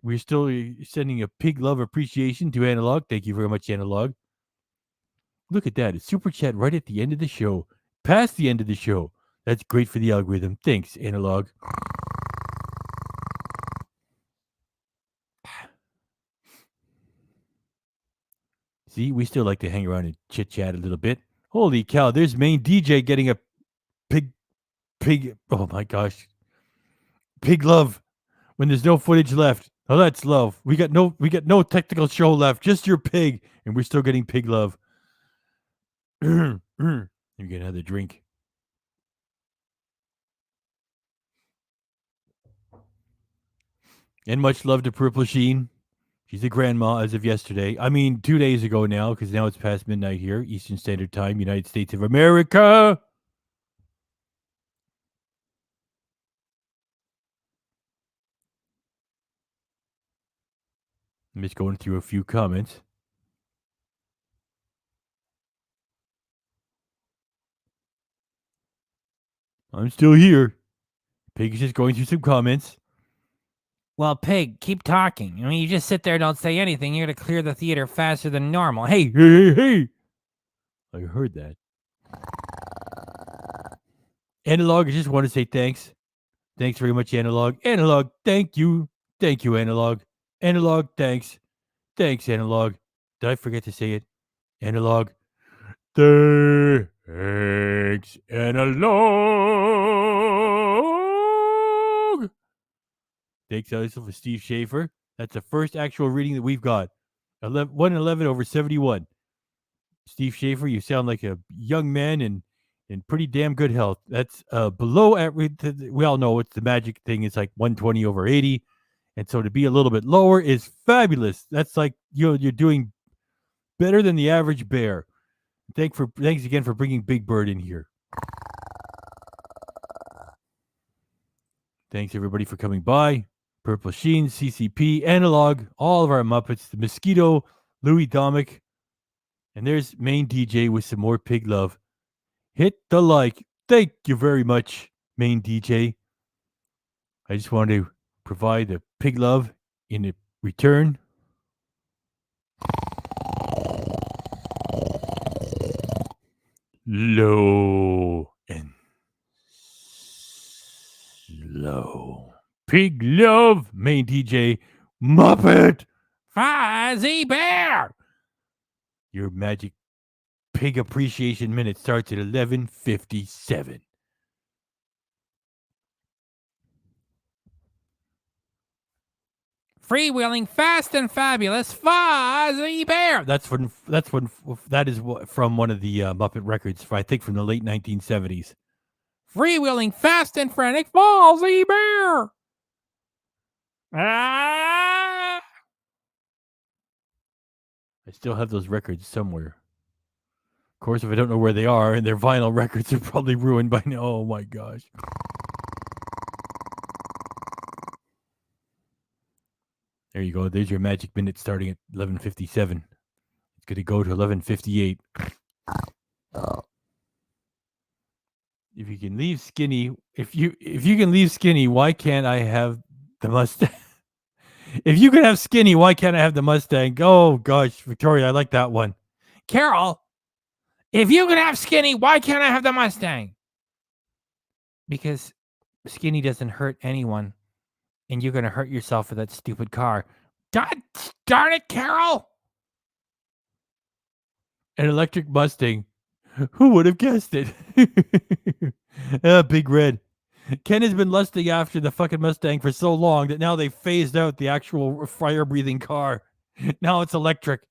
[SPEAKER 1] We're still sending a pig love appreciation to Analog. Thank you very much, Analog. Look at that. A super chat right at the end of the show. Past the end of the show. That's great for the algorithm. Thanks, Analog. See, we still like to hang around and chit-chat a little bit. Holy cow, there's main DJ getting a pig, oh my gosh. Pig love when there's no footage left. Oh, that's love. We got no technical show left, just your pig, and we're still getting pig love. You get another drink. And much love to Purple Sheen. She's a grandma as of yesterday. I mean, 2 days ago now, because now it's past midnight here, Eastern Standard Time, United States of America. I'm just going through a few comments. I'm still here. Pig's just going through some comments. Well, Pig, keep talking. I mean, you just sit there and don't say anything. You're going to clear the theater faster than normal. Hey. I heard that. Analog, I just want to say thanks. Thanks very much, Analog. Analog, thank you. Thank you, Analog. Analog, thanks. Thanks, Analog. Did I forget to say it? Analog. Thanks, Analog. Thanks also for Steve Schaefer. That's the first actual reading that we've got. 111/71. Steve Schaefer, you sound like a young man and in pretty damn good health. That's below average. We all know it's the magic thing. It's like 120/80. And so to be a little bit lower is fabulous. That's like, you're doing better than the average bear. Thanks again for bringing Big Bird in here. Thanks everybody for coming by. Purple Sheen, CCP, Analog, all of our Muppets, the Mosquito, Louis Domik, and there's Main DJ with some more pig love. Hit the like. Thank you very much, Main DJ. I just want to provide the pig love in return. Low and slow. Pig love, Main DJ, Muppet, Fuzzy Bear. Your magic pig appreciation minute starts at 11:57. Freewheeling, fast and fabulous, Fuzzy Bear. That is from one of the Muppet records. I think from the late 1970s. Freewheeling, fast and frantic, Fuzzy Bear. Ah! I still have those records somewhere. Of course, if I don't know where they are, and their vinyl records are probably ruined by now. Oh my gosh. There you go. There's your magic minute starting at 11:57. It's going to go to 11:58. If you can leave Skinny, if you can leave Skinny, why can't I have the Mustang? If you can have Skinny, why can't I have the Mustang? Oh gosh, Victoria, I like that one. Carol, if you can have Skinny, why can't I have the Mustang? Because Skinny doesn't hurt anyone, and you're going to hurt yourself with that stupid car. God darn it, Carol! An electric Mustang. Who would have guessed it? Big Red. Ken has been lusting after the fucking Mustang for so long that now they phased out the actual fire-breathing car. Now it's electric.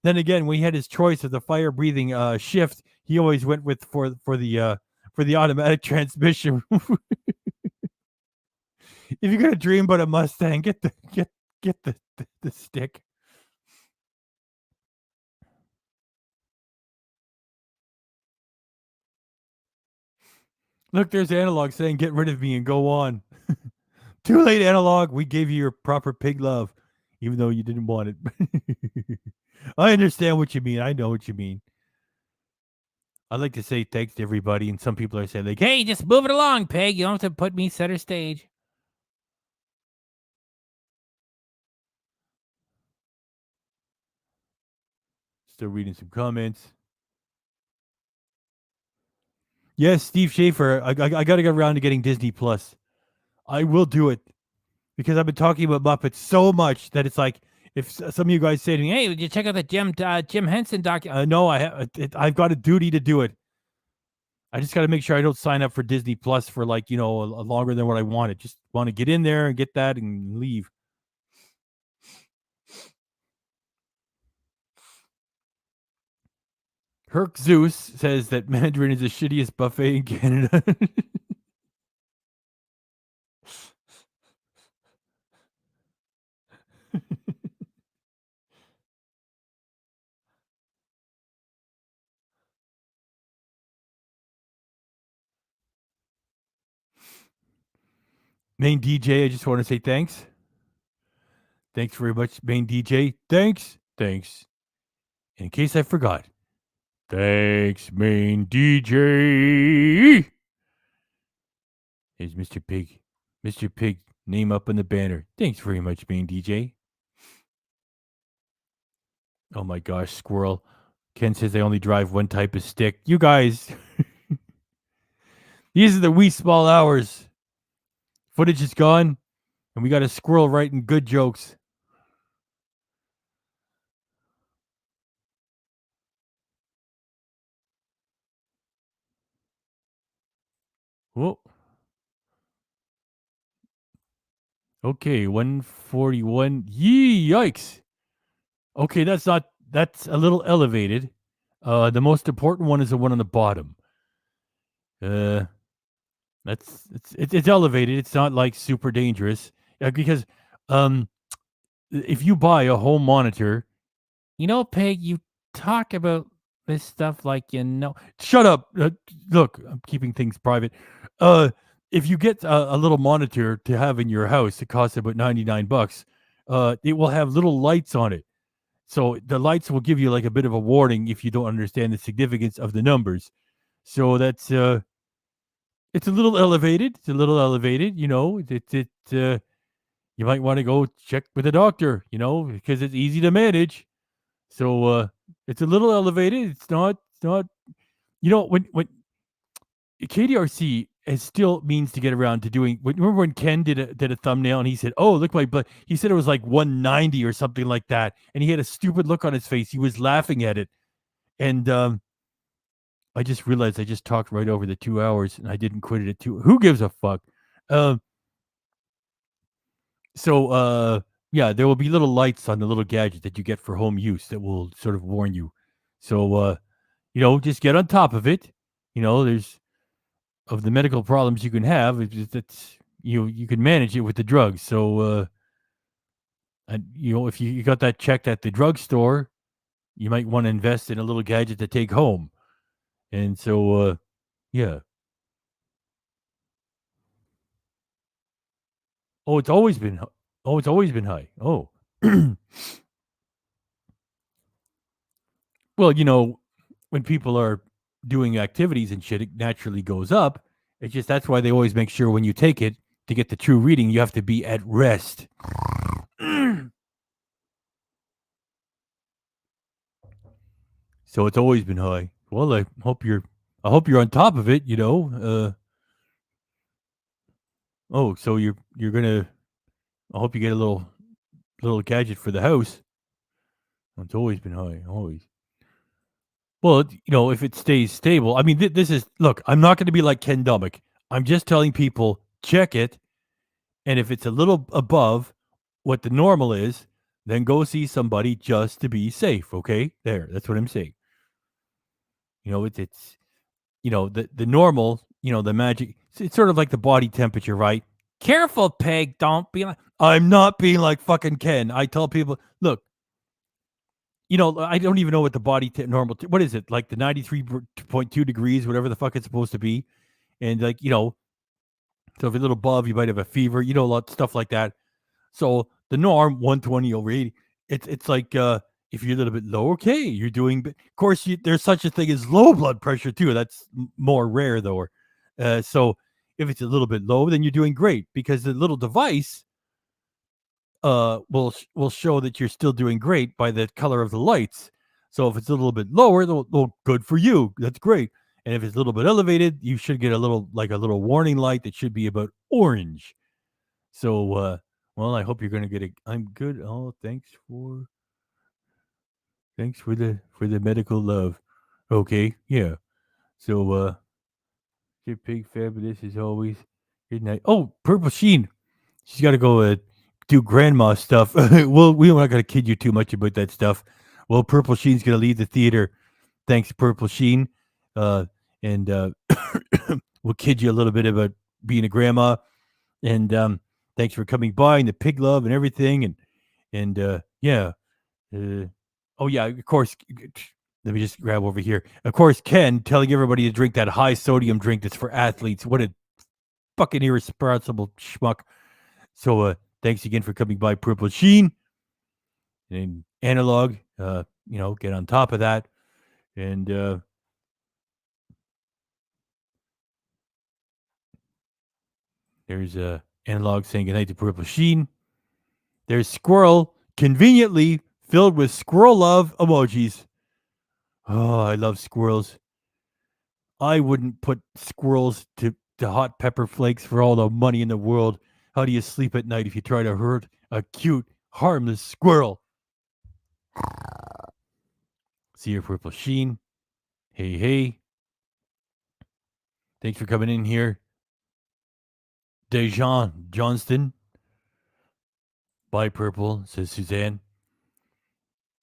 [SPEAKER 1] Then again, when he had his choice of the fire-breathing shift, he always went with for the automatic transmission. If you're gonna dream about a Mustang, get the stick. Look, there's Analog saying, "Get rid of me and go on." Too late, Analog. We gave you your proper pig love, even though you didn't want it. I understand what you mean. I know what you mean. I'd like to say thanks to everybody, and some people are saying, like, "Hey, just move it along, Peg. You don't have to put me center stage." Still reading some comments. Yes, Steve Schaefer. I got to get around to getting Disney Plus. I will do it because I've been talking about Muppets so much that it's like, if some of you guys say to me, "Hey, did you check out the Jim Henson doc?" No, I've got a duty to do it. I just got to make sure I don't sign up for Disney Plus for longer than what I wanted. Just want to get in there and get that and leave. Herc Zeus says that Mandarin is the shittiest buffet in Canada. Main DJ, I just want to say thanks. Thanks very much, Main DJ. Thanks. In case I forgot, thanks, Main DJ. Here's Mr. Pig. Mr. Pig, name up on the banner. Thanks very much, Main DJ. Oh my gosh, Squirrel. Ken says I only drive one type of stick. You guys. These are the wee small hours. Footage is gone, and we got a Squirrel writing good jokes. Whoa. Okay, 141. Yikes. Okay, that's a little elevated. The most important one is the one on the bottom. It's elevated. It's not like super dangerous because if you buy a home monitor, Peg, you talk about
[SPEAKER 10] this stuff like
[SPEAKER 1] Shut up. Look, I'm keeping things private. If you get a little monitor to have in your house, it costs about $99. It will have little lights on it. So the lights will give you like a bit of a warning if you don't understand the significance of the numbers. So that's it's a little elevated. It's a little elevated, you know. You might want to go check with a doctor, you know, because it's easy to manage. So it's a little elevated. It's not, you know, when KDRC is still means to get around to doing. Remember when Ken did a thumbnail and he said, "Oh, look my blood." He said it was like 190 or something like that, and he had a stupid look on his face. He was laughing at it, and I just realized I just talked right over the 2 hours, and I didn't quit it at 2. Who gives a fuck? Yeah, there will be little lights on the little gadget that you get for home use that will sort of warn you. So you know, just get on top of it. You know, there's of the medical problems you can have. It's you can manage it with the drugs. So and you know, if you got that checked at the drugstore, you might want to invest in a little gadget to take home. And so yeah. Oh, it's always been high. Oh. Well, you know, when people are doing activities and shit, it naturally goes up. It's just that's why they always make sure when you take it to get the true reading, you have to be at rest. So it's always been high. Well, I hope you're on top of it, you know. Oh, so you're gonna. I hope you get a little gadget for the house. It's always been high, always. Well, you know, if it stays stable, I mean, this is look. I'm not going to be like Ken Domik. I'm just telling people check it, and if it's a little above what the normal is, then go see somebody just to be safe. Okay, there. That's what I'm saying. You know, it's you know the normal. You know, the magic. It's sort of like the body temperature, right? Careful, Peg. Don't be like. I'm not being like fucking Ken. I tell people, look. You know, I don't even know what the body normal. What is it? Like the 93.2 degrees, whatever the fuck it's supposed to be. And like, you know, so if you're a little above, you might have a fever, you know, a lot of stuff like that. So the norm, 120 over 80. It's like if you're a little bit low, okay, you're doing. Of course, there's such a thing as low blood pressure too. That's more rare though. So if it's a little bit low, then you're doing great because the little device will show that you're still doing great by the color of the lights. So if it's a little bit lower, well, good for you. That's great. And if it's a little bit elevated, you should get a little warning light that should be about orange. So well, I hope you're going to get I'm good. Oh, thanks for the medical love. Okay, yeah. So your pig fabulous as always. Good night. Oh, Purple Sheen. She's got to go do grandma stuff. Well, we're not going to kid you too much about that stuff. Well, Purple Sheen's going to leave the theater. Thanks, Purple Sheen. And we'll kid you a little bit about being a grandma. And thanks for coming by and the pig love and everything. And yeah. Oh, yeah, of course. Let me just grab over here. Of course, Ken telling everybody to drink that high sodium drink that's for athletes. What a fucking irresponsible schmuck. So thanks again for coming by, Purple Sheen. And Analog, you know, get on top of that. And there's Analog saying goodnight to Purple Sheen. There's Squirrel, conveniently filled with squirrel love emojis. Oh, I love squirrels. I wouldn't put squirrels to hot pepper flakes for all the money in the world. How do you sleep at night if you try to hurt a cute, harmless squirrel? See your Purple Sheen. Hey, hey. Thanks for coming in here. Dejan Johnston. Bye, Purple, says Suzanne.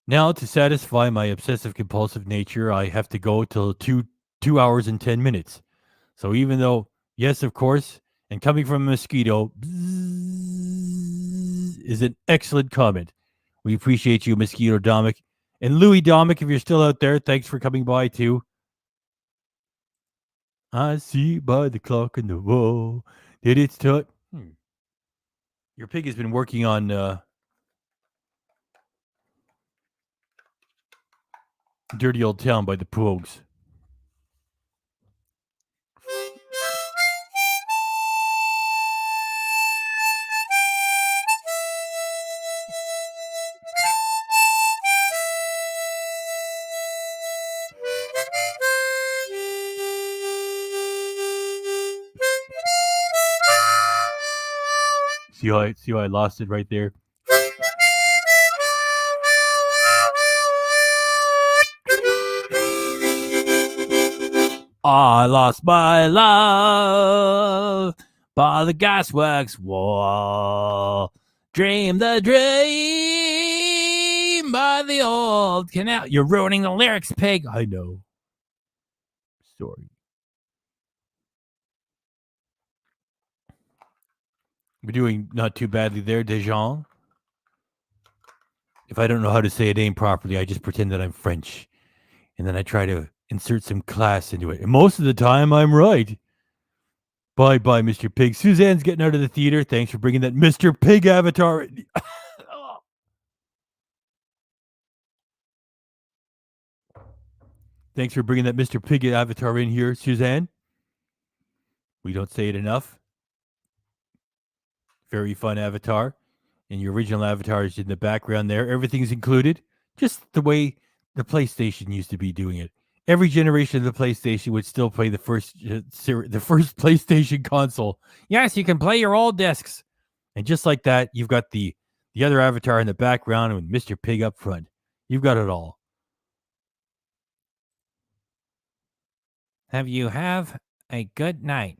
[SPEAKER 1] Now, to satisfy my obsessive-compulsive nature, I have to go till 2 hours and 10 minutes. So even though, yes, of course, and coming from a mosquito, is an excellent comment. We appreciate you, Mosquito Domik, And Louis Domik, if you're still out there, thanks for coming by too. I see by the clock in the wall that it's time. Your pig has been working on Dirty Old Town by the Pogues. See how I lost it right there? I lost my love by the gasworks wall. Dream the dream by the old canal. You're ruining the lyrics, pig. I know. Sorry. We're doing not too badly there, Dejan. If I don't know how to say a name properly, I just pretend that I'm French. And then I try to insert some class into it. And most of the time, I'm right. Bye-bye, Mr. Pig. Suzanne's getting out of the theater. Thanks for bringing that Mr. Pig avatar. Thanks for bringing that Mr. Pig avatar in here, Suzanne. We don't say it enough. Very fun avatar. And your original avatar is in the background there. Everything's included. Just the way the PlayStation used to be doing it. Every generation of the PlayStation would still play the first PlayStation console. Yes, you can play your old discs. And just like that, you've got the other avatar in the background and Mr. Pig up front. You've got it all.
[SPEAKER 10] Have a good night.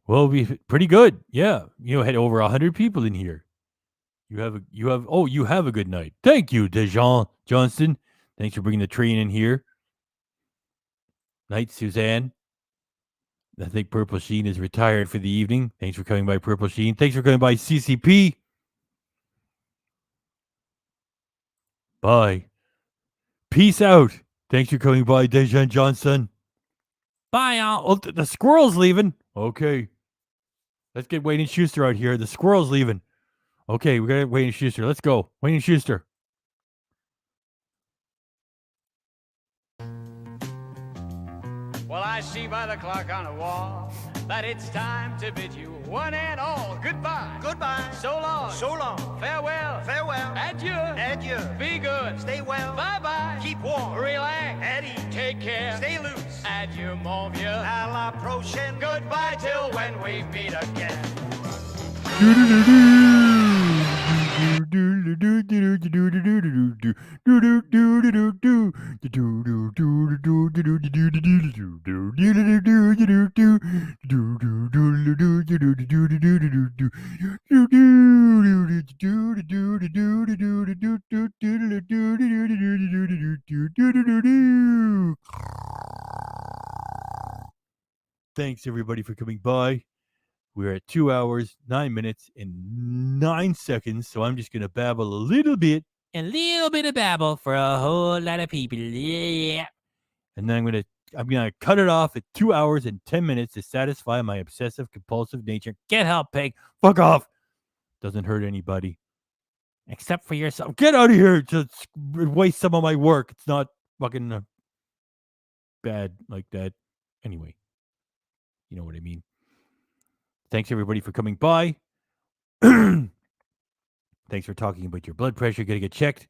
[SPEAKER 1] Well, pretty good. Yeah. You had over 100 people in here. You have a good night. Thank you, Dejan Johnston. Thanks for bringing the train in here. Night, Suzanne. I think Purple Sheen is retired for the evening. Thanks for coming by, Purple Sheen. Thanks for coming by, CCP. Bye. Peace out. Thanks for coming by, Dejan Johnson.
[SPEAKER 10] Bye, all.
[SPEAKER 1] Oh, the squirrel's leaving. Okay. Let's get Wayne and Schuster out here. The squirrel's leaving. Okay, we got Wayne and Schuster. Let's go. Wayne and Schuster.
[SPEAKER 14] Well, I see by the clock on the wall that it's time to bid you one and all goodbye.
[SPEAKER 15] Goodbye.
[SPEAKER 14] So long.
[SPEAKER 15] So long.
[SPEAKER 14] Farewell.
[SPEAKER 15] Farewell.
[SPEAKER 14] Adieu.
[SPEAKER 15] Adieu.
[SPEAKER 14] Be good.
[SPEAKER 15] Stay well.
[SPEAKER 14] Bye-bye.
[SPEAKER 15] Keep warm.
[SPEAKER 14] Relax.
[SPEAKER 15] Eddie.
[SPEAKER 14] Take care.
[SPEAKER 15] Stay loose.
[SPEAKER 14] Adieu, mon vieux.
[SPEAKER 15] À la prochaine.
[SPEAKER 14] Goodbye till when we meet again.
[SPEAKER 1] Thanks, everybody, for coming by. We're at 2 hours, 9 minutes, and 9 seconds, so I'm just going to babble a little bit.
[SPEAKER 10] A little bit of babble for a whole lot of people. Yeah.
[SPEAKER 1] And then I'm gonna cut it off at 2 hours and 10 minutes to satisfy my obsessive compulsive nature.
[SPEAKER 10] Get help, pig.
[SPEAKER 1] Fuck off. Doesn't hurt anybody.
[SPEAKER 10] Except for yourself.
[SPEAKER 1] Get out of here to waste some of my work. It's not fucking bad like that. Anyway, you know what I mean. Thanks, everybody, for coming by. Thanks for talking about your blood pressure. Got to get checked.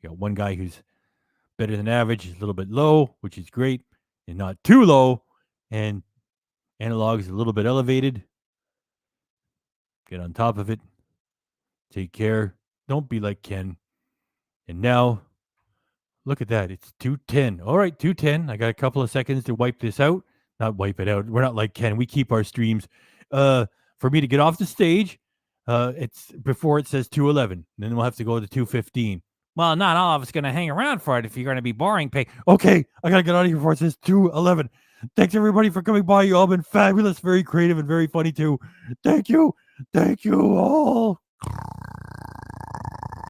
[SPEAKER 1] You got one guy who's better than average, a little bit low, which is great, and not too low. And analog is a little bit elevated. Get on top of it. Take care. Don't be like Ken. And now, look at that. It's 2:10. All right, 2:10. I got a couple of seconds to wipe this out. Not wipe it out. We're not like Ken. We keep our streams. For me to get off the stage, it's before it says 2:11. Then we'll have to go to 2:15.
[SPEAKER 10] Well, not all of us going to hang around for it if you're going to be boring, pig.
[SPEAKER 1] Okay, I got to get out of here before it says 2:11. Thanks, everybody, for coming by. You all been fabulous, very creative, and very funny, too. Thank you. Thank you all.